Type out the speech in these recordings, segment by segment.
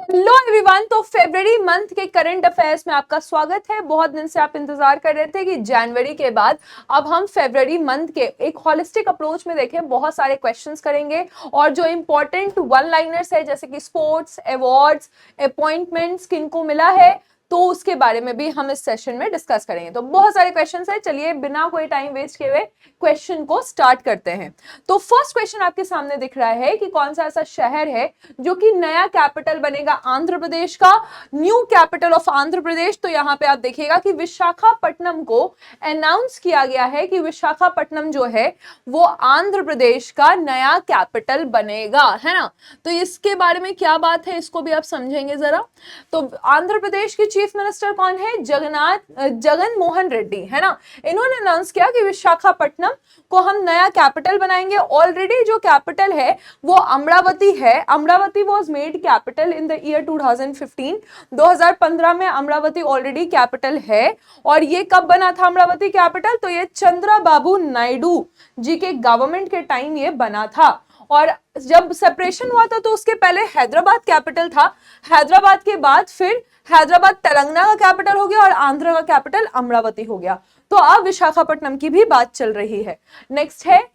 Hello everyone. तो फरवरी month के current affairs में आपका स्वागत है। बहुत दिन से आप इंतजार कर रहे थे कि जनवरी के बाद अब हम फरवरी मंथ के एक होलिस्टिक अप्रोच में देखें, बहुत सारे क्वेश्चंस करेंगे और जो इंपॉर्टेंट वन लाइनर्स है जैसे कि स्पोर्ट्स, अवार्ड्स, अपॉइंटमेंट्स किनको मिला है, तो उसके बारे में भी हम इस सेशन में डिस्कस करेंगे। तो बहुत सारे क्वेश्चंस है, चलिए बिना कोई टाइम वेस्ट किए हुए क्वेश्चन को स्टार्ट करते हैं। तो फर्स्ट क्वेश्चन आपके सामने दिख रहा है कि कौन सा ऐसा शहर है जो कि नया कैपिटल बनेगा आंध्र प्रदेश का, new capital of Andhra Pradesh. तो यहां पे आप देखिएगा कि विशाखापट्टनम को अनाउंस किया गया है कि विशाखापट्टनम जो है वो आंध्र प्रदेश का नया कैपिटल बनेगा, है ना। तो इसके बारे में क्या बात है, इसको भी आप समझेंगे जरा। तो आंध्र प्रदेश की चीफ मिनिस्टर कौन है? जगन मोहन रेड्डी, है ना। इन्होंने अनाउंस किया कि विशाखापट्टनम को हम नया कैपिटल बनाएंगे। ऑलरेडी जो कैपिटल है वो अमरावती है। Amravati was made capital in the year 2015। 2015 में अमरावती ऑलरेडी कैपिटल है। और ये कब बना था अमरावती कैपिटल? तो ये चंद्रबाबू नायडू जी के गवर्नमेंट के टाइम ये बना था। और जब सेपरेशन हुआ था तो उसके पहले हैदराबाद कैपिटल था। हैदराबाद के बाद फिर हैदराबाद तेलंगाना का कैपिटल हो गया और आंध्र का कैपिटल अमरावती हो गया। तो अब विशाखापट्टनम की भी बात चल रही है। नेक्स्ट है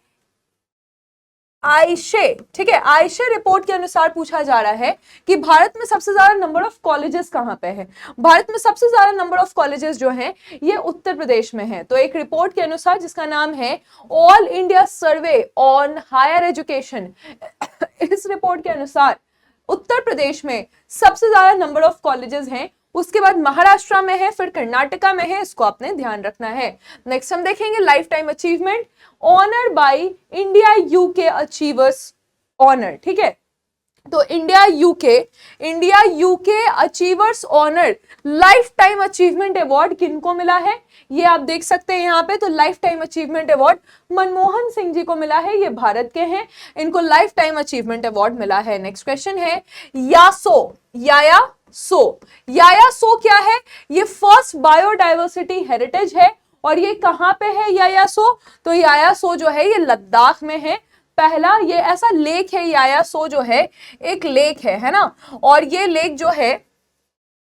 आईशे, ठीक है। आईशे रिपोर्ट के अनुसार पूछा जा रहा है कि भारत में सबसे ज्यादा नंबर ऑफ कॉलेजेस कहां पे है। भारत में सबसे ज्यादा नंबर ऑफ कॉलेजेस जो हैं ये उत्तर प्रदेश में है। तो एक रिपोर्ट के अनुसार जिसका नाम है all India survey on higher education, इस रिपोर्ट के अनुसार उत्तर प्रदेश में सबसे ज्यादा नंबर ऑफ कॉलेजेस हैं। उसके बाद महाराष्ट्र में है, फिर कर्नाटका में है। इसको आपने ध्यान रखना है। नेक्स्ट हम देखेंगे life time achievement honour by India UK achievers honour, ठीक है। तो India UK achievers honour life time achievement award किनको मिला है, ये आप देख सकते हैं यहाँ पे। तो life time achievement award Manmohan Singh ji को मिला है, ये भारत के हैं, इनको लाइफ टाइम अचीवमेंट अवार्ड मिला है। नेक्स्ट क्वेश्चन है यायासो क्या है? ये फर्स्ट बायोडाइवर्सिटी हेरिटेज है। और ये कहां पे है यायासो? तो यायासो जो है ये लद्दाख में है। पहला ये ऐसा लेक है, यायासो जो है एक लेक है ना। और ये लेक जो है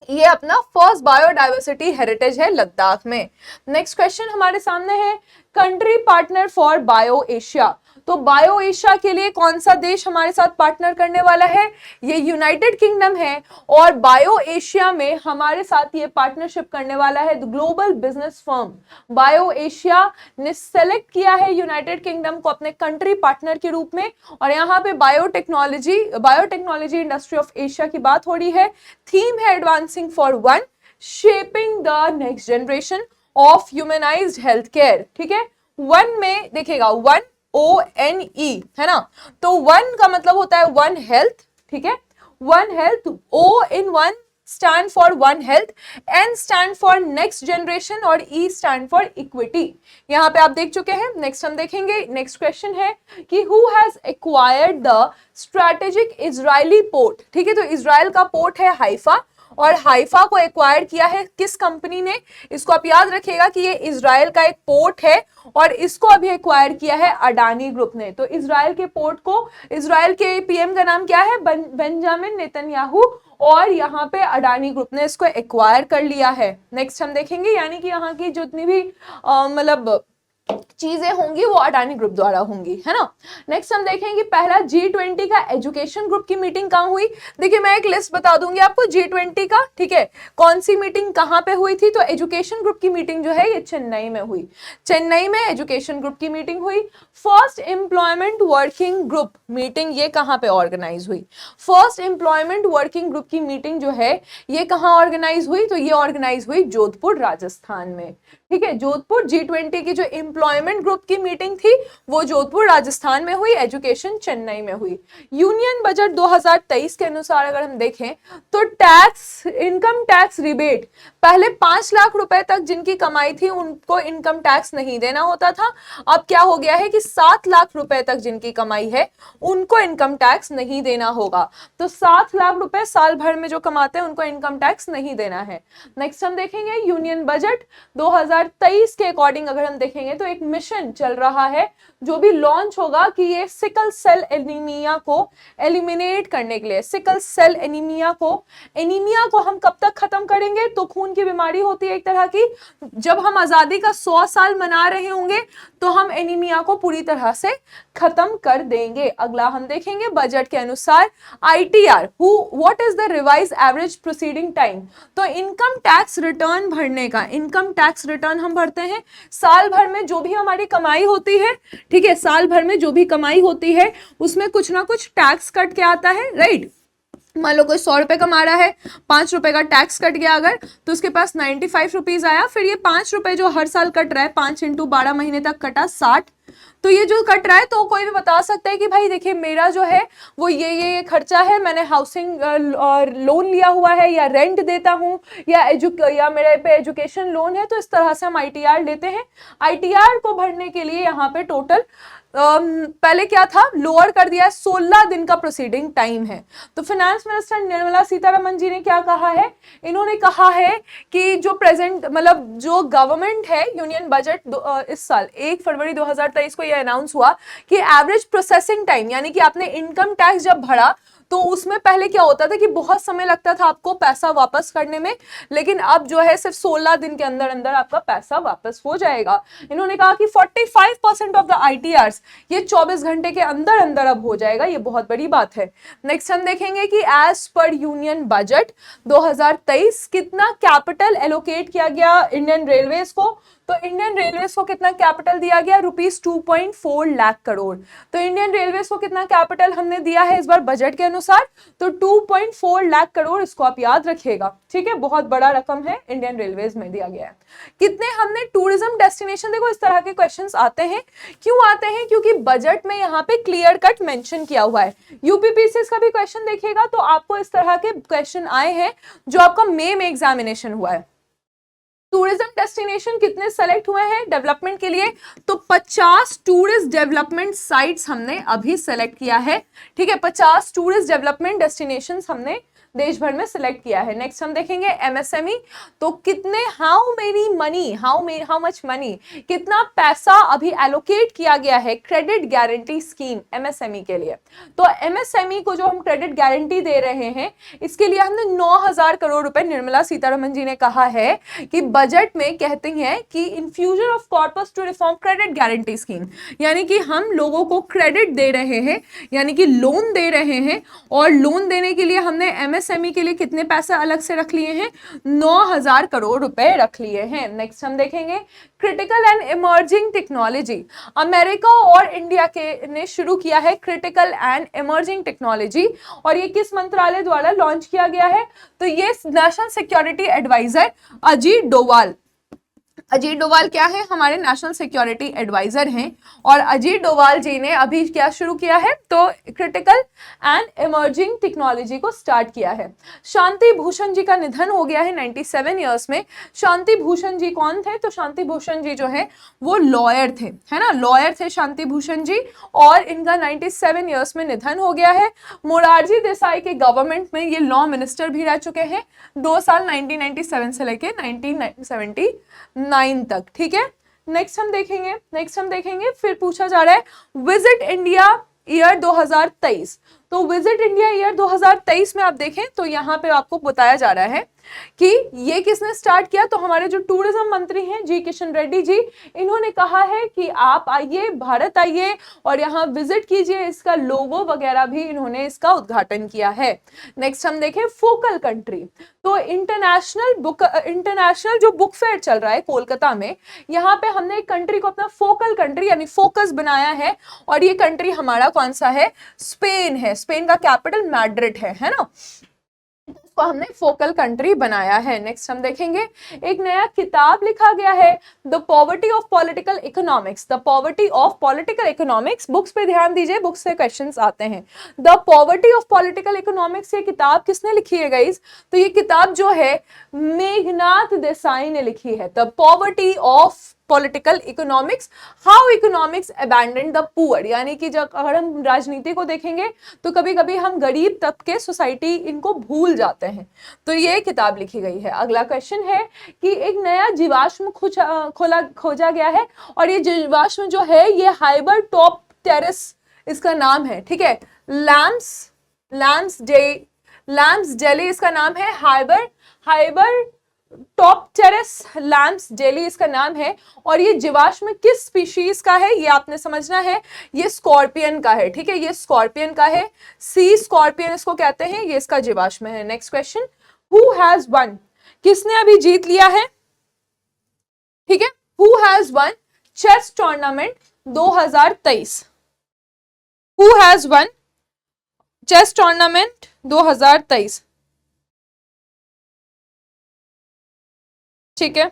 ये अपना फर्स्ट बायोडाइवर्सिटी हेरिटेज है लद्दाख में। नेक्स्ट क्वेश्चन हमारे सामने है country partner for bio Asia. तो बायो एशिया के लिए कौन सा देश हमारे साथ पार्टनर करने वाला है? ये यूनाइटेड किंगडम है। और बायो एशिया में हमारे साथ ये पार्टनरशिप करने वाला है global business firm. Bio Asia ने सेलेक्ट किया है यूनाइटेड किंगडम को अपने कंट्री पार्टनर के रूप में। और यहाँ पे बायोटेक्नोलॉजी इंडस्ट्री ऑफ एशिया की बात हो रही है। थीम है advancing for one, shaping the next generation of humanised health care, ठीक है। वन में देखिएगा वन ONE, है ना। तो वन का मतलब होता है वन हेल्थ, ठीक है। One health, O in one stand for one health, N stand for next generation और E स्टैंड फॉर इक्विटी। यहां पे आप देख चुके हैं। नेक्स्ट हम देखेंगे। नेक्स्ट क्वेश्चन है कि who has acquired the strategic Israeli port, ठीक है। तो इजराइल का पोर्ट है हाइफा और हाइफा को एक्वायर किया है किस कंपनी ने? इसको आप याद रखिएगा कि ये इजराइल का एक पोर्ट है और इसको अभी एक्वायर किया है अडानी ग्रुप ने। तो इजराइल के पोर्ट को, इजराइल के पीएम का नाम क्या है? Benjamin Netanyahu. और यहाँ पे अडानी ग्रुप ने इसको एक्वायर कर लिया है। नेक्स्ट हम देखेंगे, यानी कि यहाँ की जितनी भी मतलब चीजें होंगी वो अडानी ग्रुप द्वारा होंगी, है ना। नेक्स्ट हम देखेंगे पहला G20 का एजुकेशन ग्रुप की मीटिंग कहां हुई। देखिए मैं एक लिस्ट बता दूंगी आपको G20 का, ठीक है। कौन सी मीटिंग कहां पे हुई थी? तो एजुकेशन ग्रुप की मीटिंग जो है ये चेन्नई में हुई। चेन्नई में एजुकेशन ग्रुप की मीटिंग हुई। First employment working group meeting ये कहां पे ऑर्गेनाइज हुई? फर्स्ट एम्प्लॉयमेंट वर्किंग ग्रुप की मीटिंग जो है ये कहां ऑर्गेनाइज हुई? तो ये ऑर्गेनाइज हुई जोधपुर राजस्थान में, ठीक है। जोधपुर G20 की जो एम्प्लॉयमेंट ग्रुप की मीटिंग थी वो जोधपुर राजस्थान में हुई, एजुकेशन चेन्नई में हुई। यूनियन बजट 2023 के अनुसार अगर हम देखें तो टैक्स, इनकम टैक्स रिबेट, पहले 5 लाख रुपए तक जिनकी कमाई थी उनको इनकम टैक्स नहीं देना होता था। अब क्या हो गया है कि 7 लाख रुपए तक जिनकी कमाई है उनको इनकम टैक्स नहीं देना होगा। तो 7 लाख रुपए साल भर में जो कमाते हैं उनको इनकम टैक्स नहीं देना है। नेक्स्ट हम देखेंगे यूनियन बजट 2023 2023 के अकॉर्डिंग अगर हम देखेंगे तो एक मिशन चल रहा है जो भी लॉन्च होगा कि ये सिकल सेल एनीमिया को एलिमिनेट करने के लिए, सिकल सेल एनीमिया को हम कब तक खत्म करेंगे, तो खून की बीमारी होती है एक तरह की, जब हम आजादी का 100 साल मना रहे होंगे तो हम एनीमिया को पूरी तरह से खत्म कर देंगे। अगला हम देखेंगे बजट के अनुसार ITR, what is the revise average proceeding time, तो इनकम टैक्स रिटर्न भरने का, इनकम टैक्स रिटर्न हम भरते हैं साल भर में जो भी हमारी कमाई होती है, ठीक है, साल भर में जो भी कमाई होती है उसमें कुछ ना कुछ टैक्स कट के आता है, राइट। मान लो कोई 100 रुपए कमा रहा है, 5 रुपए का टैक्स कट गया अगर, तो उसके पास 95 रुपीज आया, फिर ये 5 रुपए जो हर साल कट रहा है, 5 × 12 महीने तक कटा 60, तो ये जो कट रहा है तो कोई भी बता सकता है कि भाई देखिए मेरा जो है वो ये खर्चा है, मैंने हाउसिंग लोन लिया हुआ है या रेंट देता हूँ या मेरे पे एजुकेशन लोन है, तो इस तरह से हम आईटीआर लेते हैं। आईटीआर को भरने के लिए यहाँ पे टोटल पहले क्या था, लोअर कर दिया, 16 दिन का प्रोसीडिंग टाइम है। तो फाइनेंस मिनिस्टर निर्मला सीतारमण जी ने क्या कहा है, इन्होंने कहा है कि जो प्रेजेंट मतलब जो गवर्नमेंट है, यूनियन बजट इस साल 1 फरवरी 2023 को यह अनाउंस हुआ कि एवरेज प्रोसेसिंग टाइम, यानी कि आपने इनकम टैक्स जब भरा तो उसमें पहले क्या होता था कि बहुत समय लगता था आपको पैसा वापस करने में, लेकिन अब जो है सिर्फ 16 दिन के अंदर अंदर आपका पैसा वापस हो जाएगा। इन्होंने कहा कि 45% ऑफ द आईटीआर्स ये 24 घंटे के अंदर अंदर अब हो जाएगा, ये बहुत बड़ी बात है। नेक्स्ट हम देखेंगे कि एज पर यूनियन बजट 2023 कितना कैपिटल एलोकेट किया गया इंडियन रेलवेज को, तो इंडियन रेलवेज को कितना कैपिटल दिया गया, ₹2.4 लाख करोड़। तो इंडियन रेलवेज को कितना कैपिटल हमने दिया है इस बार बजट के अनुसार, तो 2.4 लाख करोड़, इसको आप याद रखिएगा, ठीक है, बहुत बड़ा रकम है इंडियन रेलवेज में दिया गया है। कितने हमने टूरिज्म डेस्टिनेशन, देखो इस तरह के क्वेश्चंस आते हैं, क्यों आते हैं, क्योंकि बजट में यहाँ पे क्लियर कट मेंशन किया हुआ है। यूपीपीसीएस का भी क्वेश्चन देखिएगा तो आपको इस तरह के क्वेश्चन आए हैं जो आपका मई में एग्जामिनेशन हुआ है। टूरिज्म डेस्टिनेशन कितने सेलेक्ट हुए हैं डेवलपमेंट के लिए, तो 50 टूरिस्ट डेवलपमेंट साइट्स हमने अभी सेलेक्ट किया है, ठीक है, 50 टूरिस्ट डेवलपमेंट डेस्टिनेशंस हमने देश भर में सिलेक्ट किया है। नेक्स्ट हम देखेंगे एमएसएमई, तो कितने हाउ मच मनी, कितना पैसा अभी एलोकेट किया गया है क्रेडिट गारंटी स्कीम एमएसएमई के लिए। तो एमएसएमई को जो हम क्रेडिट गारंटी दे रहे हैं इसके लिए हमने 9,000 करोड़ रुपए, निर्मला सीतारमण जी ने कहा है कि बजट में कहते हैं कि infusion of corpus to reform credit guarantee scheme, यानी कि हम लोगों को क्रेडिट दे रहे हैं, यानी कि लोन दे रहे हैं, और लोन देने के लिए हमने एमएसएमई के लिए कितने पैसे अलग से रख लिए हैं, 9,000 करोड़ रुपए रख लिए हैं। नेक्स्ट हम देखेंगे critical and emerging technology, America और इंडिया के ने शुरू किया है क्रिटिकल एंड इमर्जिंग टेक्नोलॉजी, और ये किस मंत्रालय द्वारा लॉन्च किया गया है, तो ये national security adviser Ajit Doval, Ajit Doval क्या है, हमारे नेशनल सिक्योरिटी एडवाइजर हैं, और अजीत डोवाल जी ने अभी क्या शुरू किया है, तो क्रिटिकल एंड इमर्जिंग टेक्नोलॉजी को स्टार्ट किया है। शांति भूषण जी का निधन हो गया है 97 इयर्स में। शांति भूषण जी कौन थे, तो शांति भूषण जी जो है वो लॉयर थे, है ना, लॉयर थे शांति भूषण जी, और इनका 97 इयर्स में निधन हो गया है। मोरारजी देसाई के गवर्नमेंट में ये लॉ मिनिस्टर भी रह चुके हैं 2 साल, 1997 से लेके 1979 तक, ठीक है। नेक्स्ट हम देखेंगे फिर पूछा जा रहा है विजिट इंडिया ईयर 2023, तो विजिट इंडिया ईयर 2023 में आप देखें तो यहाँ पे आपको बताया जा रहा है कि ये किसने स्टार्ट किया, तो हमारे जो टूरिज्म मंत्री हैं जी किशन रेड्डी जी, इन्होंने कहा है कि आप आइए, भारत आइए और यहाँ विजिट कीजिए, इसका लोगो वगैरह भी इन्होंने इसका उद्घाटन किया है। नेक्स्ट हम देखें फोकल कंट्री, तो इंटरनेशनल जो बुक फेयर चल रहा है कोलकाता में, यहाँ पे हमने एक कंट्री को अपना फोकल कंट्री यानी फोकस बनाया है, और ये कंट्री हमारा कौन सा है, स्पेन है, स्पेन का कैपिटल मैड्रिड है ना, इसको हमने फोकल कंट्री बनाया है। नेक्स्ट हम देखेंगे एक नया किताब लिखा गया है, the poverty of political economics, the poverty of political economics, books पे ध्यान दीजिए, बुक्स से क्वेश्चंस आते हैं। The poverty of political economics, ये किताब किसने लिखी है गाइस, तो ये किताब जो है मेघनाथ देसाई ने लिखी है, the poverty of political economics, how economics abandon the poor, यानी कि जब अगर हम राजनीति को देखेंगे तो कभी कभी हम गरीब तबके सोसाइटी इनको भूल जाते कहते हैं। तो ये किताब लिखी गई है। अगला क्वेश्चन है कि एक नया जीवाश्म खोजा गया है और ये जीवाश्म जो है ये हाइबर टॉप टेरेस इसका नाम है, ठीक है। लैम्स जेली इसका नाम है। हाइबर टॉप टेरेस लैम्स जेली इसका नाम है। और ये जीवाश्म किस स्पीशीज का है ये आपने समझना है। ये स्कॉर्पियन का है, ठीक है, ये स्कॉर्पियन का है, सी स्कॉर्पियन इसको कहते हैं, ये इसका जीवाश्म है। Next question, who has won, किसने अभी जीत लिया है, ठीक है, who has won chess tournament 2023, who has won chess tournament 2023, ठीक है।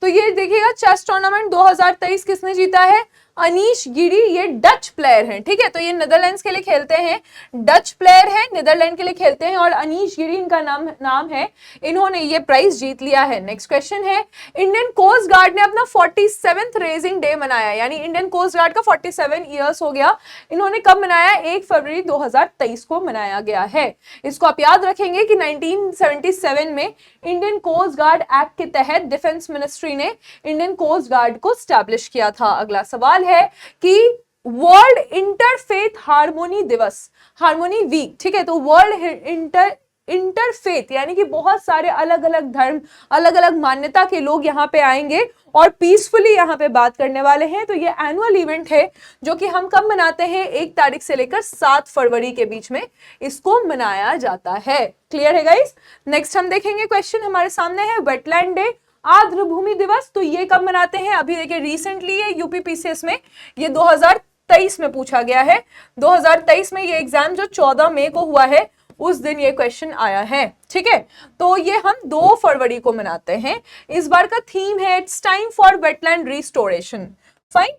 तो ये देखिएगा चेस टूर्नामेंट 2023 किसने जीता है, अनीश गिरी, ये डच प्लेयर हैं, ठीक है। तो ये नीदरलैंड्स के लिए खेलते हैं, डच प्लेयर हैं, नीदरलैंड के लिए खेलते हैं और अनीश गिरी इनका नाम है, इन्होंने ये प्राइज जीत लिया है। नेक्स्ट क्वेश्चन है, इंडियन कोस्ट गार्ड ने अपना 47th रेजिंग डे मनाया, यानी इंडियन कोस्ट गार्ड का 47 ईयर्स हो गया, इन्होंने कब मनाया, 1 फरवरी 2023 को मनाया गया है। इसको आप याद रखेंगे कि 1977 में इंडियन कोस्ट गार्ड एक्ट के तहत डिफेंस मिनिस्ट्री ने इंडियन कोस्ट गार्ड को स्टैब्लिश किया था। अगला सवाल है कि वर्ल्ड इंटरफेथ हार्मोनी दिवस, हार्मोनी वीक, ठीक है, तो वर्ल्ड इंटरफेथ यानी कि बहुत सारे अलग अलग धर्म, अलग अलग मान्यता के लोग यहाँ पे आएंगे और पीसफुली यहाँ पे बात करने वाले हैं। तो ये एनुअल इवेंट है जो कि हम कब मनाते हैं, 1 तारीख से लेकर 7 फरवरी के बीच में इसको मनाया जाता है। क्लियर है गाइस। नेक्स्ट हम देखेंगे क्वेश्चन हमारे सामने है वेटलैंड डे, आर्द्र भूमि दिवस, तो ये कब मनाते हैं, अभी देखिए रिसेंटली ये यूपी पीसीएस में ये 2023 में पूछा गया है। 2023 में ये एग्जाम जो 14 मई को हुआ है उस दिन ये क्वेश्चन आया है, ठीक है। तो ये हम 2 फरवरी को मनाते हैं। इस बार का थीम है it's time for wetland restoration. Fine.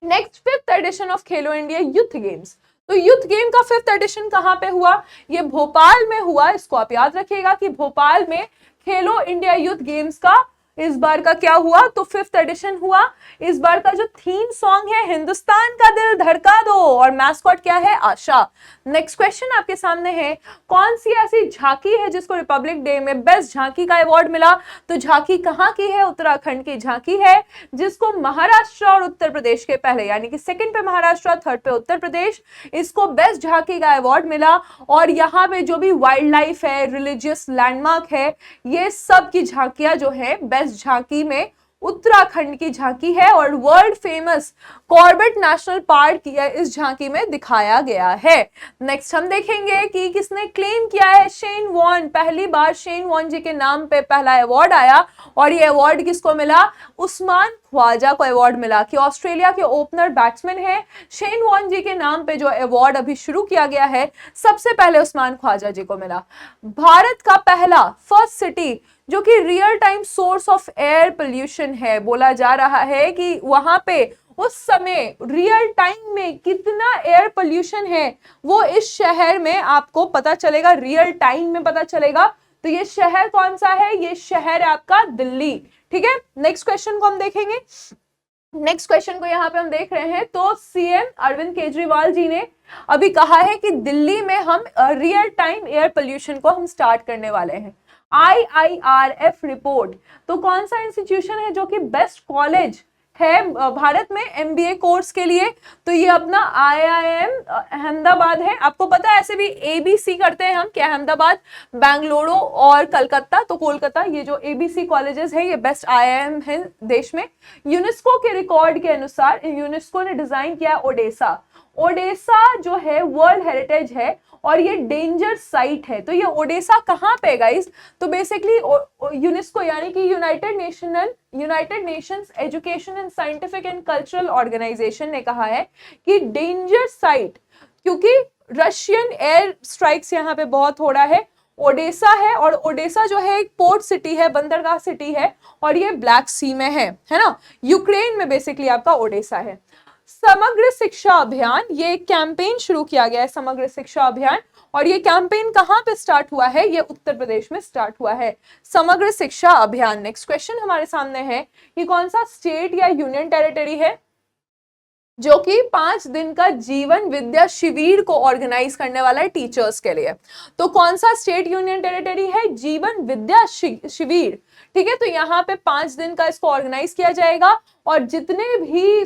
Next 5th edition of Khelo India youth games, तो यूथ गेम का 5th एडिशन कहाँ पे हुआ, ये भोपाल में हुआ। इसको आप याद रखिएगा कि भोपाल में खेलो इंडिया यूथ गेम्स का इस बार का क्या हुआ, तो 5th एडिशन हुआ। इस बार का जो थीम सॉन्ग है हिंदुस्तान का दिल धड़का दो और मैस्कॉट क्या है, आशा। नेक्स्ट क्वेश्चन आपके सामने है, कौन सी ऐसी झांकी है जिसको रिपब्लिक डे में बेस्ट झांकी का अवार्ड मिला, तो झांकी कहाँ की है, उत्तराखंड की झांकी है, जिसको महाराष्ट्र और उत्तर प्रदेश के पहले यानी कि 2nd पे महाराष्ट्र, 3rd पे उत्तर प्रदेश, इसको बेस्ट झांकी का अवार्ड मिला। और यहाँ पे जो भी वाइल्ड लाइफ है, रिलीजियस लैंडमार्क है, ये सब की झांकियां जो है बेस्ट झांकी में उत्तराखंड की झांकी है और world famous Corbett national park इस झांकी में दिखाया गया है। नेक्स्ट हम देखेंगे कि किसने क्लेम किया है, शेन वॉर्न, पहली बार शेन वॉर्न जी के नाम पे पहला अवार्ड आया और ये अवार्ड किसको मिला, उस्मान ख्वाजा को अवार्ड मिला कि ऑस्ट्रेलिया के ओपनर बैट्समैन है। शेन वॉर्न जी के नाम पे जो अवार्ड अभी शुरू किया गया है सबसे पहले उस्मान ख्वाजा जी को मिला। भारत का पहला फर्स्ट सिटी जो कि real time source of air pollution है, बोला जा रहा है कि वहां पे उस समय रियल टाइम में कितना एयर पोल्यूशन है वो इस शहर में आपको पता चलेगा, रियल टाइम में पता चलेगा। तो ये शहर कौन सा है, ये शहर है आपका दिल्ली, ठीक है। नेक्स्ट क्वेश्चन को हम देखेंगे। नेक्स्ट क्वेश्चन को यहाँ पे हम देख रहे हैं, तो सीएम अरविंद केजरीवाल जी ने अभी कहा है कि दिल्ली में हम रियल टाइम एयर पोल्यूशन को हम स्टार्ट करने वाले हैं। IIRF रिपोर्ट, तो कौन सा इंस्टीट्यूशन है जो कि बेस्ट कॉलेज है भारत में MBA कोर्स के लिए, तो ये अपना IIM अहमदाबाद है। आपको पता है ऐसे भी ABC करते हैं हम कि अहमदाबाद, बेंगलुरु और कलकत्ता, तो कोलकाता, ये जो ABC कॉलेजेस है ये बेस्ट IIM है देश में। यूनेस्को के रिकॉर्ड के अनुसार यूनेस्को ने डिजाइन किया ओडेसा। ओडेसा जो है वर्ल्ड हेरिटेज है और ये डेंजर साइट है। तो ये ओडेसा कहाँ पे गाइस, तो बेसिकली यूनेस्को यानी कि United Nations education and scientific and cultural organisation ने कहा है कि डेंजर साइट, क्योंकि रशियन एयर स्ट्राइक्स यहाँ पे बहुत हो रहा है। ओडेसा है और ओडेसा जो है एक पोर्ट सिटी है, बंदरगाह सिटी है और ये ब्लैक सी में है ना, यूक्रेन में बेसिकली आपका ओडेसा है। समग्र शिक्षा अभियान, ये कैंपेन शुरू किया गया है समग्र शिक्षा अभियान, और ये कैंपेन कहाँ पे स्टार्ट हुआ है, ये उत्तर प्रदेश में स्टार्ट हुआ है समग्र शिक्षा अभियान। नेक्स्ट क्वेश्चन हमारे सामने है कि कौन सा स्टेट या यूनियन टेरिटरी है, जो कि 5 दिन का जीवन विद्या शिविर को ऑर्गेनाइज करने वाला है टीचर्स के लिए। तो कौन सा स्टेट यूनियन टेरिटरी है? जीवन विद्या शिविर। ठीक है, तो यहाँ पे 5 दिन का इसको ऑर्गेनाइज किया जाएगा और जितने भी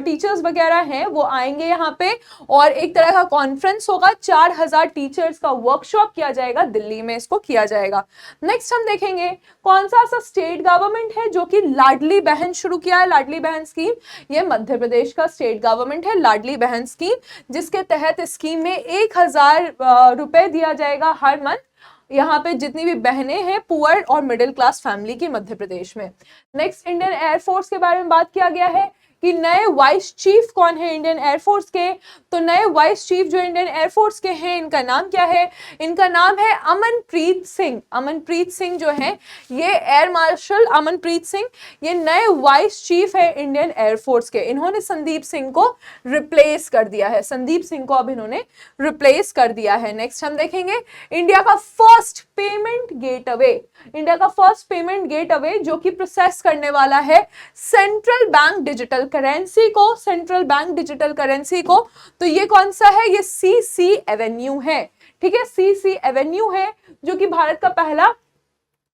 टीचर्स वगैरह हैं वो आएंगे यहाँ पे और एक तरह का कॉन्फ्रेंस होगा। 4000 टीचर्स का वर्कशॉप किया जाएगा, दिल्ली में इसको किया जाएगा। नेक्स्ट हम देखेंगे कौन सा ऐसा स्टेट गवर्नमेंट है जो कि लाडली बहन शुरू किया है। लाडली बहन स्कीम, ये मध्य प्रदेश का स्टेट गवर्नमेंट है लाडली बहन स्कीम, जिसके तहत स्कीम में 1000 रुपए दिया जाएगा हर मंथ। यहाँ पे जितनी भी बहनें हैं पुअर और मिडिल क्लास फैमिली की मध्य प्रदेश में। नेक्स्ट इंडियन एयरफोर्स के बारे में बात किया गया है कि नए वाइस चीफ कौन है इंडियन एयरफोर्स के। तो नए वाइस चीफ जो इंडियन एयरफोर्स के हैं, इनका नाम क्या है? इनका नाम है अमनप्रीत सिंह। अमनप्रीत सिंह जो है ये एयर मार्शल अमनप्रीत सिंह, ये नए वाइस चीफ है इंडियन एयरफोर्स के। इन्होंने संदीप सिंह को रिप्लेस कर दिया है, संदीप सिंह को अब इन्होंने रिप्लेस कर दिया है। नेक्स्ट हम देखेंगे इंडिया का फर्स्ट पेमेंट गेटवे। इंडिया का फर्स्ट पेमेंट गेटवे जो कि प्रोसेस करने वाला है सेंट्रल बैंक डिजिटल करेंसी को, सेंट्रल बैंक डिजिटल करेंसी को। तो ये कौन सा है? ये सीसी एवेन्यू है। ठीक है, सीसी एवेन्यू है जो कि भारत का पहला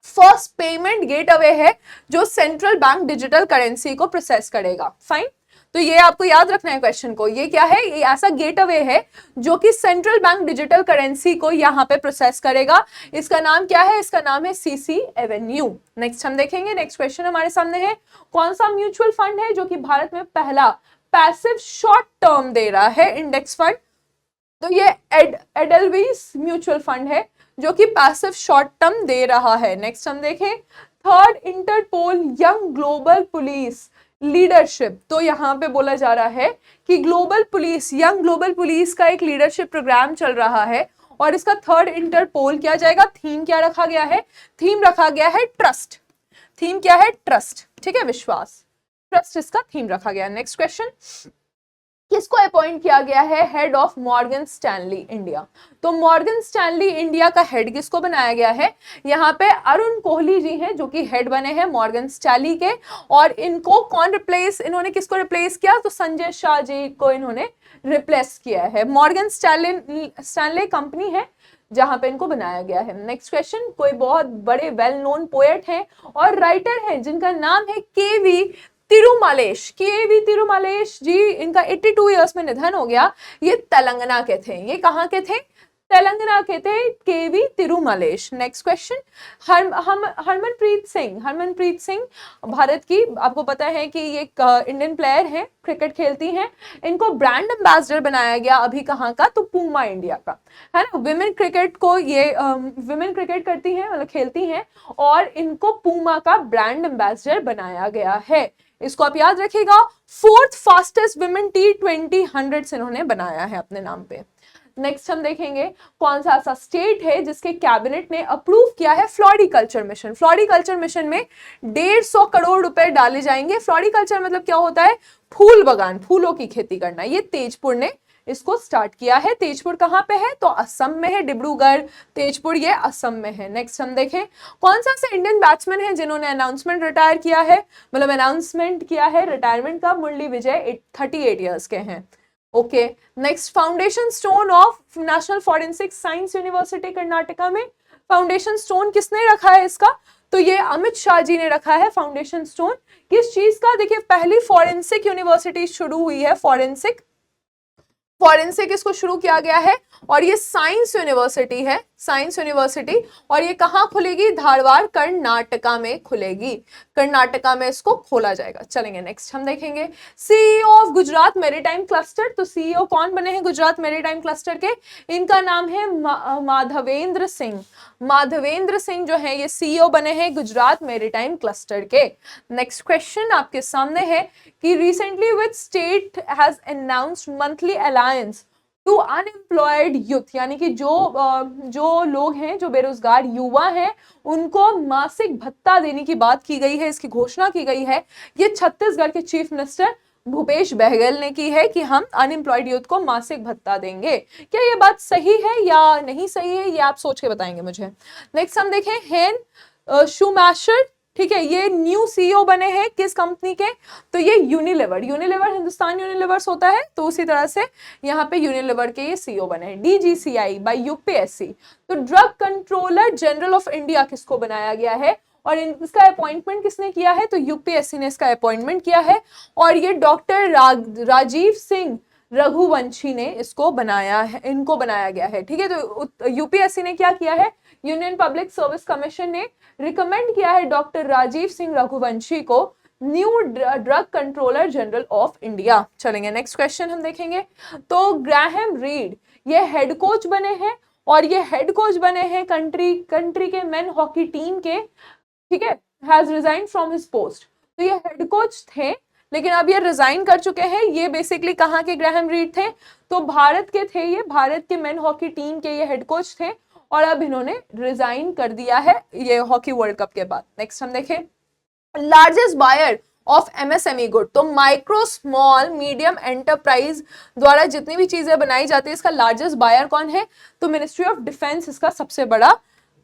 फर्स्ट पेमेंट गेटवे है जो सेंट्रल बैंक डिजिटल करेंसी को प्रोसेस करेगा। फाइन, तो ये आपको याद रखना है क्वेश्चन को। ये क्या है? ये ऐसा गेटवे है जो कि सेंट्रल बैंक डिजिटल करेंसी को यहाँ पे प्रोसेस करेगा। इसका नाम क्या है? इसका नाम है सीसी एवेन्यू। नेक्स्ट हम देखेंगे, नेक्स्ट क्वेश्चन हमारे सामने है कौन सा म्यूचुअल फंड है जो कि भारत में पहला पैसिव शॉर्ट टर्म दे रहा है इंडेक्स फंड। तो ये एडलवीज म्यूचुअल फंड है जो कि पैसिव शॉर्ट टर्म दे रहा है। नेक्स्ट हम देखें third Interpol young global police leadership. तो यहाँ पे बोला जा रहा है कि global police, young global police का एक लीडरशिप प्रोग्राम चल रहा है और इसका थर्ड इंटरपोल किया जाएगा। थीम क्या रखा गया है? थीम रखा गया है ट्रस्ट। थीम क्या है? ट्रस्ट। ठीक है, विश्वास, ट्रस्ट इसका थीम रखा गया। नेक्स्ट क्वेश्चन, किसको अपॉइंट किया गया है head of Morgan Stanley India? तो मॉर्गन स्टैनली इंडिया का हेड किसको बनाया गया है? यहाँ पे अरुण कोहली जी हैं जो कि हेड बने हैं मॉर्गन स्टैनली के। और इनको कौन रिप्लेस, इन्होंने किसको रिप्लेस किया? तो संजय शाह जी को इन्होंने रिप्लेस किया है। मॉर्गन स्टैनली कंपनी है जहां पे इनको बनाया गया है। नेक्स्ट क्वेश्चन, कोई बहुत बड़े वेल नोन पोएट हैं और राइटर हैं जिनका नाम है केवी तिरुमालेश। केवी तिरुमालेश जी, इनका 82 इयर्स में निधन हो गया। ये तेलंगाना के थे। ये कहाँ के थे? तेलंगाना के थे K V Thirumalesh. Next question, Harmanpreet Singh. Harmanpreet Singh Bharat की, आपको पता है कि ये इंडियन प्लेयर हैं, क्रिकेट खेलती हैं। इनको ब्रांड एम्बेसडर बनाया गया अभी कहाँ का? तो पूमा इंडिया का, है ना। विमेन क्रिकेट को ये विमेन क्रिकेट करती हैं, मतलब खेलती हैं, और इनको पूमा का ब्रांड एम्बेसडर बनाया गया है। इसको आप याद रखिएगा। फोर्थ फास्टेस्ट विमेन T20 100 इन्होंने बनाया है अपने नाम पे। नेक्स्ट हम देखेंगे कौन सा ऐसा स्टेट है जिसके कैबिनेट ने अप्रूव किया है फ्लोरिकल्चर मिशन। फ्लोरिकल्चर मिशन में 150 करोड़ रुपए डाले जाएंगे। फ्लोरिकल्चर मतलब क्या होता है? फूल बगान, फूलों की खेती करना। ये तेजपुर ने इसको स्टार्ट किया है। तेजपुर कहाँ पे है? तो असम में है। डिब्रूगढ़, तेजपुर ये असम में है। नेक्स्ट हम देखें कौन सा ऐसा इंडियन बैट्समैन है जिन्होंने अनाउंसमेंट रिटायर किया है, मतलब अनाउंसमेंट किया है रिटायरमेंट का। मुरली विजय 38 इयर्स के हैं। Okay, next, foundation stone of national forensic science university Karnataka में फाउंडेशन स्टोन किसने रखा है इसका? तो ये अमित शाह जी ने रखा है फाउंडेशन स्टोन। किस चीज का? देखिए, पहली फॉरेंसिक यूनिवर्सिटी शुरू हुई है। फॉरेंसिक इसको शुरू किया गया है और ये साइंस यूनिवर्सिटी है, साइंस यूनिवर्सिटी। और ये कहाँ खुलेगी? धारवाड़, कर्नाटका में खुलेगी। कर्नाटका में इसको खोला जाएगा। चलेंगे नेक्स्ट हम देखेंगे CEO of Gujarat maritime cluster. तो सीईओ कौन बने हैं गुजरात मैरीटाइम क्लस्टर के? इनका नाम है माधवेंद्र सिंह। माधवेंद्र सिंह जो है ये सीईओ बने हैं गुजरात मैरीटाइम क्लस्टर के। नेक्स्ट क्वेश्चन आपके सामने है कि recently which state has announced monthly alliance to unemployed youth, यानी कि जो लोग हैं, जो बेरोजगार युवा हैं, उनको मासिक भत्ता देने की बात की गई है, इसकी घोषणा की गई है। ये छत्तीसगढ़ के चीफ मिनिस्टर भूपेश बघेल ने की है कि हम अनएम्प्लॉयड यूथ को मासिक भत्ता देंगे। क्या ये बात सही है या नहीं सही है, ये आप सोच के बताएंगे मुझे। नेक्स्ट हम देखें हेन शूमैशर ठीक है, ये न्यू सीईओ बने हैं किस कंपनी के, तो ये यूनिलीवर, यूनिलीवर हिंदुस्तान यूनिलीवर्स होता है, तो उसी तरह से यहाँ पे यूनिलीवर के ये सीईओ बने हैं। डीजीसीआई बाय यूपीएससी, तो drug controller general of India किसको बनाया गया है और इसका अपॉइंटमेंट किसने किया है, तो यूपीएससी ने इसका अपॉइंटमेंट किया है और ये डॉक्टर राजीव सिंह रघुवंशी ने इसको बनाया है, इनको बनाया गया है। ठीक है, तो यूपीएससी ने क्या किया है, यूनियन पब्लिक सर्विस कमीशन ने रिकमेंड किया है डॉक्टर राजीव सिंह रघुवंशी को new drug controller general of India. चलेंगे नेक्स्ट क्वेश्चन हम देखेंगे। तो ग्राहम रीड ये हेड कोच बने हैं और ये हेड कोच बने हैं कंट्री के मेन हॉकी टीम के, ठीक है, has resign from his post. तो ये हेड कोच थे लेकिन अब ये रिजाइन कर चुके हैं। ये बेसिकली कहाँ के ग्राहम रीड थे, तो भारत के थे, ये भारत के मेन हॉकी टीम के ये हेड कोच थे और अब इन्होंने रिजाइन कर दिया है ये हॉकी वर्ल्ड कप के बाद। नेक्स्ट हम देखें, largest buyer of MSME good, तो माइक्रो स्मॉल मीडियम एंटरप्राइज द्वारा जितनी भी चीजें बनाई जाती है इसका लार्जेस्ट बायर कौन है, तो मिनिस्ट्री ऑफ डिफेंस इसका सबसे बड़ा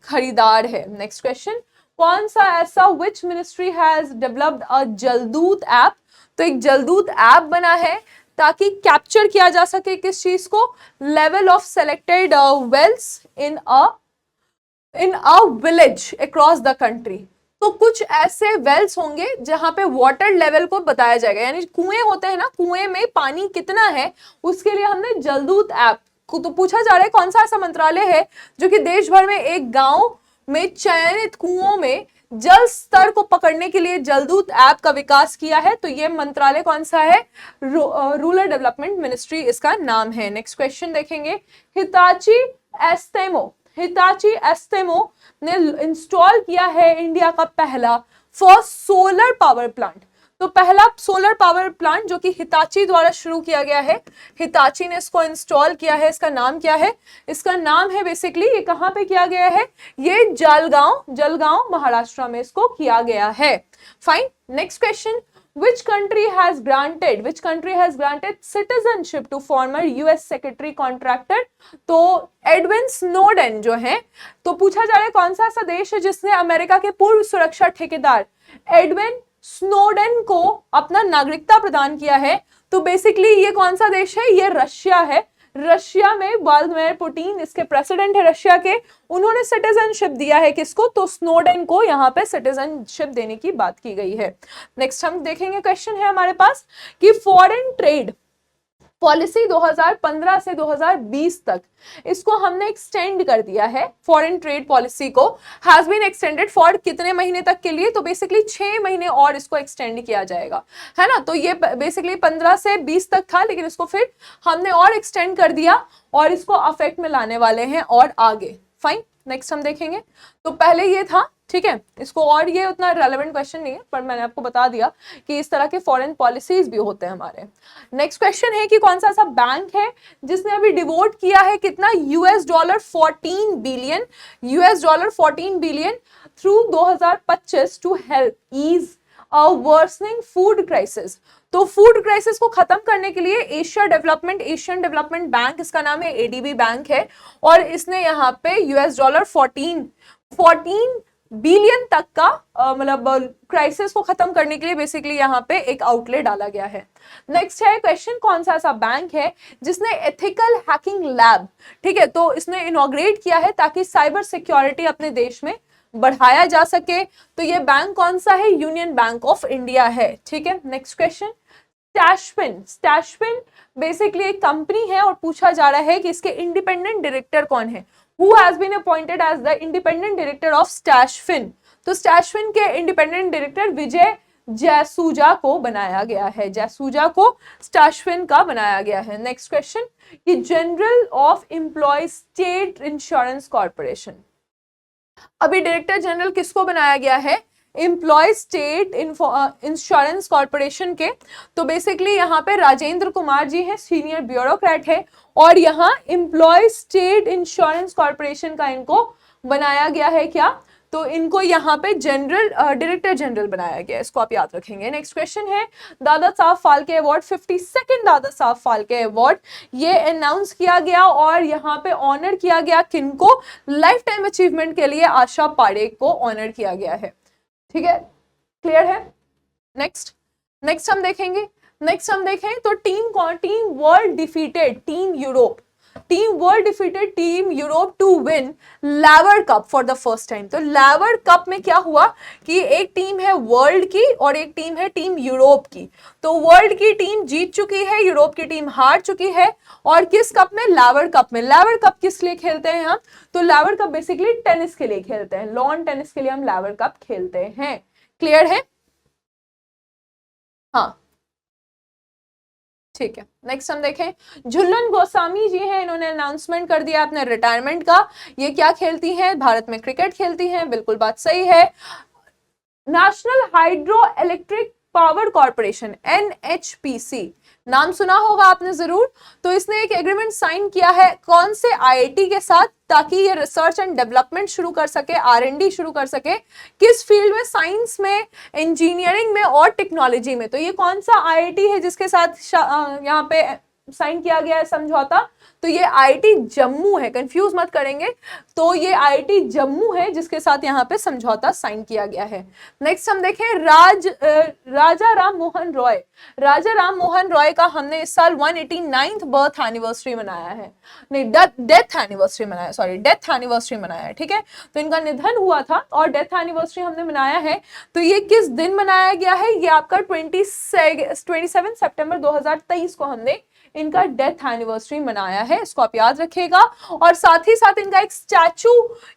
खरीदार है। नेक्स्ट क्वेश्चन, कौन सा ऐसा which ministry has developed a Jaldoot app, तो एक जलदूत ऐप बना है ताकि कैप्चर किया जा सके किस चीज को, level of selected wells in a village across the country. तो कुछ ऐसे वेल्स होंगे जहां पे वाटर लेवल को बताया जाएगा, यानी कुएं होते हैं ना, कुएं में पानी कितना है उसके लिए हमने जलदूत ऐप को, तो पूछा जा रहा है कौन सा ऐसा मंत्रालय है जो कि देश भर में एक गांव में चयनित कुओं में जल स्तर को पकड़ने के लिए जलदूत ऐप का विकास किया है, तो ये मंत्रालय कौन सा है, रूरल डेवलपमेंट मिनिस्ट्री इसका नाम है। नेक्स्ट क्वेश्चन देखेंगे, हिताची एस्टेमो ने इंस्टॉल किया है इंडिया का पहला फर्स्ट सोलर पावर प्लांट, तो पहला सोलर पावर प्लांट जो कि हिताची द्वारा शुरू किया गया है, हिताची ने इसको इंस्टॉल किया है, इसका नाम क्या है, इसका नाम है बेसिकली, ये कहां पे किया गया है, ये जलगांव महाराष्ट्र में इसको किया गया है। Fine, next question, which country has granted citizenship to former US secretary contractor, तो एडविन स्नोडेन जो है, तो पूछा जा रहा है कौन सा ऐसा देश है जिसने अमेरिका के पूर्व सुरक्षा ठेकेदार एडविन स्नोडेन को अपना नागरिकता प्रदान किया है, तो बेसिकली ये कौन सा देश है, ये रशिया है। रशिया में व्लादिमीर पुतिन इसके प्रेसिडेंट है रशिया के, उन्होंने सिटीजनशिप दिया है किसको, तो स्नोडेन को यहाँ पे सिटीजनशिप देने की बात की गई है। नेक्स्ट हम देखेंगे, क्वेश्चन है हमारे पास कि फॉरेन ट्रेड पॉलिसी 2015 से 2020 तक इसको हमने एक्सटेंड कर दिया है, फॉरेन ट्रेड पॉलिसी को हैज बीन एक्सटेंडेड फॉर कितने महीने तक के लिए, तो बेसिकली 6 महीने और इसको एक्सटेंड किया जाएगा, है ना। तो ये बेसिकली 15 से 20 तक था लेकिन इसको फिर हमने और एक्सटेंड कर दिया और इसको अफेक्ट में लाने वाले हैं और आगे। फाइन, नेक्स्ट हम देखेंगे, तो पहले ये था, ठीक है, इसको और ये उतना रेलेवेंट क्वेश्चन नहीं है पर मैंने आपको बता दिया कि इस तरह के फॉरेन पॉलिसीज भी होते हैं हमारे। नेक्स्ट क्वेश्चन है कि कौन सा ऐसा बैंक है जिसने अभी डिवोट किया है कितना, $14 billion through 2025 to help ease a worsening food crisis. तो फूड क्राइसिस को खत्म करने के लिए एशियन डेवलपमेंट बैंक, इसका नाम है एडीबी बैंक है, और इसने यहाँ पे $14 बिलियन तक का मतलब क्राइसिस को खत्म करने के लिए बेसिकली यहाँ पे एक आउटले डाला गया है। नेक्स्ट है क्वेश्चन, कौन सा ऐसा बैंक है जिसने एथिकल हैकिंग लैब, ठीक है, तो इसने इनॉग्रेट किया है ताकि साइबर सिक्योरिटी अपने देश में बढ़ाया जा सके, तो ये बैंक कौन सा है, यूनियन बैंक ऑफ इंडिया है। ठीक है, नेक्स्ट क्वेश्चन, स्टैशपिन बेसिकली एक कंपनी है और पूछा जा रहा है कि इसके इंडिपेंडेंट डायरेक्टर कौन है, Who has been appointed as the independent director of Stashfin? तो Stashfin के इंडिपेंडेंट डायरेक्टर विजय जयसूजा को बनाया गया है, जयसूजा को Stashfin का बनाया गया है। नेक्स्ट क्वेश्चन, कि general of employ state insurance corporation, अभी डायरेक्टर जनरल किसको बनाया गया है, एम्प्लॉय स्टेट इंश्योरेंस कॉर्पोरेशन के, तो बेसिकली यहाँ पे राजेंद्र कुमार जी हैं, सीनियर ब्यूरोक्रेट है, और यहाँ एम्प्लॉय स्टेट इंश्योरेंस कॉर्पोरेशन का इनको बनाया गया है क्या, तो इनको यहाँ पे डायरेक्टर जनरल बनाया गया, इसको आप याद रखेंगे। नेक्स्ट क्वेश्चन है, Dada Saheb Phalke award 52nd Dada Saheb Phalke award ये अनाउंस किया गया और यहाँ पे ऑनर किया गया किनको, लाइफ टाइम अचीवमेंट के लिए आशा पारेख को ऑनर किया गया है। ठीक है, क्लियर है। नेक्स्ट नेक्स्ट हम देखेंगे, नेक्स्ट हम देखें तो टीम कौन, team world defeated team Europe, team world defeated team Europe to win Laver Cup for the first time. तो लैवर कप में क्या हुआ कि एक टीम है वर्ल्ड की और एक टीम है टीम यूरोप की। तो वर्ल्ड की टीम जीत चुकी है, यूरोप की टीम हार चुकी है। और किस कप में, लैवर कप में। लैवर कप किस लिए खेलते हैं हम, तो लैवर कप बेसिकली टेनिस के लिए खेलते हैं, लॉन टेनिस के लिए हम लैवर कप खेलते हैं। क्लियर है, हाँ ठीक है। नेक्स्ट हम देखें, झुलन गोस्वामी जी हैं, इन्होंने अनाउंसमेंट कर दिया अपने रिटायरमेंट का। ये क्या खेलती हैं, भारत में क्रिकेट खेलती हैं, बिल्कुल बात सही है। National hydro electric power corporation NHPC, नाम सुना होगा आपने जरूर। तो इसने एक एग्रीमेंट साइन किया है कौन से IIT के साथ, ताकि ये रिसर्च एंड डेवलपमेंट शुरू कर सके, R&D शुरू कर सके। किस फील्ड में, साइंस में, इंजीनियरिंग में और टेक्नोलॉजी में। तो ये कौन सा IIT है जिसके साथ यहाँ पे साइन किया गया है समझौता, तो ये IIT जम्मू है, कंफ्यूज मत करेंगे। तो ये IIT जम्मू है जिसके साथ यहाँ पे समझौता साइन किया गया है। नेक्स्ट हम देखें, राजा राम मोहन रॉय। राजा राम मोहन रॉय का हमने इस साल 189th बर्थ एनिवर्सरी मनाया है, नहीं डेथ एनिवर्सरी मनाया, सॉरी डेथ एनिवर्सरी मनाया है, ठीक है। तो इनका निधन हुआ था और डेथ एनिवर्सरी हमने मनाया है। तो ये किस दिन मनाया गया है, ये आपका 27 सितंबर 2023 को हमने इनका डेथ एनिवर्सरी मनाया है, इसको आप याद रखिएगा। और साथ ही साथ इनका एक स्टैचू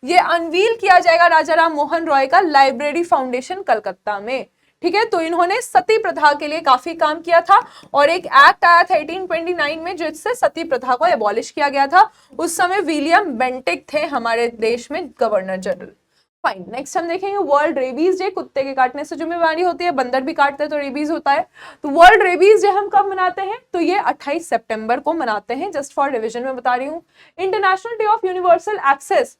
ये अनवील किया जाएगा राजा राम मोहन रॉय का, लाइब्रेरी फाउंडेशन कलकत्ता में, ठीक है। तो इन्होंने सती प्रथा के लिए काफी काम किया था और एक एक्ट आया था 1829 में जिससे सती प्रथा को एबॉलिश किया गया था। उस समय विलियम बेंटिक थे हमारे देश में गवर्नर जनरल। फाइन, नेक्स्ट हम देखेंगे वर्ल्ड रेबीज डे। कुत्ते के काटने से जो बीमारी होती है, बंदर भी काटते हैं तो रेबीज होता है। तो वर्ल्ड रेबीज डे हम कब मनाते हैं, तो ये 28 सितंबर को मनाते हैं, जस्ट फॉर रिवीजन में बता रही हूँ। International day of universal access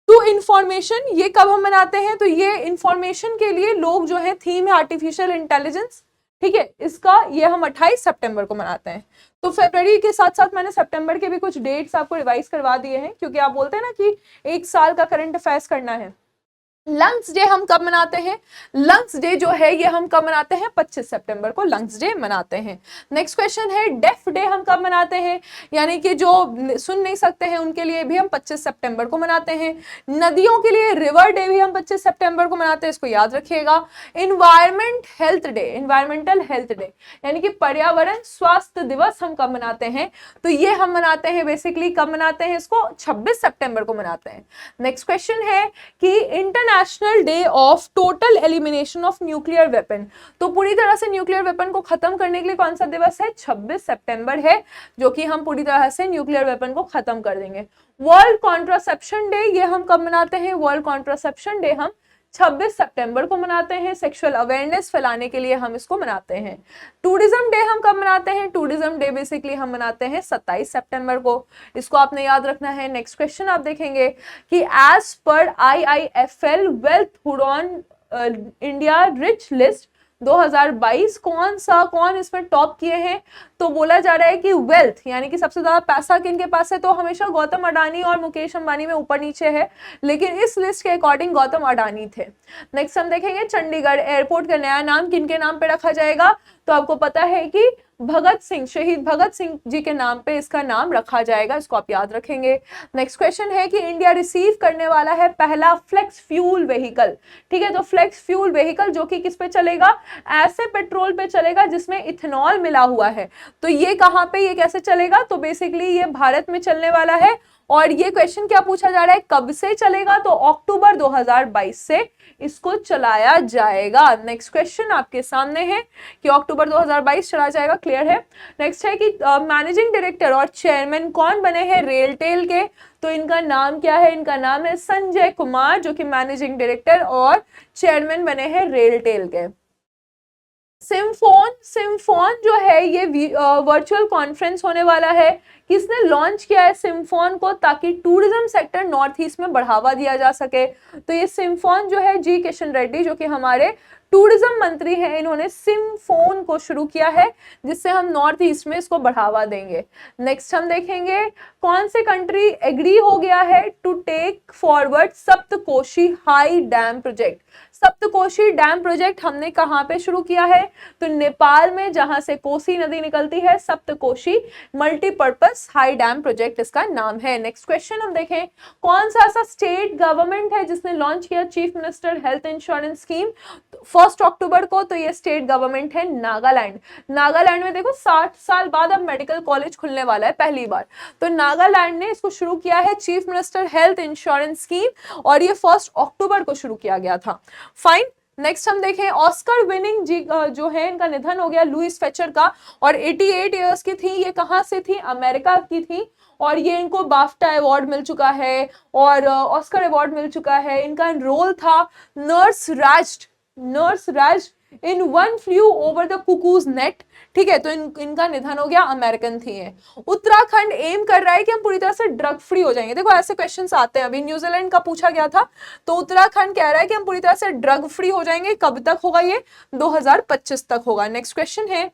to information, ये कब हम मनाते हैं, तो ये इंफॉर्मेशन के लिए लोग जो है, थीम है आर्टिफिशियल इंटेलिजेंस, ठीक है, इसका ये हम 28 सितंबर को मनाते हैं। तो फरवरी के साथ साथ मैंने सितंबर के भी कुछ डेट्स आपको रिवाइज करवा दिए हैं, क्योंकि आप बोलते हैं ना कि एक साल का करंट अफेयर्स करना है। लंग्स डे हम कब मनाते हैं, लंग्स डे जो है ये हम कब मनाते हैं, 25 सितंबर को लंग्स डे मनाते हैं। नेक्स्ट क्वेश्चन है, डेफ डे हम कब मनाते हैं, यानी कि जो सुन नहीं सकते हैं उनके लिए भी हम 25 सितंबर को मनाते हैं। नदियों के लिए रिवर डे भी हम 25 सितंबर को मनाते हैं, इसको याद रखिएगा। Environment health day, environmental health day यानी कि पर्यावरण स्वास्थ्य दिवस हम कब मनाते हैं, तो ये हम मनाते हैं बेसिकली कब मनाते हैं, इसको 26 सितंबर को मनाते हैं। नेक्स्ट क्वेश्चन है कि international day of total elimination of nuclear weapon, तो पूरी तरह से न्यूक्लियर वेपन को खत्म करने के लिए कौन सा दिवस है, 26 सितंबर है, जो कि हम पूरी तरह से न्यूक्लियर वेपन को खत्म कर देंगे। वर्ल्ड कॉन्ट्रासेप्शन डे ये हम कब मनाते हैं, वर्ल्ड कॉन्ट्रासेप्शन डे हम 26 सितंबर को मनाते हैं, सेक्सुअल अवेयरनेस फैलाने के लिए हम इसको मनाते हैं। टूरिज्म डे हम कब मनाते हैं, टूरिज्म डे बेसिकली हम मनाते हैं 27 सितंबर को, इसको आपने याद रखना है। नेक्स्ट क्वेश्चन आप देखेंगे कि as per IIFL wealth Hurun India rich list 2022 कौन इसमें टॉप किए हैं, तो बोला जा रहा है कि वेल्थ यानी कि सबसे ज्यादा पैसा किनके पास है, तो हमेशा गौतम अडानी और मुकेश अंबानी में ऊपर नीचे है, लेकिन इस लिस्ट के अकॉर्डिंग गौतम अडानी थे। नेक्स्ट हम देखेंगे चंडीगढ़ एयरपोर्ट का नया नाम किनके नाम पे रखा जाएगा, तो आपको पता है कि भगत सिंह, शहीद भगत सिंह जी के नाम पे इसका नाम रखा जाएगा, इसको आप याद रखेंगे। नेक्स्ट क्वेश्चन है कि इंडिया रिसीव करने वाला है पहला फ्लेक्स फ्यूल व्हीकल, ठीक है। तो फ्लेक्स फ्यूल व्हीकल जो कि किस पे चलेगा, ऐसे पेट्रोल पे चलेगा जिसमें इथेनॉल मिला हुआ है। तो ये कहां पे, ये कैसे चलेगा, तो बेसिकली ये भारत में चलने वाला है। और ये क्वेश्चन क्या पूछा जा रहा है, कब से चलेगा, तो अक्टूबर 2022 से इसको चलाया जाएगा। नेक्स्ट क्वेश्चन आपके सामने है कि अक्टूबर 2022 चला जाएगा, क्लियर है। नेक्स्ट है कि मैनेजिंग डायरेक्टर और चेयरमैन कौन बने हैं रेलटेल के, तो इनका नाम क्या है, इनका नाम है संजय कुमार, जो कि मैनेजिंग डायरेक्टर और चेयरमैन बने हैं रेलटेल के। सिम्फोन जो है ये वर्चुअल कॉन्फ्रेंस होने वाला है, किसने लॉन्च किया है सिम्फोन को, ताकि टूरिज्म सेक्टर नॉर्थ ईस्ट में बढ़ावा दिया जा सके। तो ये सिम्फोन जो है जी किशन रेड्डी जो कि हमारे टूरिज्म मंत्री हैं, इन्होंने सिम्फोन को शुरू किया है जिससे हम नॉर्थ ईस्ट में इसको बढ़ावा देंगे। नेक्स्ट हम देखेंगे कौन से कंट्री एग्री हो गया है to take forward Saptakoshi high dam project. Saptakoshi dam project हमने कहां पे शुरू किया है? तो नेपाल में, जहां से कोसी नदी निकलती है। Saptakoshi multipurpose high dam project इसका नाम है। नेक्स्ट क्वेश्चन हम देखें, कौन सा ऐसा स्टेट गवर्नमेंट है जिसने लॉन्च किया chief minister health insurance scheme 1 अक्टूबर को? तो ये स्टेट गवर्नमेंट है नागालैंड। नागालैंड में देखो 60 साल बाद अब मेडिकल कॉलेज खुलने वाला है पहली बार, तो नागालैंड ने इसको शुरू किया है chief minister health insurance scheme, और ये 1 अक्टूबर को शुरू किया गया था। फाइन। नेक्स्ट हम देखें, ऑस्कर विनिंग जी जो है इनका निधन हो गया लुइस फेचर का, और 88 इयर्स की थी। ये कहां से थी? अमेरिका की थी, और ये इनको बाफ्टा अवार्ड मिल चुका है और ऑस्कर अवार्ड मिल चुका है। इनका रोल था nurse Raj in one flu over the cuckoos net. ठीक है, तो इनका निधन हो गया, अमेरिकन थी ये। उत्तराखंड एम कर रहा है कि हम पूरी तरह से ड्रग फ्री हो जाएंगे। देखो ऐसे क्वेश्चंस आते हैं, अभी न्यूजीलैंड का पूछा गया था, तो उत्तराखंड कह रहा है कि हम पूरी तरह से ड्रग फ्री हो जाएंगे। कब तक होगा ये? 2025 तक होगा। नेक्स्ट क्वेश्चन है,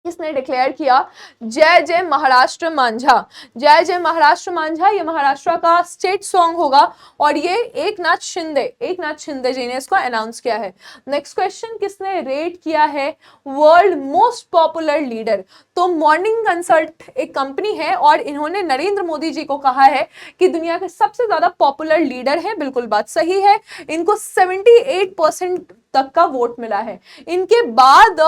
किसने डिक्लेयर किया जय जय महाराष्ट्र मांझा? जय जय महाराष्ट्र मांझा ये महाराष्ट्र का स्टेट सॉन्ग होगा, और ये एक नाथ शिंदे जी ने इसको अनाउंस किया है। नेक्स्ट क्वेश्चन, किसने रेट किया है वर्ल्ड मोस्ट पॉपुलर लीडर? तो मॉर्निंग कंसल्ट एक कंपनी है, और इन्होंने नरेंद्र मोदी जी को कहा है कि दुनिया के सबसे ज्यादा पॉपुलर लीडर है। बिल्कुल बात सही है, इनको 78% तक का वोट मिला है। इनके बाद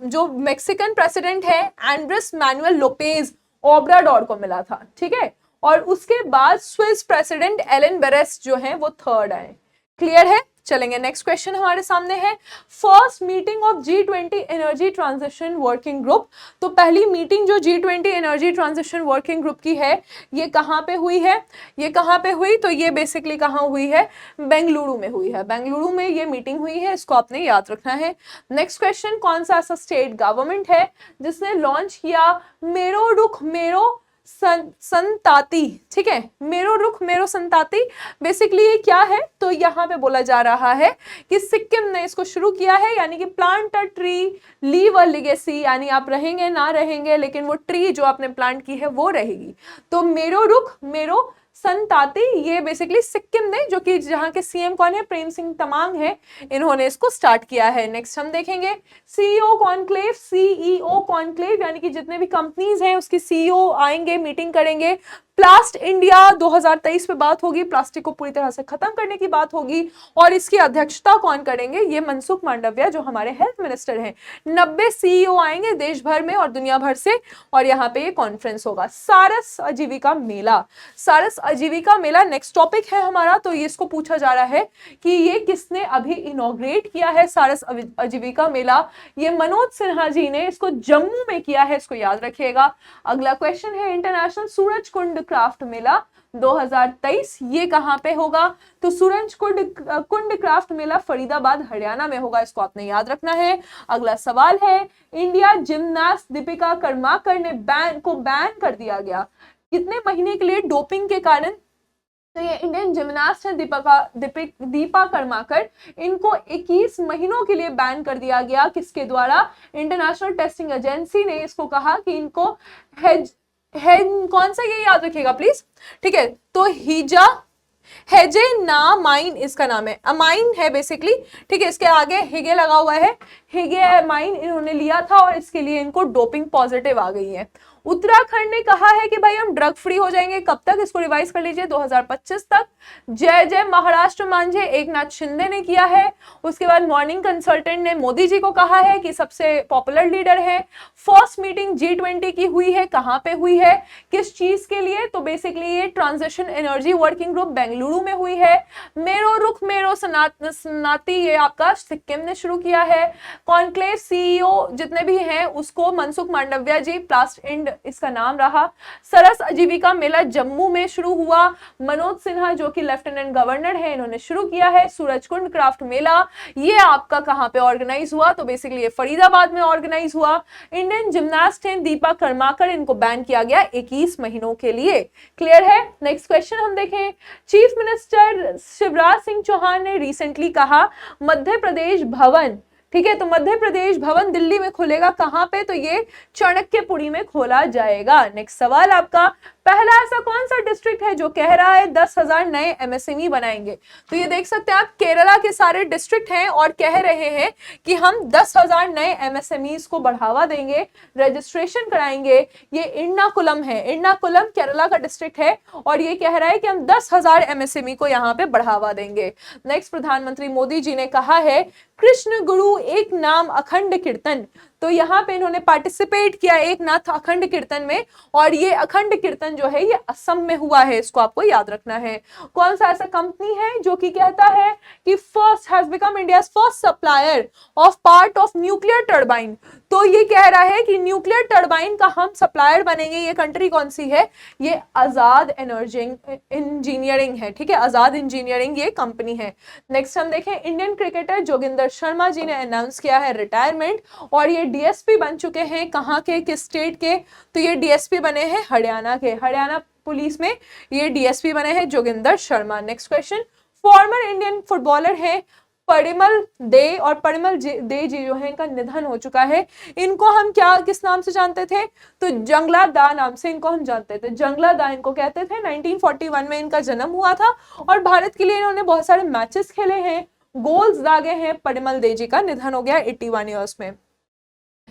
जो मेक्सिकन प्रेसिडेंट है एंड्रेस मैनुअल लोपेज ओब्राडोर को मिला था। ठीक है, और उसके बाद स्विस प्रेसिडेंट एलन बेरेस जो है वो थर्ड आए। क्लियर है? चलेंगे, नेक्स्ट क्वेश्चन हमारे सामने है, first meeting of G20 energy transition working group. तो पहली मीटिंग जो G20 energy transition working group की है, ये कहां पे हुई है? ये कहां पे हुई? तो ये बेसिकली कहां हुई है? बेंगलुरु में हुई है। बेंगलुरु में ये मीटिंग हुई है, इसको आपने याद रखना है। नेक्स्ट क्वेश्चन, कौन सा ऐसा स्टेट गवर्नमेंट है जिसने लॉन्च किया मेरो रुख मेरो संताति? ठीक है, मेरो रुख मेरो संताति बेसिकली ये क्या है? तो यहाँ पे बोला जा रहा है कि सिक्किम ने इसको शुरू किया है, यानी कि plant a tree leave a legacy, यानी आप रहेंगे ना रहेंगे लेकिन वो ट्री जो आपने प्लांट की है वो रहेगी। तो मेरो रुख मेरो संताति ये बेसिकली सिक्किम ने, जो कि जहां के सीएम कौन है? प्रेम सिंह तमांग है, इन्होंने इसको स्टार्ट किया है। नेक्स्ट हम देखेंगे सीईओ कॉन्क्लेव, यानी कि जितने भी कंपनीज हैं उसकी सीईओ आएंगे, मीटिंग करेंगे। प्लास्ट इंडिया 2023 पे बात होगी, प्लास्टिक को पूरी तरह से खत्म करने की बात होगी, और इसकी अध्यक्षता कौन करेंगे? ये मनसुख मांडविया जो हमारे हेल्थ मिनिस्टर हैं। 90 सीईओ आएंगे देश भर में और दुनिया भर से, और यहाँ पे ये कॉन्फ्रेंस होगा। सारस आजीविका मेला नेक्स्ट टॉपिक है हमारा। तो ये इसको पूछा जा रहा है कि ये किसने अभी इनॉग्रेट किया है सारस आजीविका मेला? ये मनोज सिन्हा जी ने इसको जम्मू में किया है, इसको याद रखिएगा। अगला क्वेश्चन है, इंटरनेशनल सूरज कुंड क्राफ्ट मेला 2023 ये कहां पे होगा? तो सूरज कुंड क्राफ्ट मेला फरीदाबाद हरियाणा में होगा, इसको आपने याद रखना है। अगला सवाल है, इंडिया जिम्नास्ट दीपिका कर्माकर ने बैन कर दिया गया कितने महीने के लिए डोपिंग के कारण? तो ये इंडियन जिम्नास्ट है दीपा कर्माकर, इनको 21 महीनों के लिए बैन कर दिया गया। किसके द्वारा? इंटरनेशनल टेस्टिंग एजेंसी ने इसको कहा कि इनको कौन सा, ये याद रखिएगा प्लीज। ठीक है, तो हेजेनामाइन इसका नाम है, अमाइन है बेसिकली। ठीक है, इसके आगे हिगे लगा हुआ है, हिगे अमाइन इन्होंने लिया था और इसके लिए इनको डोपिंग पॉजिटिव आ गई है। उत्तराखंड ने कहा है कि भाई हम ड्रग फ्री हो जाएंगे, कब तक? इसको रिवाइज कर लीजिए, 2025 तक। जय जय महाराष्ट्र मांझे एक नाथ शिंदे ने किया है। उसके बाद मॉर्निंग कंसल्टेंट ने मोदी जी को कहा है कि सबसे पॉपुलर लीडर है। फर्स्ट मीटिंग G20 की हुई है, कहां पे हुई है, किस चीज के लिए? तो बेसिकली ये transition energy working group Bengaluru में हुई है। मेरो रुख मेरो सनाती ये आपका सिक्किम ने शुरू किया है। कॉन्क्लेव सीईओ जितने भी हैं उसको मनसुख मांडविया जी, प्लास्ट इंड इसका नाम रहा। सरस आजीविका मेला जम्मू में शुरू हुआ, मनोज सिन्हा जो कि लेफ्टिनेंट गवर्नर है इन्होंने शुरू किया है। सूरजकुंड क्राफ्ट मेला ये आपका कहां पे ऑर्गेनाइज हुआ? तो बेसिकली ये फरीदाबाद में ऑर्गेनाइज हुआ। इंडियन जिम्नास्ट हैं दीपा कर्माकर, इनको बैन किया गया 21 महीनों के लिए। क्लियर है? नेक्स्ट क्वेश्चन हम देखें, चीफ मिनिस्टर शिवराज सिंह चौहान ने रिसेंटली कहा मध्य प्रदेश भवन, ठीक है, तो मध्य प्रदेश भवन दिल्ली में खुलेगा, कहां पे? तो ये चाणक्यपुरी में खोला जाएगा। नेक्स्ट सवाल आपका, पहला ऐसा कौन सा डिस्ट्रिक्ट है जो कह रहा है 10,000 नए एमएसएमई बनाएंगे? तो ये देख सकते हैं आप, केरला के सारे डिस्ट्रिक्ट हैं और कह रहे हैं कि हम 10,000 नए एमएसएमईज को बढ़ावा देंगे, रजिस्ट्रेशन कराएंगे। ये इर्नाकुलम है, इर्नाकुलम केरला का डिस्ट्रिक्ट है और ये कह रहा है कि हम 10,000 एमएसएमई को यहाँ पे बढ़ावा देंगे। नेक्स्ट, प्रधानमंत्री मोदी जी ने कहा है कृष्ण गुरु एक नाम अखंड कीर्तन, तो यहाँ पे इन्होंने पार्टिसिपेट किया एक नाथ अखंड कीर्तन में, और ये अखंड कीर्तन जो है ये असम में हुआ है, इसको आपको याद रखना है। कौन सा ऐसा कंपनी है जो कि कहता है कि first has become India's first supplier of part of nuclear turbine, तो ये कह रहा है कि न्यूक्लियर टर्बाइन का हम सप्लायर बनेंगे। ये कंट्री कौन सी है? ये आजाद एनर्जी इंजीनियरिंग है, ठीक है, आजाद इंजीनियरिंग ये कंपनी है। नेक्स्ट हम देखें, इंडियन क्रिकेटर जोगिंदर शर्मा जी ने अनाउंस किया है रिटायरमेंट, और ये डीएसपी बन चुके हैं। कहाँ के, किस स्टेट के? तो ये डीएसपी बने हैं हरियाणा के, हरियाणा पुलिस में ये डीएसपी बने हैं Joginder Sharma. Next question, former Indian footballer है परिमल दे, और परिमल दे जी जो है इनका निधन हो चुका है। इनको हम क्या किस नाम से जानते थे? तो जंगला दा नाम से इनको हम जानते थे, जंगला दा इनको कहते थे। 1941 में इनका जन्म हुआ था और भारत के लिए इन्होंने बहुत सारे मैचेस खेले हैं, गोल्स दागे हैं। परिमल दे जी का निधन हो गया 81 ईयर्स में।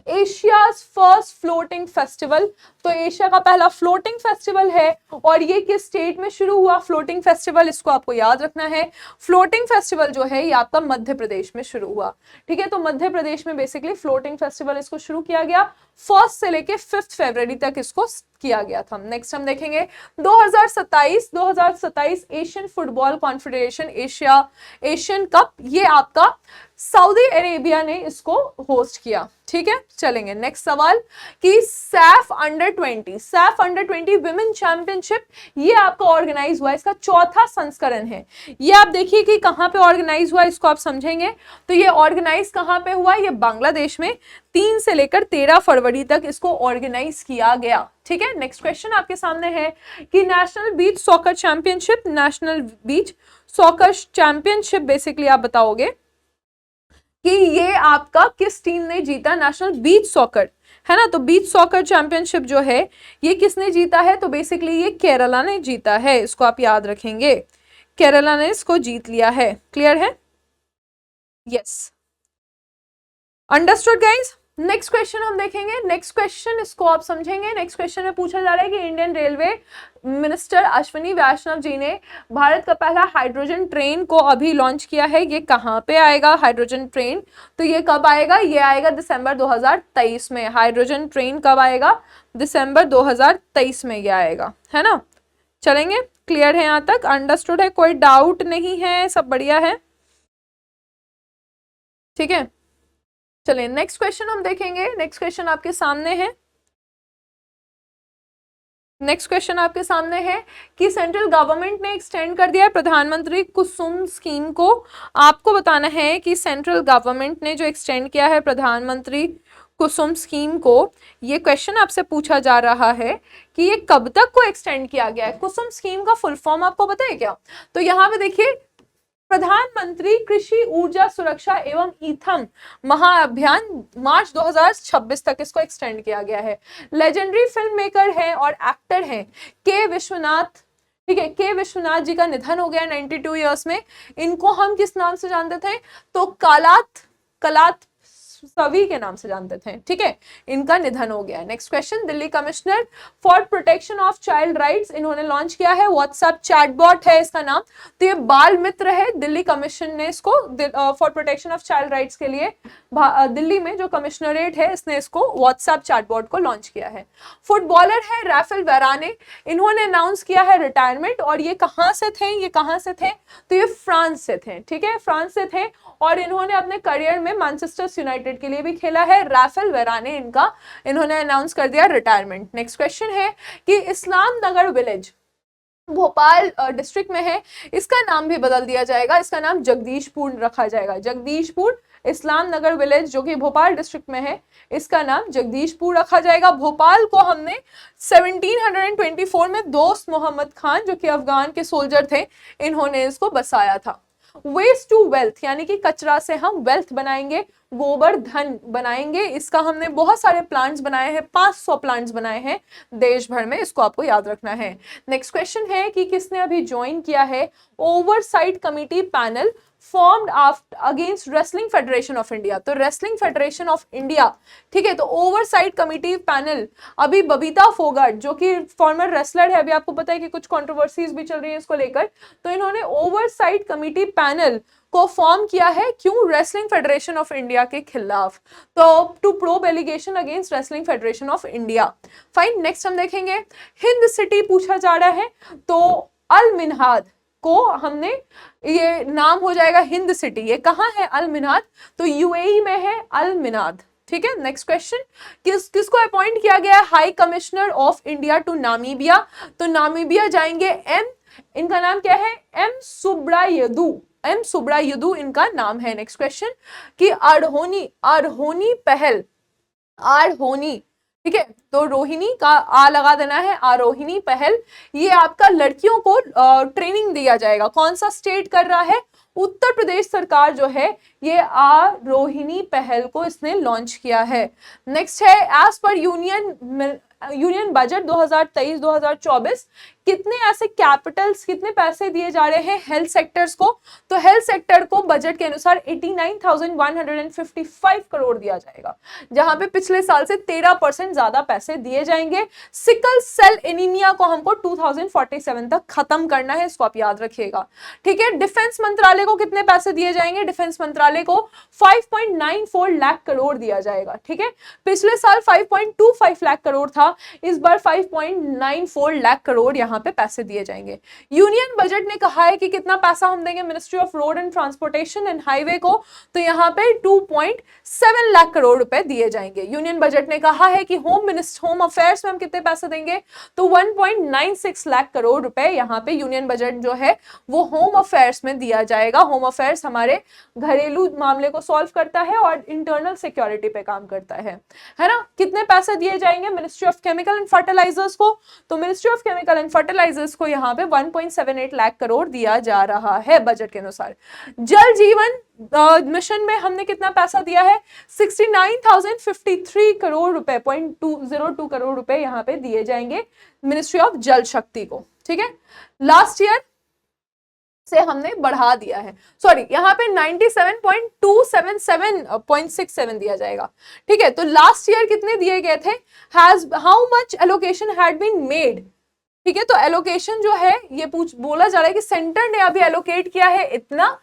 एशियाज फर्स्ट फ्लोटिंग फेस्टिवल, तो एशिया का पहला फ्लोटिंग फेस्टिवल है और ये किस स्टेट में शुरू हुआ? फ्लोटिंग फेस्टिवल, इसको आपको याद रखना है। फ्लोटिंग फेस्टिवल जो है ये आपका मध्य प्रदेश में शुरू हुआ, ठीक है। तो मध्य प्रदेश में बेसिकली फ्लोटिंग फेस्टिवल इसको शुरू किया गया, 1 से लेके 5 फरवरी तक इसको किया गया था। नेक्स्ट हम देखेंगे 2027 Asian football confederation Asian cup, ये आपका सऊदी अरेबिया ने इसको होस्ट किया, ठीक है। चलेंगे नेक्स्ट सवाल कि सैफ अंडर 20 विमेन चैंपियनशिप, ये आपका ऑर्गेनाइज हुआ, इसका चौथा संस्करण है। ये आप देखिए कि कहां पे ऑर्गेनाइज हुआ, इसको आप समझेंगे। तो ये ऑर्गेनाइज कहां पे हुआ? ये बांग्लादेश में 3 से लेकर 13 फरवरी तक इसको ऑर्गेनाइज किया गया, ठीक है। नेक्स्ट क्वेश्चन आपके सामने है कि national beach soccer championship, national beach soccer championship basically आप बताओगे कि ये आपका किस टीम ने जीता? नेशनल बीच सॉकर है ना, तो बीच सॉकर चैंपियनशिप जो है ये किसने जीता है? तो बेसिकली ये केरला ने जीता है, इसको आप याद रखेंगे, केरला ने इसको जीत लिया है। क्लियर है? Yes, understood guys. Next question हम देखेंगे, नेक्स्ट क्वेश्चन इसको आप समझेंगे। नेक्स्ट क्वेश्चन में पूछा जा रहा है कि इंडियन रेलवे मिनिस्टर अश्विनी वैष्णव जी ने भारत का पहला हाइड्रोजन ट्रेन को अभी लॉन्च किया है। ये कहाँ पे आएगा हाइड्रोजन ट्रेन? तो ये कब आएगा? ये आएगा दिसंबर 2023 में। हाइड्रोजन ट्रेन कब आएगा? दिसंबर 2023 में ये आएगा, है ना। चलेंगे, क्लियर है यहाँ तक? अंडरस्टूड है? कोई डाउट नहीं है? सब बढ़िया है, ठीक है। चलिए नेक्स्ट क्वेश्चन हम देखेंगे। नेक्स्ट क्वेश्चन आपके सामने है, नेक्स्ट क्वेश्चन आपके सामने है कि सेंट्रल गवर्नमेंट ने एक्सटेंड कर दिया है प्रधानमंत्री कुसुम स्कीम को। आपको बताना है कि सेंट्रल गवर्नमेंट ने जो एक्सटेंड किया है प्रधानमंत्री कुसुम स्कीम को, ये क्वेश्चन आपसे पूछा जा रहा है कि ये कब तक को एक्सटेंड किया गया है। कुसुम स्कीम का फुल फॉर्म आपको पता है क्या? तो यहाँ पे देखिए, प्रधानमंत्री कृषि ऊर्जा सुरक्षा एवं ईथम महाअभियान मार्च 2026 तक इसको एक्सटेंड किया गया है। लेजेंडरी फिल्म मेकर है और एक्टर हैं के विश्वनाथ, ठीक है। के विश्वनाथ जी का निधन हो गया 92 ईयर्स में। इनको हम किस नाम से जानते थे? तो कलात सभी के नाम से जानते थे, ठीक है। इनका निधन हो गया। Next question, Delhi commissioner for protection of child rights, इन्होंने लॉन्च किया है व्हाट्सएप चैटबॉट है इसका नाम। तो ये बाल मित्र है, दिल्ली कमीशन ने इसको for protection of child rights के लिए दिल्ली में जो कमिश्नरेट है इसने इसको व्हाट्सएप चैटबॉट को लॉन्च किया है। फुटबॉलर है राफेल वेराने, इन्होंने अनाउंस किया है रिटायरमेंट। और ये कहाँ से थे? ये कहाँ से थे? तो ये फ्रांस से थे, ठीक है, फ्रांस से थे। और इन्होंने अपने करियर में मैनचेस्टर यूनाइटेड के लिए भी खेला है। राफेल वेराने इन्होंने अनाउंस कर दिया रिटायरमेंट। नेक्स्ट क्वेश्चन है कि इस्लाम नगर विलेज भोपाल डिस्ट्रिक्ट में है, इसका नाम भी बदल दिया जाएगा, इसका नाम जगदीशपुर रखा जाएगा। जगदीशपुर इस्लाम नगर विलेज जो कि भोपाल डिस्ट्रिक्ट में है, इसका नाम जगदीशपुर रखा जाएगा। भोपाल को हमने 1724 में दोस्त मोहम्मद खान जो कि अफगान के सोल्जर थे, इन्होंने इसको बसाया था। वेस्ट टू वेल्थ यानी कि कचरा से हम वेल्थ बनाएंगे, गोवर्धन बनाएंगे। इसका हमने बहुत सारे प्लांट्स बनाए हैं, 500 प्लांट्स बनाए हैं देश भर में, इसको आपको याद रखना है। नेक्स्ट क्वेश्चन है कि किसने अभी ज्वाइन किया है oversight committee panel formed after against wrestling federation of India. तो रेसलिंग फेडरेशन ऑफ इंडिया, ठीक है, तो ओवरसाइट कमिटी पैनल अभी बबीता फोगाट जो कि फॉर्मर रेसलर है, अभी आपको पता है कि कुछ कंट्रोवर्सीज भी चल रही है इसको लेकर, तो इन्होंने ओवरसाइट कमिटी पैनल को फॉर्म किया है, क्यों? रेसलिंग फेडरेशन ऑफ इंडिया के खिलाफ, तो to probe allegation against wrestling federation of India. Fine, next हम देखेंगे हिंद सिटी पूछा जा रहा है, तो अल मिन्हाद को हमने, ये नाम हो जाएगा हिंद सिटी। ये कहाँ है अल मिन्हाद? तो यूएई में है अल मिन्हाद, ठीक है। नेक्स्ट क्वेश्चन, किसको अपॉइंट किया गया है high commissioner of India to Namibia? तो नामीबिया जाएंगे इनका नाम क्या है? एम सुब्रायुदु इनका नाम है। नेक्स्ट क्वेश्चन कि आरोहिणी पहल, ठीक है, तो रोहिणी का आ लगा देना है, आरोहिणी पहल, ये आपका लड़कियों को ट्रेनिंग दिया जाएगा। कौन सा स्टेट कर रहा है? उत्तर प्रदेश सरकार जो है ये आरोहिणी पहल को इसने लॉन्च किया है। नेक्स्ट है एज पर यूनियन बजट 2023-2024 कितने ऐसे कैपिटल्स, कितने पैसे दिए जा रहे हैं हेल्थ सेक्टर्स को? तो हेल्थ सेक्टर को बजट के अनुसार 89,155 करोड़ दिया जाएगा, जहां पे पिछले साल से 13% ज्यादा पैसे दिए जाएंगे। सिकल सेल एनीमिया को हमको 2047 तक खत्म करना है, इसको आप याद रखिएगा, ठीक है। डिफेंस मंत्रालय को कितने पैसे दिए जाएंगे? डिफेंस मंत्रालय को 5.94 लाख करोड़ दिया जाएगा, ठीक है। पिछले साल 5.25 लाख करोड़ था, इस बार 5.94 लाख करोड़ यहाँ पे पैसे दिए जाएंगे। यूनियन बजट ने कहा है कि कितना पैसा हम देंगे ministry of road and transportation and highway को, तो यहाँ पे 2.7 लाख करोड़ रुपए दिए जाएंगे। यूनियन बजट ने कहा है कि होम अफेयर्स में हम कितने पैसे देंगे? तो 1.96 लाख करोड़ रुपए यहाँ पे यूनियन बजट जो है वो होम अफेयर्स में दिया जाएगा। होम अफेयर्स हमारे घरेलू मामले को सॉल्व करता है और इंटरनल सिक्योरिटी पे काम करता है ना। कितने पैसे दिए जाएंगे ministry of chemical and fertilisers को? तो ministry of chemical and fertilisers को यहाँ पे 1.78 लाख करोड़ दिया जा रहा है बजट के अनुसार। जल जीवन मिशन में हमने कितना पैसा दिया है? 69,053 करोड़ रुपए, 0.202 करोड़ रुपए यहाँ पे दिए जाएंगे मिनिस्ट्री ऑफ जल शक्ति को, ठीक है। लास्ट ईयर से हमने बढ़ा दिया है, सॉरी यहाँ पे 97.277.67 दिया जाएगा, ठीक है। तो लास्ट ईयर कितने दिए गए थे? How much allocation had been made, ठीक है। तो एलोकेशन जो है ये बोला जा रहा है कि सेंटर ने अभी एलोकेट किया है इतना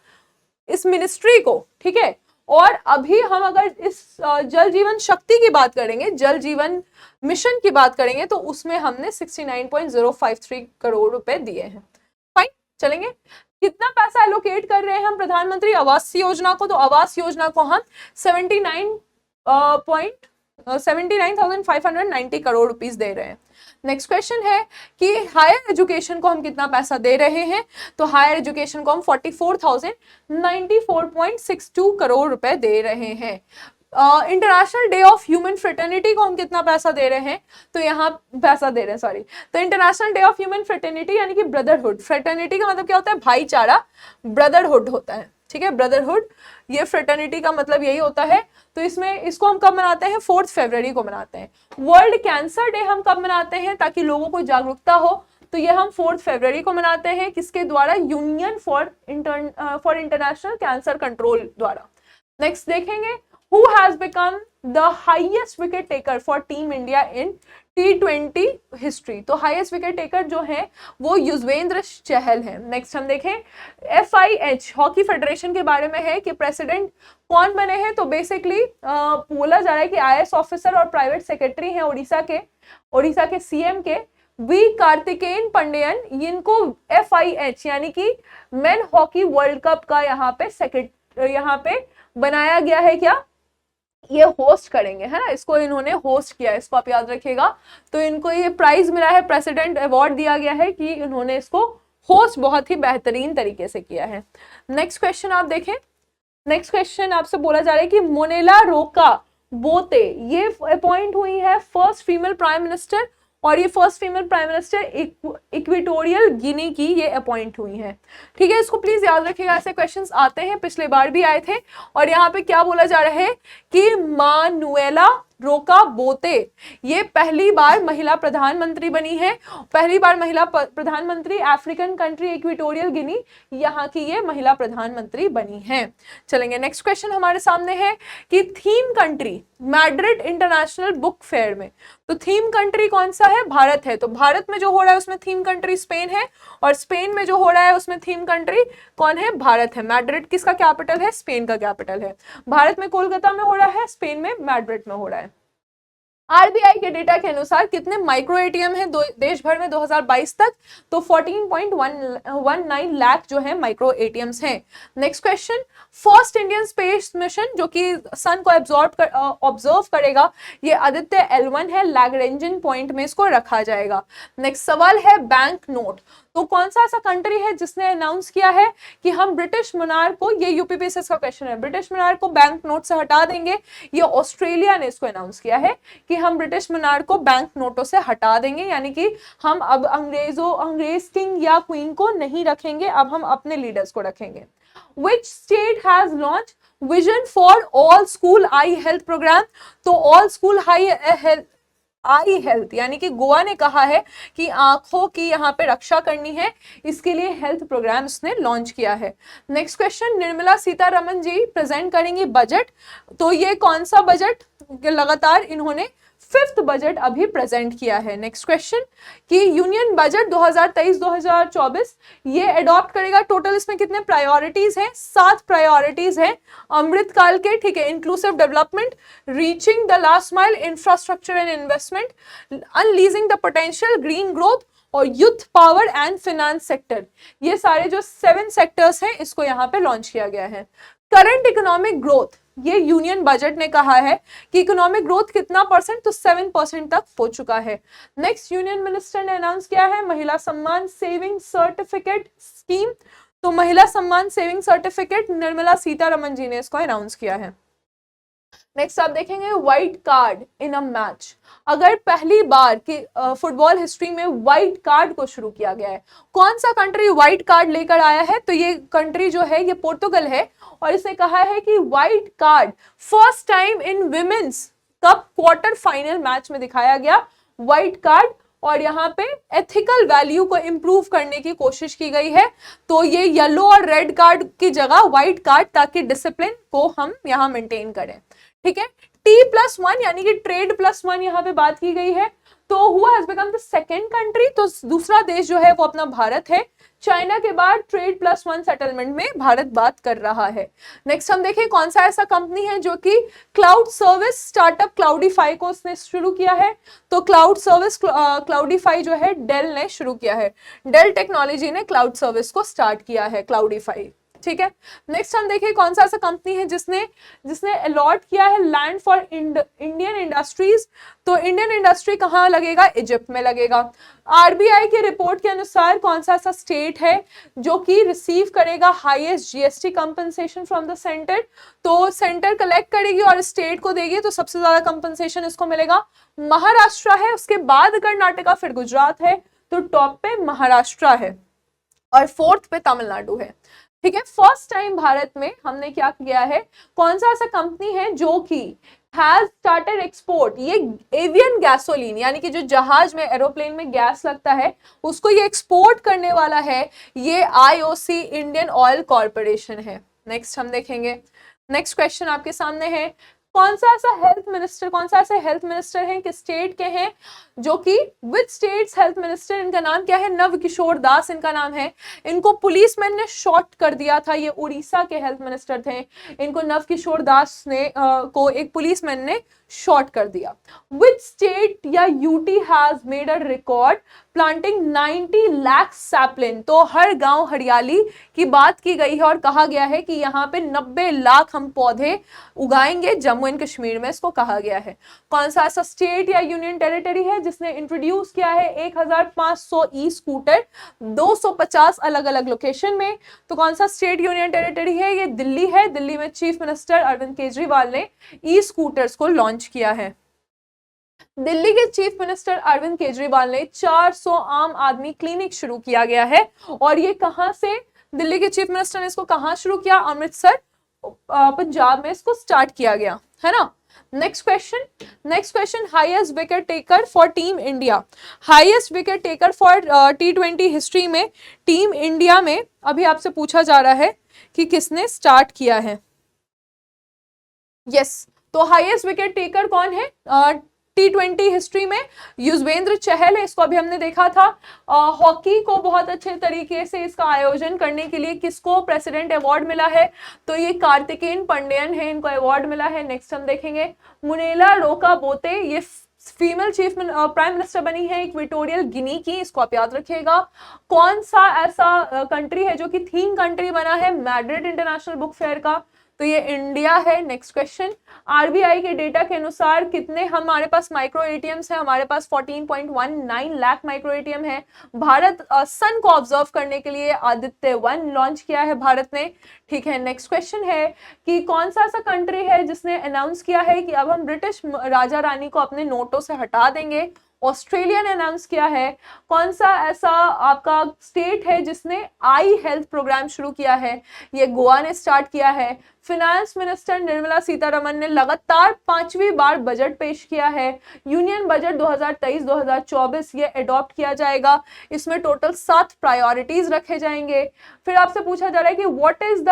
इस मिनिस्ट्री को, ठीक है। और अभी हम अगर इस जल जीवन शक्ति की बात करेंगे, जल जीवन मिशन की बात करेंगे, तो उसमें हमने 69.053 करोड़ रुपए दिए हैं। फाइन, चलेंगे। कितना पैसा एलोकेट कर रहे हैं हम प्रधानमंत्री आवास योजना को? तो आवास योजना को हम 79,590 करोड़ रुपीस दे रहे हैं। नेक्स्ट क्वेश्चन है कि हायर एजुकेशन को हम कितना पैसा दे रहे हैं? तो हायर एजुकेशन को हम 44,094.62 करोड़ रुपए दे रहे हैं। International day of human fraternity को हम कितना पैसा दे रहे हैं? तो यहाँ पैसा दे रहे हैं, सॉरी, तो international day of human fraternity यानी कि ब्रदरहुड, फ्रेटर्निटी का मतलब क्या होता है? भाईचारा, ब्रदरहुड होता है, ठीक है, ब्रदरहुड, ये फ्रेटर्निटी का मतलब यही होता है। तो इसमें इसको हम कब मनाते हैं? 4 फरवरी को मनाते हैं। वर्ल्ड कैंसर डे हम कब मनाते हैं ताकि लोगों को जागरूकता हो? तो ये हम 4 फरवरी को मनाते हैं, किसके द्वारा? Union for international cancer control द्वारा। नेक्स्ट देखेंगे, who has become the highest wicket taker for team India in T20 history? तो हाईएस्ट विकेट टेकर जो है वो युजवेंद्र चहल है। नेक्स्ट हम देखें FIH हॉकी फेडरेशन के बारे में है कि प्रेसिडेंट कौन बने हैं? तो बेसिकली बोला जा रहा है कि IAS ऑफिसर और प्राइवेट सेक्रेटरी हैं उड़ीसा के CM के वी कार्तिकेयन पांडेयन, इनको FIH यानी कि मेन हॉकी वर्ल्ड कप का यहाँ पे बनाया गया है। क्या ये होस्ट करेंगे, है ना, इसको इन्होंने होस्ट किया है, इसको आप याद रखिएगा। तो इनको ये प्राइज मिला है, प्रेसिडेंट अवार्ड दिया गया है कि इन्होंने इसको होस्ट बहुत ही बेहतरीन तरीके से किया है। नेक्स्ट क्वेश्चन आप देखें, नेक्स्ट क्वेश्चन आपसे बोला जा रहा है कि मोनेला रोका बोते ये अपॉइंट हुई है फर्स्ट फीमेल प्राइम मिनिस्टर और ये first female prime minister Equatorial Guinea की ये अपॉइंट हुई हैं। ठीक है, इसको प्लीज याद रखिएगा, ऐसे क्वेश्चंस आते हैं, पिछले बार भी आए थे। और यहाँ पे क्या बोला जा रहा है कि मानुएला रोका बोते ये पहली बार महिला प्रधानमंत्री बनी है, पहली बार महिला प्रधानमंत्री अफ्रीकन कंट्री इक्वेटोरियल गिनी, यहाँ की ये महिला प्रधानमंत्री बनी है। चलेंगे नेक्स्ट क्वेश्चन हमारे सामने है कि theme country Madrid international book fair में, तो थीम कंट्री कौन सा है? भारत है। तो भारत में जो हो रहा है उसमें थीम कंट्री स्पेन है, और स्पेन में जो हो रहा है उसमें थीम कंट्री कौन है? भारत है। मैड्रिड किसका कैपिटल है? स्पेन का कैपिटल है। भारत में कोलकाता में हो रहा है, स्पेन में मैड्रिड में हो रहा है। आरबीआई के डेटा के अनुसार कितने माइक्रो एटीएम है देश भर में 2022 तक? तो 14.19 लाख जो है माइक्रो एटीएम्स हैं। Next question, first Indian space mission जो कि सन को ऑब्जर्व करेगा, ये आदित्य L1 है, लैग्रेंजियन पॉइंट में इसको रखा जाएगा। नेक्स्ट सवाल है बैंक नोट, तो कौन सा ऐसा कंट्री है जिसने अनाउंस किया है कि हम ब्रिटिश मोनार्क को, ये यूपीपीएससी का क्वेश्चन है, ब्रिटिश मोनार्क को बैंक नोट से हटा देंगे? ये ऑस्ट्रेलिया ने इसको अनाउंस किया है कि हम ब्रिटिश मोनार्क को बैंक नोटों से हटा देंगे, यानी कि हम अब अंग्रेज किंग या क्वीन को नहीं रखेंगे, अब हम अपने लीडर्स को रखेंगे। Which state has launched vision for all school eye health program? तो all school आई हेल्थ यानी कि गोवा ने कहा है कि आंखों की यहाँ पे रक्षा करनी है, इसके लिए हेल्थ प्रोग्राम उसने लॉन्च किया है। नेक्स्ट क्वेश्चन, निर्मला सीतारमन जी प्रेजेंट करेंगी बजट, तो ये कौन सा बजट? लगातार इन्होंने 5th बजट अभी प्रेजेंट किया है। नेक्स्ट क्वेश्चन कि यूनियन बजट 2023-2024 ये अडॉप्ट करेगा, टोटल इसमें कितने प्रायोरिटीज हैं? 7 प्रायोरिटीज हैं अमृतकाल के, ठीक है, inclusive development, reaching the last mile, infrastructure and investment, unleashing the potential, green growth और youth power and finance sector. ये सारे जो 7 सेक्टर्स हैं इसको यहाँ पे लॉन्च किया गया है। करंट इकोनॉमिक ग्रोथ, ये यूनियन बजट ने कहा है कि इकोनॉमिक ग्रोथ कितना परसेंट? तो 7% तक हो चुका है। नेक्स्ट, यूनियन मिनिस्टर ने अनाउंस किया है Mahila Samman saving certificate scheme, तो महिला सम्मान सेविंग सर्टिफिकेट निर्मला सीतारमन जी ने इसको अनाउंस किया है। नेक्स्ट आप देखेंगे white card in a match, अगर पहली बार कि फुटबॉल हिस्ट्री में व्हाइट कार्ड को शुरू किया गया है, कौन सा कंट्री व्हाइट कार्ड लेकर आया है? तो ये कंट्री जो है ये पोर्तुगल है, और इसने कहा है कि white card first time in women's cup quarter final match में दिखाया गया व्हाइट कार्ड, और यहाँ पे एथिकल वैल्यू को इंप्रूव करने की कोशिश की गई है। तो ये येलो और रेड कार्ड की जगह व्हाइट कार्ड, ताकि डिसिप्लिन को हम यहाँ मेंटेन करें। ठीक है, T+1 यानी कि ट्रेड +1 यहाँ पे बात की गई है, तो हुआ has become the second country, तो दूसरा देश जो है वो अपना भारत है। चाइना के बाद ट्रेड +1 सेटलमेंट में भारत बात कर रहा है। नेक्स्ट हम देखें कौन सा ऐसा कंपनी है जो कि क्लाउड सर्विस स्टार्टअप क्लाउडीफाई को उसने शुरू किया है, तो क्लाउड सर्विस क्लाउडीफाई जो है डेल ने शुरू किया है, डेल टेक्नोलॉजी ने क्लाउड सर्विस को स्टार्ट किया है क्लाउडीफाई। ठीक है, नेक्स्ट हम देखिए कौन सा ऐसा कंपनी है जिसने अलॉट किया है लैंड फॉर इंडियन इंडस्ट्रीज, तो इंडियन इंडस्ट्री कहाँ लगेगा? इजिप्ट में लगेगा। आरबीआई की रिपोर्ट के अनुसार कौन सा ऐसा स्टेट है जो कि रिसीव करेगा highest GST compensation from the centre, तो सेंटर कलेक्ट करेगी और स्टेट को देगी, तो सबसे ज्यादा कंपनसेशन इसको मिलेगा महाराष्ट्र है, उसके बाद कर्नाटका, फिर गुजरात है, तो टॉप पे महाराष्ट्र है और 4th पे तमिलनाडु है। ठीक है, फर्स्ट टाइम भारत में हमने क्या किया है, कौन सा ऐसा कंपनी है जो कि हैज स्टार्टेड एक्सपोर्ट, ये एवियन गैसोलीन यानी कि जो जहाज में एरोप्लेन में गैस लगता है उसको ये एक्सपोर्ट करने वाला है, ये आईओसी इंडियन ऑयल कॉर्पोरेशन है। नेक्स्ट हम देखेंगे, नेक्स्ट क्वेश्चन आपके सामने है कौन सा ऐसे हेल्थ मिनिस्टर हैं, किस स्टेट के हैं, जो कि विद स्टेट्स हेल्थ मिनिस्टर, इनका नाम क्या है? नव किशोर दास इनका नाम है। इनको पुलिसमैन ने शॉट कर दिया था, ये उड़ीसा के हेल्थ मिनिस्टर थे, इनको नव किशोर दास ने को एक पुलिसमैन ने शॉट कर दिया। विद स्टेट या UT has made a record planting 90 lakh sapling, तो हर गांव हरियाली की बात की गई है और कहा गया है कि यहाँ पे 90 लाख हम पौधे उगाएंगे, जम्मू एंड कश्मीर में इसको कहा गया है। कौन सा ऐसा स्टेट या यूनियन टेरिटरी है जिसने इंट्रोड्यूस किया है 1500 ई स्कूटर 250 अलग अलग लोकेशन में, तो कौन सा स्टेट यूनियन टेरिटरी है? ये दिल्ली है, दिल्ली में चीफ मिनिस्टर अरविंद केजरीवाल ने ई स्कूटर्स को लॉन्च किया है। दिल्ली के चीफ मिनिस्टर अरविंद केजरीवाल ने 400 आम आदमी क्लिनिक शुरू किया गया है। और ये कहां से, दिल्ली के चीफ मिनिस्टर ने इसको कहां शुरू किया? अमृतसर पंजाब में इसको स्टार्ट किया गया है ना। Next question, highest wicket taker for team India. Highest wicket taker for T20 history में टीम इंडिया में अभी आपसे पूछा जा रहा है कि किसने स्टार्ट किया है। यस, तो हाईएस्ट विकेट टेकर कौन है T20 हिस्ट्री में? युजवेंद्र चहल है, इसको अभी हमने देखा था। हॉकी को बहुत अच्छे तरीके से इसका आयोजन करने के लिए किसको प्रेसिडेंट अवार्ड मिला है? तो ये कार्तिकेन पांड्यन है, इनको अवार्ड मिला है। नेक्स्ट हम देखेंगे मुनेला रोका-बोते, ये फीमेल चीफ प्राइम मिनिस्टर बनी है इक्वेटोरियल गिनी की, इसको आप याद रखिएगा। कौन सा ऐसा कंट्री है जो कि थीम कंट्री बना है मैड्रिड इंटरनेशनल बुक फेयर का? तो ये इंडिया है। नेक्स्ट क्वेश्चन, आरबीआई के डेटा के अनुसार कितने हमारे पास माइक्रो एटीएम्स है? हमारे पास 14.19 लाख माइक्रो एटीएम है। भारत सन को ऑब्जर्व करने के लिए आदित्य 1 लॉन्च किया है भारत ने। ठीक है, नेक्स्ट क्वेश्चन है कि कौन सा ऐसा कंट्री है जिसने अनाउंस किया है कि अब हम ब्रिटिश राजा रानी को अपने नोटों से हटा देंगे? ऑस्ट्रेलिया ने अनाउंस किया है। कौन सा ऐसा आपका स्टेट है जिसने आई हेल्थ प्रोग्राम शुरू किया है? ये गोवा ने स्टार्ट किया है। फिनांस मिनिस्टर निर्मला सीतारमन ने लगातार 5वीं बार बजट पेश किया है। यूनियन बजट 2023-2024 ये अडॉप्ट किया जाएगा। इसमें टोटल 7 प्रायोरिटीज रखे जाएंगे। फिर आपसे पूछा जा रहा है कि what is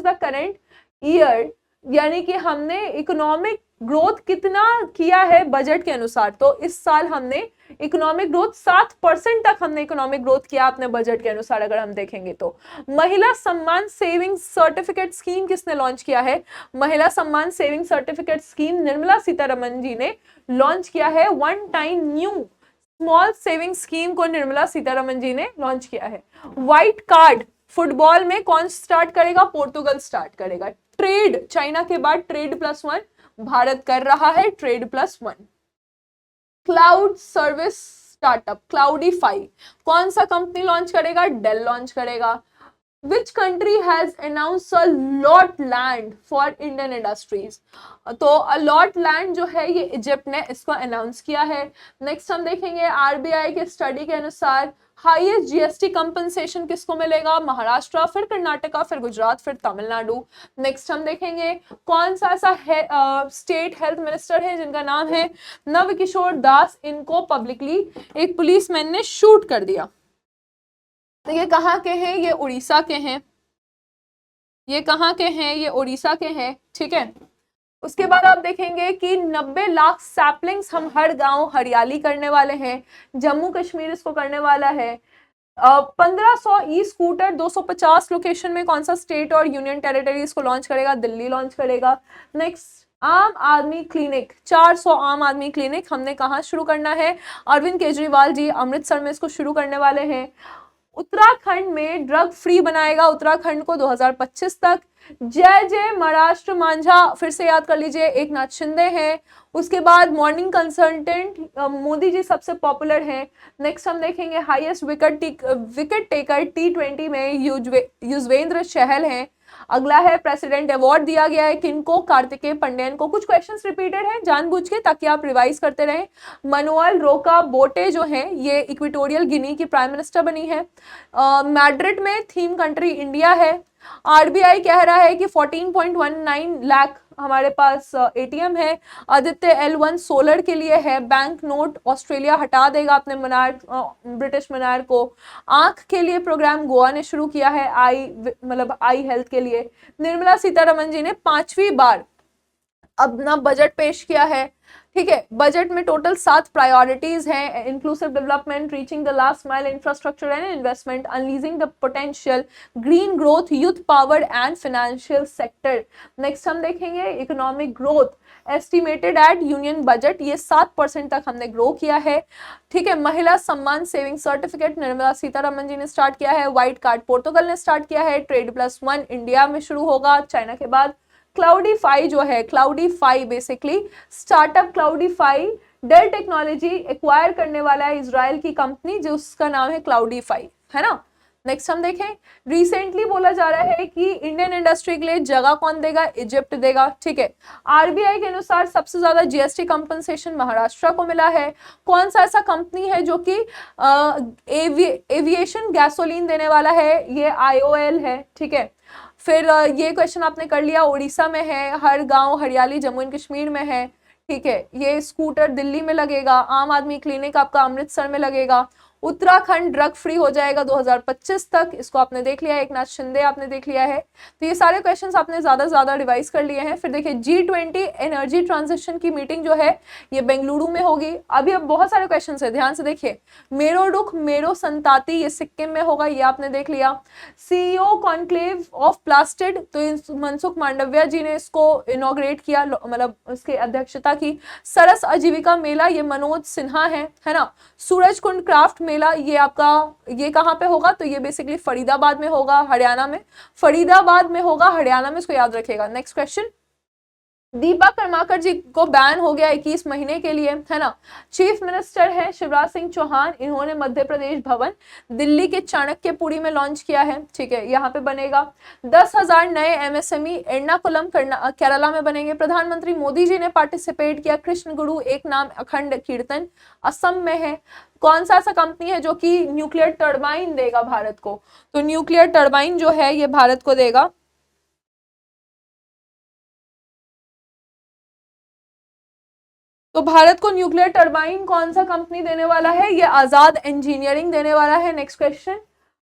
the current year, यानी कि हमने इकोनॉमिक ग्रोथ कितना किया है बजट के अनुसार? तो इस साल हमने इकोनॉमिक ग्रोथ 7% तक हमने इकोनॉमिक ग्रोथ किया अपने बजट के अनुसार अगर हम देखेंगे तो। Mahila Samman saving certificate scheme किसने लॉन्च किया है? Mahila Samman saving certificate scheme Nirmala Sitharaman ji ने लॉन्च किया है। One time new small saving scheme को निर्मला सीतारमन जी ने लॉन्च किया है। व्हाइट कार्ड फुटबॉल में कौन स्टार्ट करेगा? पोर्तुगल स्टार्ट करेगा। ट्रेड, चाइना के बाद ट्रेड+1 भारत कर रहा है, ट्रेड+1। क्लाउड सर्विस स्टार्टअप क्लाउडीफाई कौन सा कंपनी लॉन्च करेगा? डेल लॉन्च करेगा। Which country has announced a lot land for Indian industries? तो अलॉट लैंड जो है ये इजिप्ट ने इसको अनाउंस किया है। नेक्स्ट हम देखेंगे आरबीआई के स्टडी के अनुसार हाईएस्ट जीएसटी कंपनसेशन किसको मिलेगा? महाराष्ट्र, फिर कर्नाटका, फिर गुजरात, फिर तमिलनाडु। नेक्स्ट हम देखेंगे कौन सा ऐसा स्टेट हेल्थ मिनिस्टर है जिनका नाम है नव किशोर दास, इनको पब्लिकली एक पुलिसमैन ने शूट कर दिया। तो ये कहाँ के हैं? ये उड़ीसा के हैं। ये कहाँ के हैं? ये उड़ीसा के हैं। ठीक है, उसके बाद आप देखेंगे कि 90 लाख सैपलिंग्स हम हर गांव हरियाली करने वाले हैं। जम्मू कश्मीर इसको करने वाला है। 1500 ई स्कूटर 250 लोकेशन में कौन सा स्टेट और यूनियन टेरिटरी इसको लॉन्च करेगा? दिल्ली लॉन्च करेगा। नेक्स्ट, आम आदमी क्लिनिक, 400 आम आदमी क्लिनिक हमने कहाँ शुरू करना है? अरविंद केजरीवाल जी अमृतसर में इसको शुरू करने वाले हैं। उत्तराखंड में ड्रग फ्री बनाएगा उत्तराखंड को 2025 तक। जय जय महाराष्ट्र मांझा, फिर से याद कर लीजिए, एकनाथ शिंदे हैं। उसके बाद मॉर्निंग कंसल्टेंट मोदी जी सबसे पॉपुलर हैं। नेक्स्ट हम देखेंगे हाईएस्ट विकेट टेकर T20 में युजवेंद्र चहल हैं। अगला है प्रेसिडेंट अवार्ड दिया गया है किनको? कार्तिकेय पांड्यन को। कुछ क्वेश्चंस रिपीटेड हैं जानबूझ के ताकि आप रिवाइज करते रहें। मनुअल रोका बोटे जो है ये इक्वेटोरियल गिनी की प्राइम मिनिस्टर बनी है। मैड्रिड में थीम कंट्री इंडिया है। आरबीआई कह रहा है कि 14.19 लाख हमारे पास एटीएम है। आदित्य L1 सोलर के लिए है। बैंक नोट ऑस्ट्रेलिया हटा देगा अपने ब्रिटिश मनार को। आंख के लिए प्रोग्राम गोवा ने शुरू किया है, आई हेल्थ के लिए। निर्मला सीतारमन जी ने 5वीं बार अपना बजट पेश किया है। ठीक है, बजट में टोटल 7 प्रायोरिटीज हैं। Inclusive development, reaching the last mile, infrastructure and investment, unleashing the potential, green growth, youth power and financial sector. Next हम देखेंगे economic growth estimated at union budget, ये 7% तक हमने ग्रो किया है। ठीक है, महिला सम्मान सेविंग सर्टिफिकेट निर्मला सीतारमन जी ने स्टार्ट किया है। व्हाइट कार्ड पोर्तुगल ने स्टार्ट किया है। ट्रेड+1 इंडिया में शुरू होगा चाइना के बाद। क्लाउडीफाई जो है, Cloudify basically startup Cloudify Dell technology acquire करने वाला है इजराइल की कंपनी जिसका नाम है क्लाउडीफाई, है ना। नेक्स्ट हम देखें, रिसेंटली बोला जा रहा है कि इंडियन इंडस्ट्री के लिए जगह कौन देगा, इजिप्ट देगा, ठीक है। आरबीआई के अनुसार सबसे ज्यादा जीएसटी कंपनसेशन महाराष्ट्र को मिला है। कौन सा ऐसा कंपनी है जो कि एविएशन गैसोलीन देने वाला है, ये आईओएल है, ठीक है। फिर ये क्वेश्चन आपने कर लिया, उड़ीसा में है, हर गांव हरियाली जम्मू एंड कश्मीर में है, ठीक है। ये स्कूटर दिल्ली में लगेगा, आम आदमी क्लिनिक आपका अमृतसर में लगेगा, उत्तराखंड ड्रग फ्री हो जाएगा 2025 तक, इसको आपने देख लिया है, एक नाथ शिंदे आपने देख लिया है। तो ये सारे क्वेश्चंस आपने ज्यादा से ज्यादा रिवाइज कर लिए हैं। फिर देखिए G20 एनर्जी ट्रांजिशन की मीटिंग जो है ये बेंगलुरु में होगी। अभी अब बहुत सारे क्वेश्चन है, ध्यान से देखिए। मेरो रुख मेरो संताति ये सिक्किम में होगा, ये आपने देख लिया। सीईओ कॉन्क्लेव ऑफ प्लास्टिड, तो मनसुख मांडविया जी ने इसको इनॉग्रेट किया, मतलब उसके अध्यक्षता की। सरस आजीविका मेला ये मनोज सिन्हा है ना। सूरज कुंड क्राफ्ट मेला ये आपका, ये कहाँ पे होगा, तो ये बेसिकली फरीदाबाद में होगा, हरियाणा में, फरीदाबाद में होगा हरियाणा में, इसको याद रखिएगा। नेक्स्ट क्वेश्चन, दीपा कर्माकर जी को बैन हो गया 21 महीने के लिए, है ना। चीफ मिनिस्टर है शिवराज सिंह चौहान, इन्होंने मध्य प्रदेश भवन दिल्ली के चाणक्यपुरी में लॉन्च किया है, ठीक है, यहाँ पे बनेगा। 10,000 नए एमएसएमई एर्नाकुलम केरला में बनेंगे। प्रधानमंत्री मोदी जी ने पार्टिसिपेट किया कृष्ण गुरु एक नाम अखंड कीर्तन, असम में है। कौन सा ऐसा कंपनी है जो कि न्यूक्लियर टर्बाइन देगा भारत को, तो न्यूक्लियर टर्बाइन जो है ये भारत को देगा, तो भारत को न्यूक्लियर टर्बाइन कौन सा कंपनी देने वाला है, ये आजाद इंजीनियरिंग देने वाला है। Next question,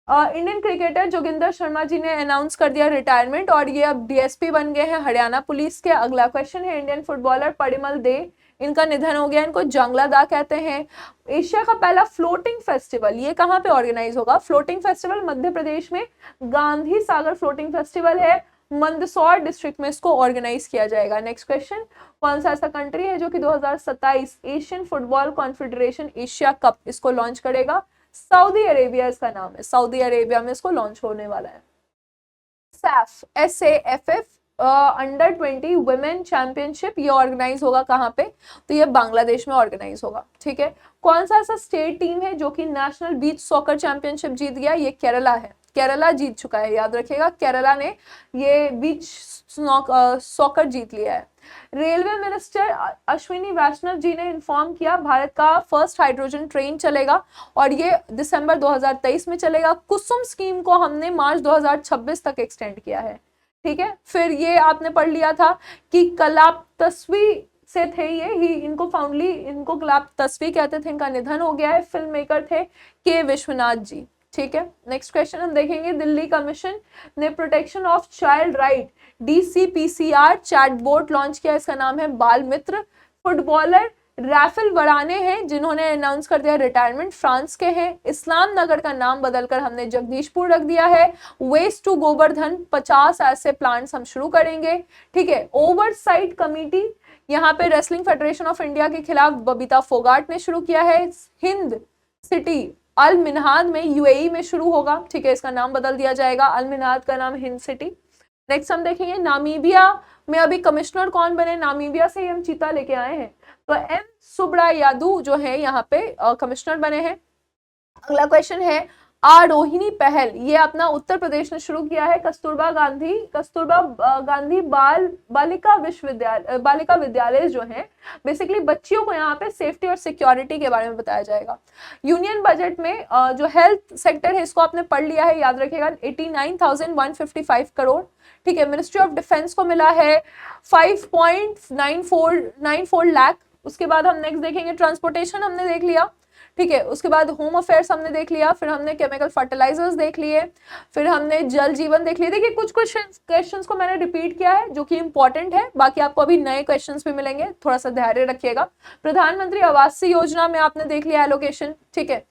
Indian cricketer Joginder Sharma ji ने अनाउंस कर दिया रिटायरमेंट और ये अब डीएसपी बन गए हैं हरियाणा पुलिस के। अगला क्वेश्चन है, इंडियन फुटबॉलर परिमल दे, इनका निधन हो गया, इनको जंगला दा कहते हैं। एशिया का पहला फ्लोटिंग फेस्टिवल ये कहाँ पे ऑर्गेनाइज होगा, फ्लोटिंग फेस्टिवल मध्य प्रदेश में गांधी सागर फ्लोटिंग फेस्टिवल है, मंदसौर डिस्ट्रिक्ट में इसको ऑर्गेनाइज किया जाएगा। नेक्स्ट क्वेश्चन, कौन सा ऐसा कंट्री है जो कि 2027 Asian football confederation Asia cup इसको लॉन्च करेगा, सऊदी अरेबिया इसका नाम है, सऊदी अरेबिया में इसको लॉन्च होने वाला है। Saif SAFF under 20 women championship ये ऑर्गेनाइज होगा कहाँ पे, तो ये बांग्लादेश में ऑर्गेनाइज होगा, ठीक है। कौन सा ऐसा स्टेट टीम है जो कि नेशनल बीच सॉकर चैंपियनशिप जीत गया, ये केरला है, केरला जीत चुका है, याद रखिएगा केरला ने ये बीच सॉकर जीत लिया है। रेलवे मिनिस्टर अश्विनी वैष्णव जी ने इन्फॉर्म किया भारत का फर्स्ट हाइड्रोजन ट्रेन चलेगा और ये दिसंबर 2023 में चलेगा। कुसुम स्कीम को हमने मार्च 2026 तक एक्सटेंड किया है, ठीक है। फिर ये आपने पढ़ लिया था कि कलाप तस्वी से थे ये ही, इनको फाउंडली इनको कलाप तस्वी कहते थे, इनका निधन हो गया है। फिल्म मेकर थे के विश्वनाथ जी, ठीक है। नेक्स्ट क्वेश्चन हम देखेंगे, दिल्ली कमीशन ने protection of child right DCPCR chatbot launch किया, इसका नाम है बाल मित्र। फुटबॉलर राफेल वराने हैं जिन्होंने अनाउंस कर दिया रिटायरमेंट, फ्रांस के हैं। इस्लाम नगर का नाम बदलकर हमने जगदीशपुर रख दिया है। वेस्ट टू गोवर्धन 50 ऐसे प्लांट्स हम शुरू करेंगे, ठीक है। ओवरसाइट कमिटी यहाँ पे रेसलिंग फेडरेशन ऑफ इंडिया के खिलाफ बबीता फोगाट ने शुरू किया है। हिंद सिटी अल मिनहाद में UAE में शुरू होगा, ठीक है, इसका नाम बदल दिया जाएगा, अल मिनहाद का नाम हिंद सिटी। नेक्स्ट हम देखेंगे, नामीबिया में अभी कमिश्नर कौन बने, नामीबिया से हम चीता लेके आए हैं, तो M सुब्रायादू जो है यहाँ पे कमिश्नर बने हैं। अगला क्वेश्चन है, आरोहिणी पहल ये अपना उत्तर प्रदेश ने शुरू किया है, कस्तूरबा गांधी बालिका विद्यालय जो है, बेसिकली बच्चियों को यहाँ पे सेफ्टी और सिक्योरिटी के बारे में बताया जाएगा। यूनियन बजट में जो हेल्थ सेक्टर है इसको आपने पढ़ लिया है, याद रखिएगा 89,155 करोड़, ठीक है। मिनिस्ट्री ऑफ डिफेंस को मिला है 5.94 लाख। उसके बाद हम नेक्स्ट देखेंगे, ट्रांसपोर्टेशन हमने देख लिया, ठीक है। उसके बाद होम अफेयर्स हमने देख लिया, फिर हमने केमिकल फर्टिलाइजर्स देख लिए, फिर हमने जल जीवन देख लिए। देखिए कुछ क्वेश्चंस को मैंने रिपीट किया है जो कि इंपॉर्टेंट है, बाकी आपको अभी नए क्वेश्चंस भी मिलेंगे, थोड़ा सा धैर्य रखिएगा। प्रधानमंत्री आवास योजना में आपने देख लिया एलोकेशन, ठीक है।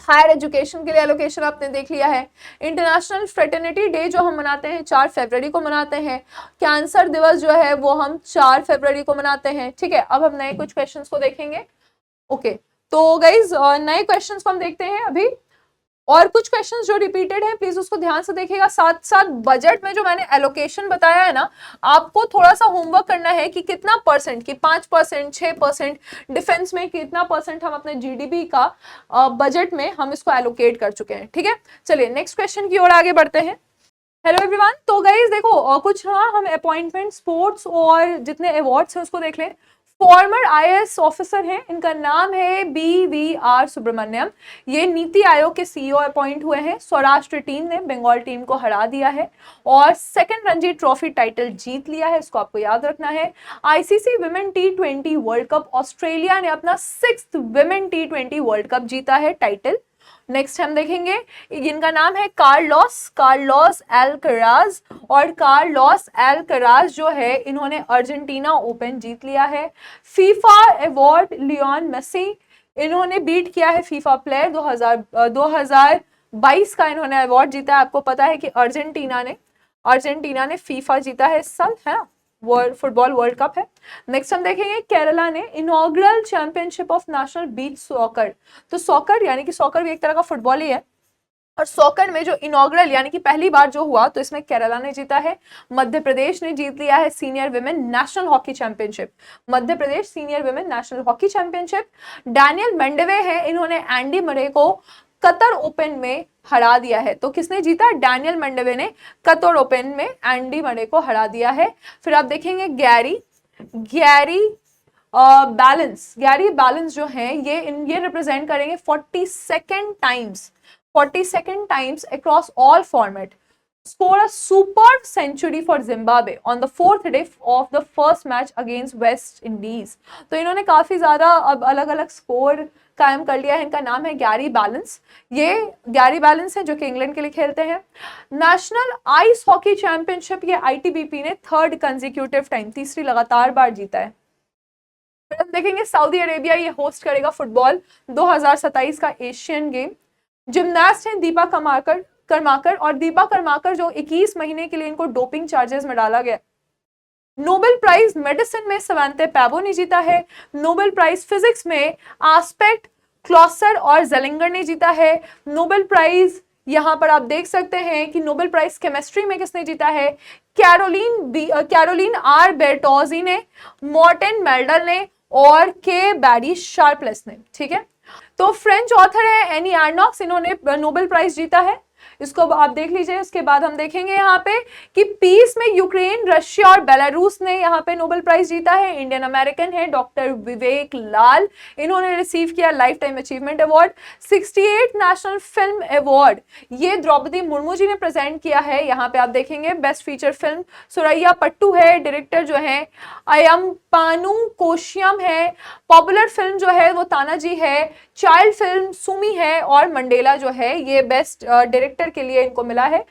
हायर एजुकेशन के लिए एलोकेशन आपने देख लिया है। इंटरनेशनल फ्रेटर्निटी डे जो हम मनाते हैं 4 फरवरी को मनाते हैं। कैंसर दिवस जो है वो हम 4 फरवरी को मनाते हैं, ठीक है। अब हम नए कुछ क्वेश्चंस को देखेंगे, ओके। तो गाइज नए क्वेश्चंस को हम देखते हैं अभी। और कुछ क्वेश्चंस जो रिपीटेड हैं प्लीज उसको ध्यान से देखिएगा। साथ साथ बजट में जो मैंने एलोकेशन बताया है ना, आपको थोड़ा सा होमवर्क करना है कि कितना परसेंट, कि 5%, 6%, डिफेंस में कितना परसेंट हम अपने जीडीपी का बजट में हम इसको एलोकेट कर चुके हैं। ठीक है, चलिए नेक्स्ट क्वेश्चन की ओर आगे बढ़ते हैं। हेलो एवरीवन, तो गाइस देखो कुछ हम अपॉइंटमेंट, स्पोर्ट्स और जितने अवार्ड्स हैं उसको देख लें। फॉर्मर आईएएस ऑफिसर हैं, इनका नाम है BVR सुब्रमण्यम। ये नीति आयोग के CEO अपॉइंट हुए हैं। सौराष्ट्र टीम ने बंगाल टीम को हरा दिया है और सेकंड रणजी ट्रॉफी टाइटल जीत लिया है, इसको आपको याद रखना है। ICC women T20 world cup, Australia ने अपना 6th women T20 world cup जीता है टाइटल। नेक्स्ट हम देखेंगे, इनका नाम है कार्लोस एल्कराज, और कार्लोस एल्कराज जो है इन्होंने अर्जेंटीना ओपन जीत लिया है। फीफा अवार्ड लियोन मेसी, इन्होंने बीट किया है फीफा प्लेयर 2022 का इन्होंने अवार्ड जीता है। आपको पता है कि अर्जेंटीना ने फीफा जीता है इस साल, है ना, फुटबॉल वर्ल्ड कप है। नेक्स्ट हम देखेंगे, केरला ने inaugural championship of national beach soccer, तो सॉकर यानी कि सॉकर भी एक तरह का फुटबॉल ही है, और सॉकर में जो इनॉग्रल यानी कि पहली बार जो हुआ तो इसमें केरला ने जीता है। मध्य प्रदेश ने जीत लिया है senior women national hockey championship, Madhya Pradesh senior women national hockey championship. Daniel Medvedev है, इन्होंने एंडी मरे को कतर ओपन में हरा दिया है। तो किसने जीता? डैनियल मेंडवे ने कतर ओपन में एंडी मरे को हरा दिया है। फिर आप देखेंगे गैरी बैलेंस जो है ये रिप्रेजेंट करेंगे 42nd times across all format, scored a superb century for Zimbabwe on the 4th day of the first match against West Indies। तो इन्होंने काफी ज्यादा अब अलग अलग स्कोर कायम कर लिया है। इनका नाम है गैरी बैलेंस, ये गैरी बैलेंस है जो कि इंग्लैंड के लिए खेलते हैं। नेशनल आइस हॉकी चैंपियनशिप ये ITBP ने 3rd कंसेक्यूटिव टाइम, तीसरी लगातार बार जीता है। फिर हम देखेंगे सऊदी अरेबिया ये होस्ट करेगा फुटबॉल 2027 का एशियन गेम। जिमनास्ट हैं दीपा कर्माकर, और दीपा कर्माकर जो 21 महीने के लिए इनको डोपिंग चार्जेस में डाला गया। नोबेल प्राइज मेडिसिन में सवांते पैबो ने जीता है। नोबेल प्राइज फिजिक्स में एस्पेक्ट क्लॉसर और जेलिंगर ने जीता है। नोबेल प्राइज यहां पर आप देख सकते हैं कि नोबेल प्राइज केमिस्ट्री में किसने जीता है? कैरोलिन R बेर्टोजी ने, मॉर्टेन मेल्डल ने और के बैरी शार्पलेस ने। ठीक है, तो फ्रेंच ऑथर है एनी आर्नॉक्स, इन्होंने नोबेल प्राइज जीता है, इसको आप देख लीजिए। उसके बाद हम देखेंगे यहाँ पे कि पीस में यूक्रेन, रशिया और बेलारूस ने यहाँ पे नोबेल प्राइज जीता है। इंडियन अमेरिकन है डॉक्टर विवेक लाल, इन्होंने रिसीव किया life time achievement award. 68 national film award ये द्रौपदी मुर्मू जी ने प्रेजेंट किया है। यहाँ पे आप देखेंगे बेस्ट फीचर फिल्म सुरैया पट्टू है, डायरेक्टर जो है अयम्पानु कोशियम है, पॉपुलर फिल्म जो है वो तानाजी है, चाइल्ड फिल्म सुमी है, और मंडेला जो है ये बेस्ट डायरेक्टर के लिए इनको मिला है।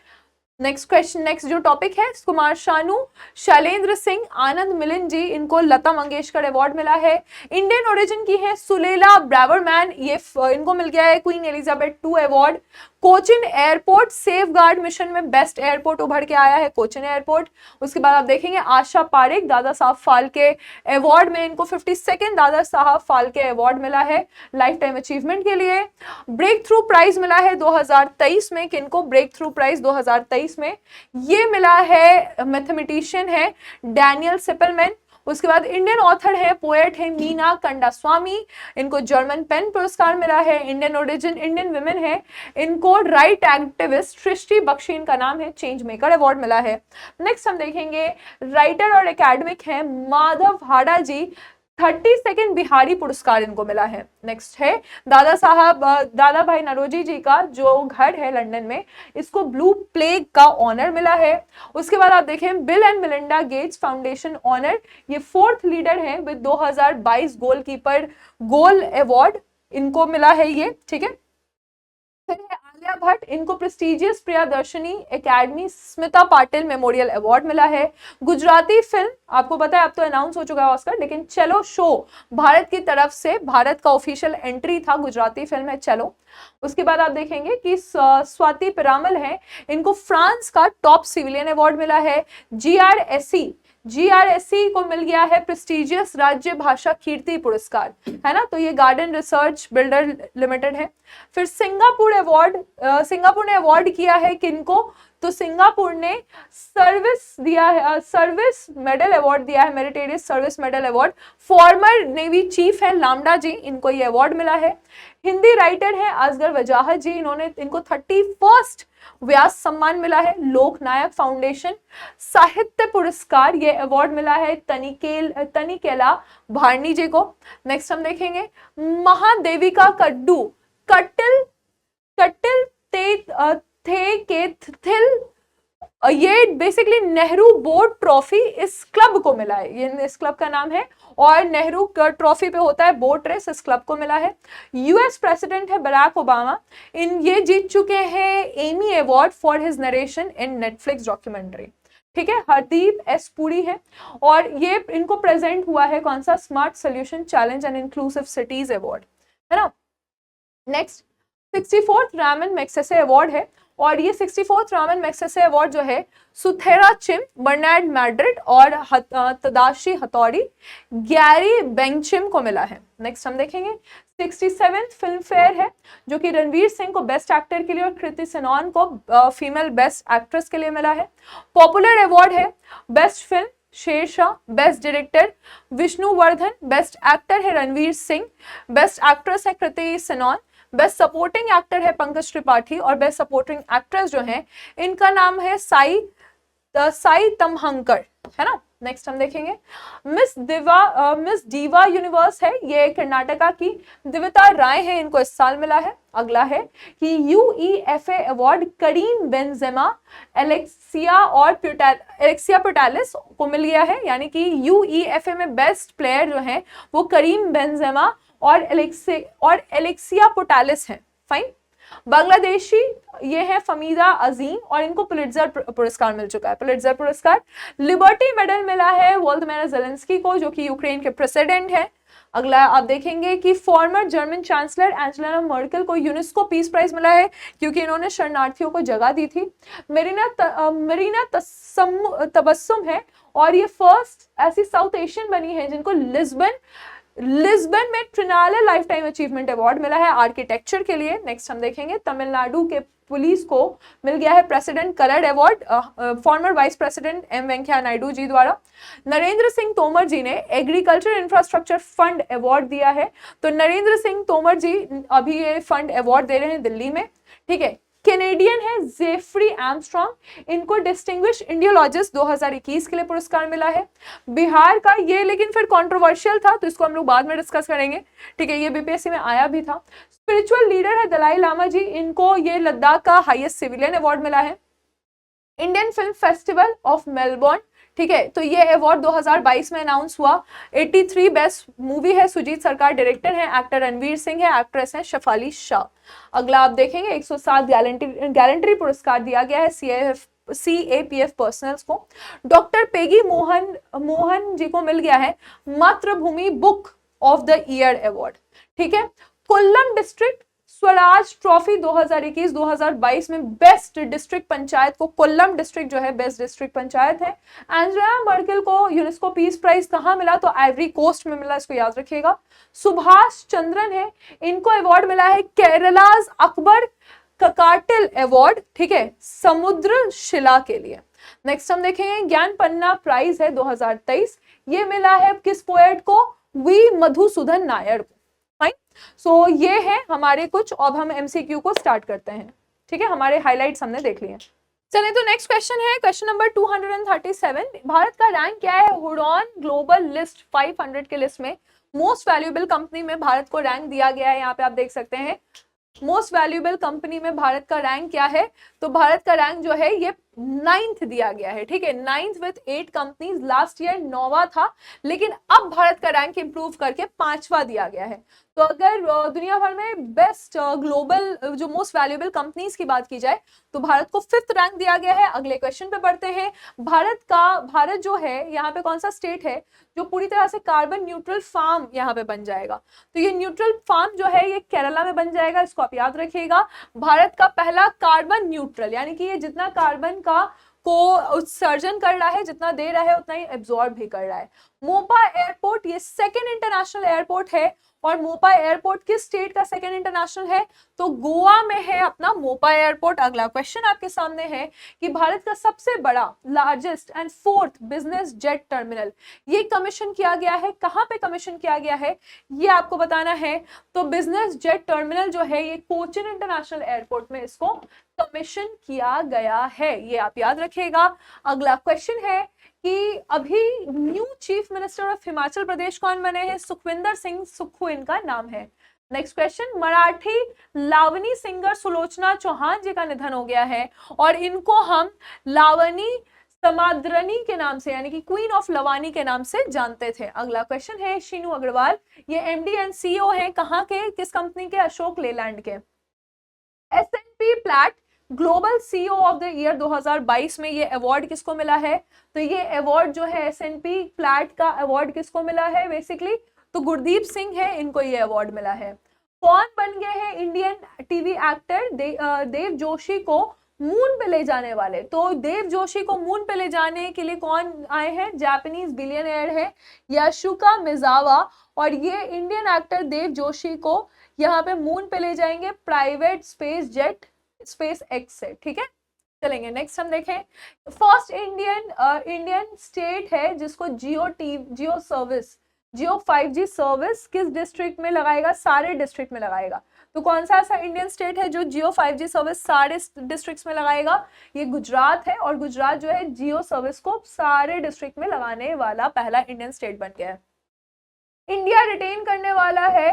नेक्स्ट जो टॉपिक है, कुमार शानू, शैलेंद्र सिंह, आनंद मिलिंद जी, इनको लता मंगेशकर अवार्ड मिला है। इंडियन ओरिजिन की है सुलेला ब्रावरमैन, ये इनको मिल गया है queen Elizabeth II award. Cochin airport safe guard mission में बेस्ट एयरपोर्ट उभर के आया है कोचिन एयरपोर्ट। उसके बाद आप देखेंगे आशा पारेख, दादा साहब फाल्के अवार्ड में इनको 52nd दादा साहब फाल्के अवार्ड मिला है लाइफ टाइम अचीवमेंट के लिए। ब्रेक थ्रू प्राइज मिला है 2023 में, किनको ब्रेक थ्रू प्राइज 2023 में ये मिला है? मैथमेटिशियन है डैनियल सिपलमैन। उसके बाद इंडियन ऑथर है, पोएट है मीना कंडास्वामी, इनको जर्मन पेन पुरस्कार मिला है। इंडियन ओरिजिन इंडियन विमेन है, इनको राइट एक्टिविस्ट सृष्टि बख्शी इनका नाम है, चेंज मेकर अवार्ड मिला है। नेक्स्ट हम देखेंगे राइटर और एकेडमिक है माधव हाड़ा जी, 32nd बिहारी पुरस्कार इनको मिला है। नेक्स्ट है दादा भाई नरोजी जी का जो घर है लंदन में, इसको ब्लू प्लेग का ऑनर मिला है। उसके बाद आप देखें Bill and Melinda Gates Foundation honour, ये 4th लीडर है विद 2022 गोलकीपर गोल अवार्ड इनको मिला है ये। ठीक है, आलिया भट्ट, इनको prestigious Priyadarshini academy Smita Patil memorial award मिला है। गुजराती फिल्म, आपको पता है अब तो अनाउंस हो चुका है ऑस्कर, लेकिन चलो शो भारत की तरफ से, भारत का ऑफिशियल एंट्री था, गुजराती फिल्म है चलो। उसके बाद आप देखेंगे कि स्वाति पिरामल है, इनको फ्रांस का टॉप सिविलियन अवार्ड मिला है। GRSE GRSC को मिल गया है प्रेस्टिजियस राज्य भाषा कीर्ति पुरस्कार, है ना, तो ये गार्डन रिसर्च बिल्डर लिमिटेड है। फिर सिंगापुर अवार्ड, सिंगापुर ने अवार्ड किया है किनको, तो सिंगापुर ने सर्विस दिया है, सर्विस मेडल अवार्ड दिया है, meritorious service medal award. Farmer navy chief है लामडा जी, इनको ये अवार्ड मिला है। हिंदी राइटर है असगर वजाहत जी, इनको 31st व्यास सम्मान मिला है लोकनायक फाउंडेशन। साहित्य पुरस्कार ये अवार्ड मिला है तनिकेला भारनी जी को। नेक्स्ट हम देखेंगे महादेविका कड्डू, कटिल थे के थिल, ये बेसिकली नेहरू बोर्ड ट्रॉफी इस क्लब को मिला है, ये इस क्लब का नाम है, और नेहरू ट्रॉफी पे होता है बोट रेस, इस क्लब को मिला है। यूएस प्रेसिडेंट है बराक ओबामा, ये जीत चुके हैं Emmy award for his narration in Netflix documentary, ठीक है। हरदीप एस पुरी है, और ये इनको प्रेजेंट हुआ है कौन सा, smart solution challenge and inclusive cities award, है ना। Next 64th Raman Magsaysay award है, और ये 64th रामन मैग्सेसे अवार्ड जो है सुथेरा चिम, बर्नार्ड मैड्रिड और तदाशी हथौड़ी, गैरी बेंगचिम को मिला है। नेक्स्ट हम देखेंगे 67th फिल्म फेयर है, जो कि रणवीर सिंह को बेस्ट एक्टर के लिए और कृति सेनन को फीमेल बेस्ट एक्ट्रेस के लिए मिला है। पॉपुलर अवार्ड है best film Shershaah, best director Vishnuvardhan, best actor है रणवीर सिंह, बेस्ट एक्ट्रेस है Kriti Sanon, best supporting actor है पंकज त्रिपाठी, और बेस्ट सपोर्टिंग एक्ट्रेस जो है इनका नाम है साई तमहंकर, है ना। नेक्स्ट हम देखेंगे मिस दीवा यूनिवर्स है, ये कर्नाटका की दिव्यता राय है, इनको इस साल मिला है। अगला है कि UEFA award Karim Benzema, Alexia Putellas को मिल गया है, यानी कि UEFA में बेस्ट प्लेयर जो है वो करीम बेंजेमा और एलेक्सिया पुटालिस है, फाइन। बांग्लादेशी ये है फमीदा अजीम, और इनको पुलिट्जर पुरस्कार मिल चुका है, पुलिट्जर पुरस्कार। लिबर्टी मेडल मिला है वोल्दिमीर ज़ेलेंस्की को, जो कि यूक्रेन के प्रेसिडेंट है। अगला आप देखेंगे कि farmer German chancellor Angela Merkel को यूनेस्को पीस प्राइज मिला है, क्योंकि इन्होंने शरणार्थियों को जगह दी थी। मरीना तबस्सुम है, और ये फर्स्ट ऐसी साउथ एशियन बनी है जिनको लिस्बन में ट्रिनाले लाइफ टाइम अचीवमेंट अवार्ड मिला है आर्किटेक्चर के लिए। नेक्स्ट हम देखेंगे तमिलनाडु के पुलिस को मिल गया है president coloured award former vice president M Venkaiah Naidu ji द्वारा। नरेंद्र सिंह तोमर जी ने एग्रीकल्चर इंफ्रास्ट्रक्चर फंड अवार्ड दिया है, तो नरेंद्र सिंह तोमर जी अभी ये फंड अवार्ड दे रहे हैं दिल्ली में, ठीक है। कैनेडियन है जेफरी आर्मस्ट्रॉन्ग, इनको डिस्टिंग्विश इंडियोलॉजिस्ट 2021 के लिए पुरस्कार मिला है। बिहार का ये लेकिन फिर कंट्रोवर्शियल था, तो इसको हम लोग बाद में डिस्कस करेंगे, ठीक है, ये बीपीएससी में आया भी था। स्पिरिचुअल लीडर है दलाई लामा जी, इनको ये लद्दाख का हाईएस्ट सिविलियन अवार्ड मिला है। Indian film festival of Melbourne, ठीक है, तो ये अवार्ड 2022 में अनाउंस हुआ। 83 बेस्ट मूवी है, सुजीत सरकार डायरेक्टर है, एक्टर रणवीर सिंह है, एक्ट्रेस है शफाली शाह। अगला आप देखेंगे 107 गैलेंट्री पुरस्कार दिया गया है CAPF पर्सनल्स को। डॉक्टर पेगी मोहन जी को मिल गया है मातृभूमि book of the year award, ठीक है। कोल्लम डिस्ट्रिक्ट स्वराज ट्रॉफी 2021-2022 में बेस्ट डिस्ट्रिक्ट पंचायत को कोल्लम डिस्ट्रिक्ट जो है बेस्ट डिस्ट्रिक्ट पंचायत है। एंजेला मर्केल को यूनेस्को पीस प्राइज कहाँ मिला, तो आइवरी कोस्ट में मिला, इसको याद रखिएगा। सुभाष चंद्रन है, इनको अवार्ड मिला है केरलाज अकबर ककाटिल अवार्ड, ठीक है, समुद्र शिला के लिए। नेक्स्ट हम देखेंगे ज्ञान पन्ना प्राइज है 2023, ये मिला है किस पोएट को, वी मधुसूदन नायर को, फाइन। सो ये है हमारे कुछ, अब हम MCQ को स्टार्ट करते हैं, ठीक है, हमारे हाइलाइट्स हमने देख लिए। चलिए तो नेक्स्ट क्वेश्चन है क्वेश्चन नंबर 237। भारत का रैंक क्या है हुडॉन ग्लोबल लिस्ट 500 के लिस्ट में? मोस्ट वैल्यूएबल कंपनी में भारत को रैंक दिया गया है, यहाँ पे आप देख सकते हैं मोस्ट वैल्यूएबल कंपनी में भारत का रैंक क्या है, तो भारत का रैंक जो है ये 9th दिया गया है, ठीक है, 9th with 8 companies. Last year 9वां था, लेकिन अब भारत का रैंक इंप्रूव करके 5वां दिया गया है। तो अगर दुनिया भर में बेस्ट ग्लोबल जो मोस्ट वैल्यूएबल कंपनीज की बात की जाए तो भारत को 5th रैंक दिया गया है। अगले क्वेश्चन पे बढ़ते हैं। भारत जो है यहाँ पे कौन सा स्टेट है जो पूरी तरह से कार्बन न्यूट्रल फार्म यहाँ पे बन जाएगा, तो ये न्यूट्रल फार्म जो है ये केरला में बन जाएगा, इसको आप याद रखिएगा। भारत का पहला कार्बन न्यूट्रल, यानी कि ये जितना कार्बन का को उत्सर्जन कर रहा है, जितना दे रहा है उतना ही एब्जॉर्ब भी कर रहा है। मोपा एयरपोर्ट ये सेकेंड इंटरनेशनल एयरपोर्ट है, और मोपा एयरपोर्ट किस स्टेट का सेकेंड इंटरनेशनल है, तो गोवा में है अपना मोपा एयरपोर्ट। अगला क्वेश्चन आपके सामने है कि भारत का सबसे बड़ा largest and fourth business jet terminal ये कमीशन किया गया है, कहां पे कमीशन किया गया है ये आपको बताना है। तो बिजनेस जेट टर्मिनल जो है ये कोचिन इंटरनेशनल एयरपोर्ट में इसको कमीशन किया गया है, ये आप याद रखिएगा। अगला क्वेश्चन है कि अभी new chief minister of Himachal Pradesh कौन बने हैं, सुखविंदर सिंह सुक्खू इनका नाम है। Next question, Marathi Lavani singer Sulochana Chavan ji का निधन हो गया है, और इनको हम लावनी समाद्रनी के नाम से यानी कि क्वीन ऑफ लवानी के नाम से जानते थे। अगला क्वेश्चन है, शीनू अग्रवाल ये एमडी एंड सीईओ हैं, कहाँ के, किस कंपनी के, अशोक लेलैंड के। S&P Platts global CEO of the year 2022 में ये अवार्ड किसको मिला है, तो ये अवार्ड जो है S&P प्लैट का अवार्ड किसको मिला है बेसिकली, तो गुरदीप सिंह है, इनको ये अवार्ड मिला है। कौन बन गए हैं इंडियन टीवी एक्टर देव जोशी को मून पे ले जाने वाले, तो देव जोशी को मून पे ले जाने के लिए कौन आए हैं, जापानीज बिलियनियर है याशुका मिजावा, और ये इंडियन एक्टर देव जोशी को यहाँ पे मून पे ले जाएंगे private space jet space x से, ठीक है। चलेंगे नेक्स्ट हम देखें, फर्स्ट इंडियन स्टेट है जिसको जियो सर्विस जियो 5G सर्विस किस डिस्ट्रिक्ट में लगाएगा, सारे डिस्ट्रिक्ट में लगाएगा। तो कौन सा ऐसा इंडियन स्टेट है जो जियो 5G सर्विस सारे डिस्ट्रिक्ट्स में लगाएगा, ये गुजरात है, और गुजरात जो है जियो सर्विस को सारे डिस्ट्रिक्ट में लगाने वाला पहला इंडियन स्टेट बन गया है। इंडिया रिटेन करने वाला है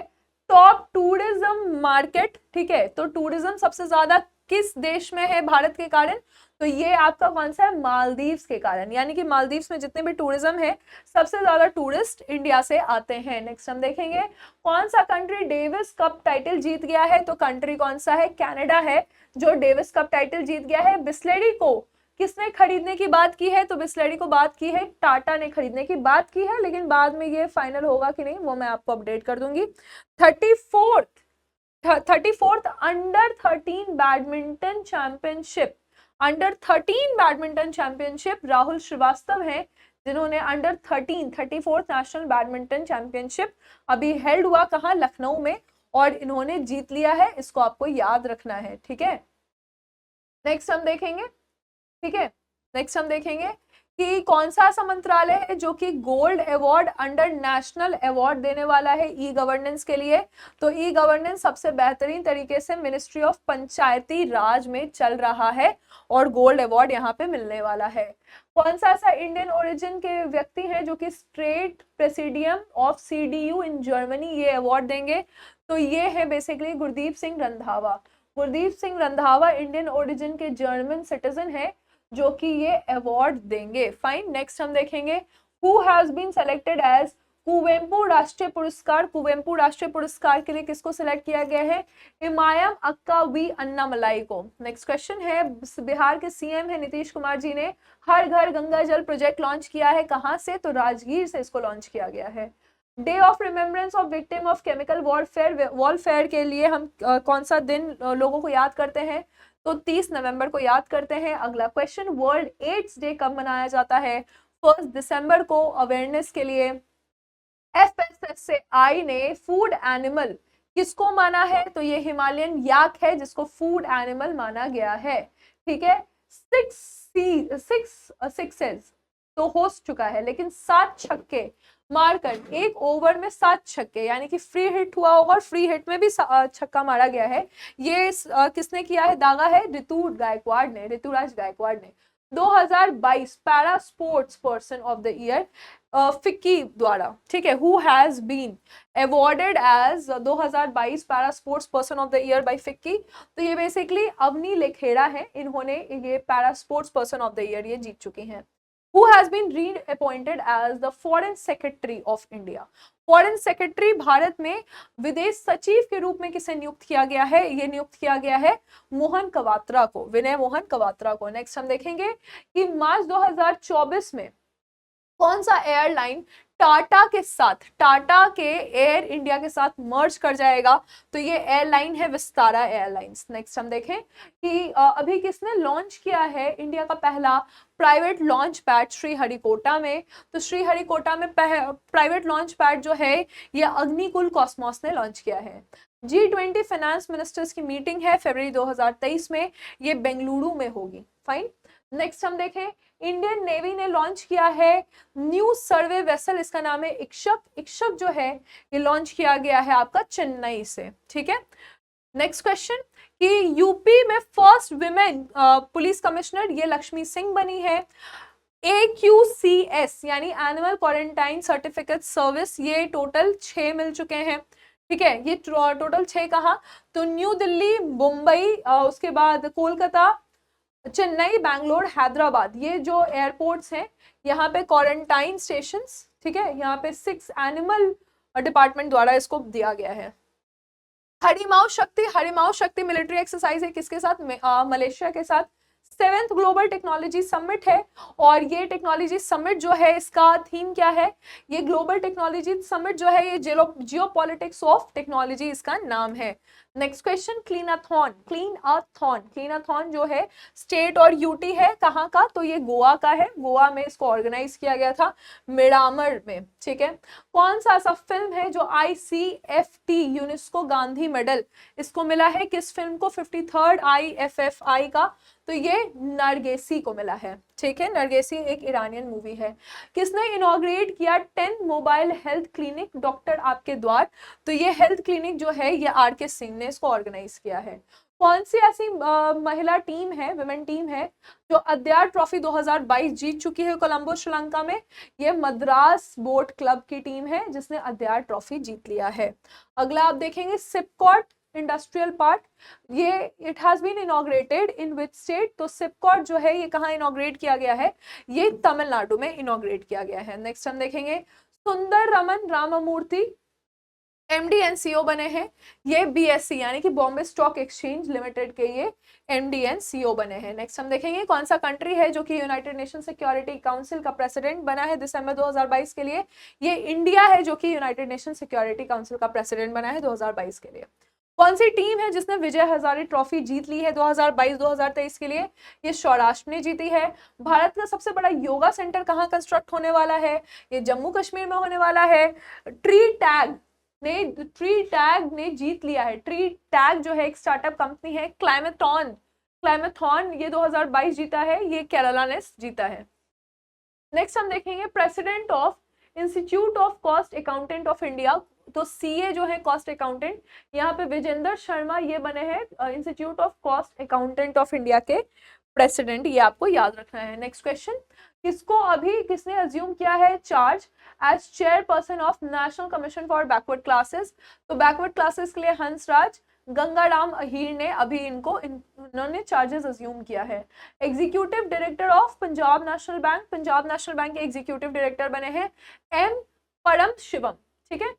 टॉप टूरिज्म मार्केट, ठीक है, तो टूरिज्म सबसे ज्यादा किस देश में है भारत के कारण, तो ये आपका कौन सा है, मालदीव्स के कारण, यानी कि मालदीव्स में जितने भी टूरिज्म है सबसे ज्यादा टूरिस्ट इंडिया से आते हैं। नेक्स्ट हम देखेंगे, कौन सा कंट्री डेविस कप टाइटल जीत गया है, तो कंट्री कौन सा है, कनाडा है जो डेविस कप टाइटल जीत गया है। बिस्लेरी को किसने खरीदने की बात की है, तो बिस्लेरी को बात की है टाटा ने खरीदने की बात की है, लेकिन बाद में ये फाइनल होगा कि नहीं वो मैं आपको अपडेट कर दूंगी। 34th under 13 badminton championship, under 13 badminton championship Rahul Srivastava हैं जिन्होंने under 34th national badminton championship अभी हेल्ड हुआ कहाँ, लखनऊ में, और इन्होंने जीत लिया है, इसको आपको याद रखना है, ठीक है। नेक्स्ट हम देखेंगे, ठीक है, नेक्स्ट हम देखेंगे कि कौन सा ऐसा मंत्रालय है जो कि gold award under national award देने वाला है ई गवर्नेंस के लिए, तो ई गवर्नेंस सबसे बेहतरीन तरीके से मिनिस्ट्री ऑफ पंचायती राज में चल रहा है और गोल्ड अवार्ड यहाँ पे मिलने वाला है। कौन सा ऐसा इंडियन ओरिजिन के व्यक्ति हैं जो कि state presidium of CDU in Germany ये अवार्ड देंगे, तो ये है basically Gurdeep Singh Randhawa. Gurdeep Singh Randhawa Indian origin के जर्मन सिटीजन है जो कि ये अवार्ड देंगे। फाइन, नेक्स्ट हम देखेंगे, who has been selected as Kuvempu Rashtriya Puraskar, Kuvempu Rashtriya पुरस्कार के लिए किसको सिलेक्ट किया गया है, इमायम अक्का वी अन्नामलाई को। नेक्स्ट क्वेश्चन है, बिहार के सीएम है नीतीश कुमार जी ने हर घर गंगा जल प्रोजेक्ट लॉन्च किया है, कहां से, तो राजगीर से इसको लॉन्च किया गया है। Day of remembrance of victim of chemical warfare के लिए हम कौन सा दिन लोगों को याद करते हैं, तो 30 नवंबर को याद करते हैं। अगला क्वेश्चन, वर्ल्ड एड्स डे कब मनाया जाता है, 1 दिसंबर को अवेयरनेस के लिए। FSSAI ने फूड एनिमल किसको माना है, तो ये हिमालयन याक है जिसको फूड एनिमल माना गया है, ठीक है। 6 सिक्सेस तो हो चुका है, लेकिन 7 छक्के मारकर एक ओवर में 7 छक्के, यानी कि फ्री हिट हुआ होगा और फ्री हिट में भी छक्का मारा गया है। ये किसने किया है, दागा है ऋतुराज गायकवाड़ ने 2022 para sports person of the year FICCI द्वारा, ठीक है, who has been awarded as 2022 para sports person of the year by FICCI. तो ये बेसिकली अवनी लेखेड़ा है, इन्होंने ये para sports person of the year ये जीत चुके हैं। Who has been reappointed as the Foreign Secretary of India? Foreign secretary Bharat में विदेश सचिव के रूप में किसे नियुक्त किया गया है, ये नियुक्त किया गया है मोहन कवात्रा को, विनय मोहन कवात्रा को। नेक्स्ट हम देखेंगे कि मार्च 2024 में कौन सा एयरलाइन टाटा के साथ, टाटा के एयर इंडिया के साथ मर्ज कर जाएगा? तो ये एयरलाइन है विस्तारा एयरलाइंस। नेक्स्ट हम देखें कि अभी किसने लॉन्च किया है इंडिया का पहला प्राइवेट लॉन्च पैड श्रीहरिकोटा में? तो श्रीहरिकोटा में प्राइवेट लॉन्च पैड जो है ये अग्निकुल कॉस्मोस ने लॉन्च किया है। G20 फाइनेंस मिनिस्टर्स की मीटिंग है फरवरी 2023 में, ये बेंगलुरु में होगी। फाइन। नेक्स्ट हम देखें, इंडियन नेवी ने लॉन्च किया है न्यू सर्वे वेसल, इसका नाम है इक्षक। इक्षक जो है ये लॉन्च किया गया है आपका चेन्नई से। ठीक है। नेक्स्ट क्वेश्चन कि यूपी में फर्स्ट विमेन पुलिस कमिश्नर ये लक्ष्मी सिंह बनी है। AQCS यानी एनुअल क्वारंटाइन सर्टिफिकेट सर्विस, ये टोटल 6 मिल चुके हैं। ठीक है, ये टोटल 6 कहा? तो न्यू दिल्ली, मुंबई, उसके बाद कोलकाता, चेन्नई, बैंगलोर, हैदराबाद, ये जो एयरपोर्ट्स हैं यहाँ पे क्वारंटाइन स्टेशंस। ठीक है, यहाँ पे 6 एनिमल डिपार्टमेंट द्वारा इसको दिया गया है। हरिमाऊ शक्ति मिलिट्री एक्सरसाइज है किसके साथ? मलेशिया के साथ। 7th ग्लोबल टेक्नोलॉजी समिट है, और ये टेक्नोलॉजी समिट जो है इसका थीम क्या है? ये ग्लोबल टेक्नोलॉजी समिट जो है ये जियोपॉलिटिक्स ऑफ टेक्नोलॉजी इसका नाम है। नेक्स्ट क्वेश्चन, क्लीनाथॉन जो है स्टेट और यूटी है, कहाँ का? तो ये गोवा का है, गोवा में इसको ऑर्गेनाइज किया गया था मिरामर में। ठीक है। कौन सा ऐसा फिल्म है जो ICFT यूनेस्को गांधी मेडल इसको मिला है? किस फिल्म को? 53rd IFFI का, तो ये नरगेसी को मिला है। ठीक है, नरगेसी एक ईरानियन मूवी है। किसने इनॉग्रेट किया 10 मोबाइल हेल्थ क्लिनिक डॉक्टर आपके द्वार? तो ये हेल्थ क्लिनिक जो है ये RK सिंह ने इसको ऑर्गेनाइज किया है। कौन सी ऐसी महिला टीम है, विमेन टीम है जो अद्यार ट्रॉफी 2022 जीत चुकी है कोलंबो श्रीलंका में? ये मद्रास बोट क्लब की टीम है जिसने अद्यार ट्रॉफी जीत लिया है। अगला आप देखेंगे सिपकॉट इंडस्ट्रियल पार्क, ये it has been inaugurated in which state? तो सिपकॉट जो है ये कहाँ इनॉग्रेट किया गया है? ये तमिलनाडु में इनॉग्रेट किया गया है। नेक्स्ट हम देखेंगे Sundar Raman Ramamurthy MD and CEO बने हैं, ये BSE यानी कि बॉम्बे स्टॉक एक्सचेंज लिमिटेड के ये MD एंड CEO बने हैं। नेक्स्ट हम देखेंगे कौन सा कंट्री है जो कि यूनाइटेड नेशन सिक्योरिटी काउंसिल का प्रेसिडेंट बना है दिसंबर 2022 के लिए? ये इंडिया है जो कि यूनाइटेड नेशन सिक्योरिटी काउंसिल का प्रेसिडेंट बना है 2022 के लिए। कौन सी टीम है जिसने विजय हजारे ट्रॉफी जीत ली है 2022-2023 के लिए? ये सौराष्ट्र ने जीती है। भारत का सबसे बड़ा योगा सेंटर कहाँ कंस्ट्रक्ट होने वाला है? ये जम्मू कश्मीर में होने वाला है। ट्री टैग ने जीत लिया है। ट्री टैग जो है एक स्टार्टअप कंपनी है। क्लाइमेथॉन ये 2022 जीता है, ये केरला ने जीता है। नेक्स्ट हम देखेंगे president of institute of cost accountant of India, तो CA जो है कॉस्ट अकाउंटेंट, यहाँ पे विजेंद्र शर्मा ये बने हैं institute of cost accountant of India के प्रेसिडेंट, ये आपको याद रखना है। नेक्स्ट क्वेश्चन, किसने अज्यूम किया है charge as chairperson of national commission for backward classes? तो बैकवर्ड क्लासेस के लिए हंसराज गंगाराम अहीर ने अभी इन्होंने चार्जेस अज्यूम किया है। Executive director of Punjab national bank के एग्जीक्यूटिव डायरेक्टर बने हैं M परम शिवम। ठीक है।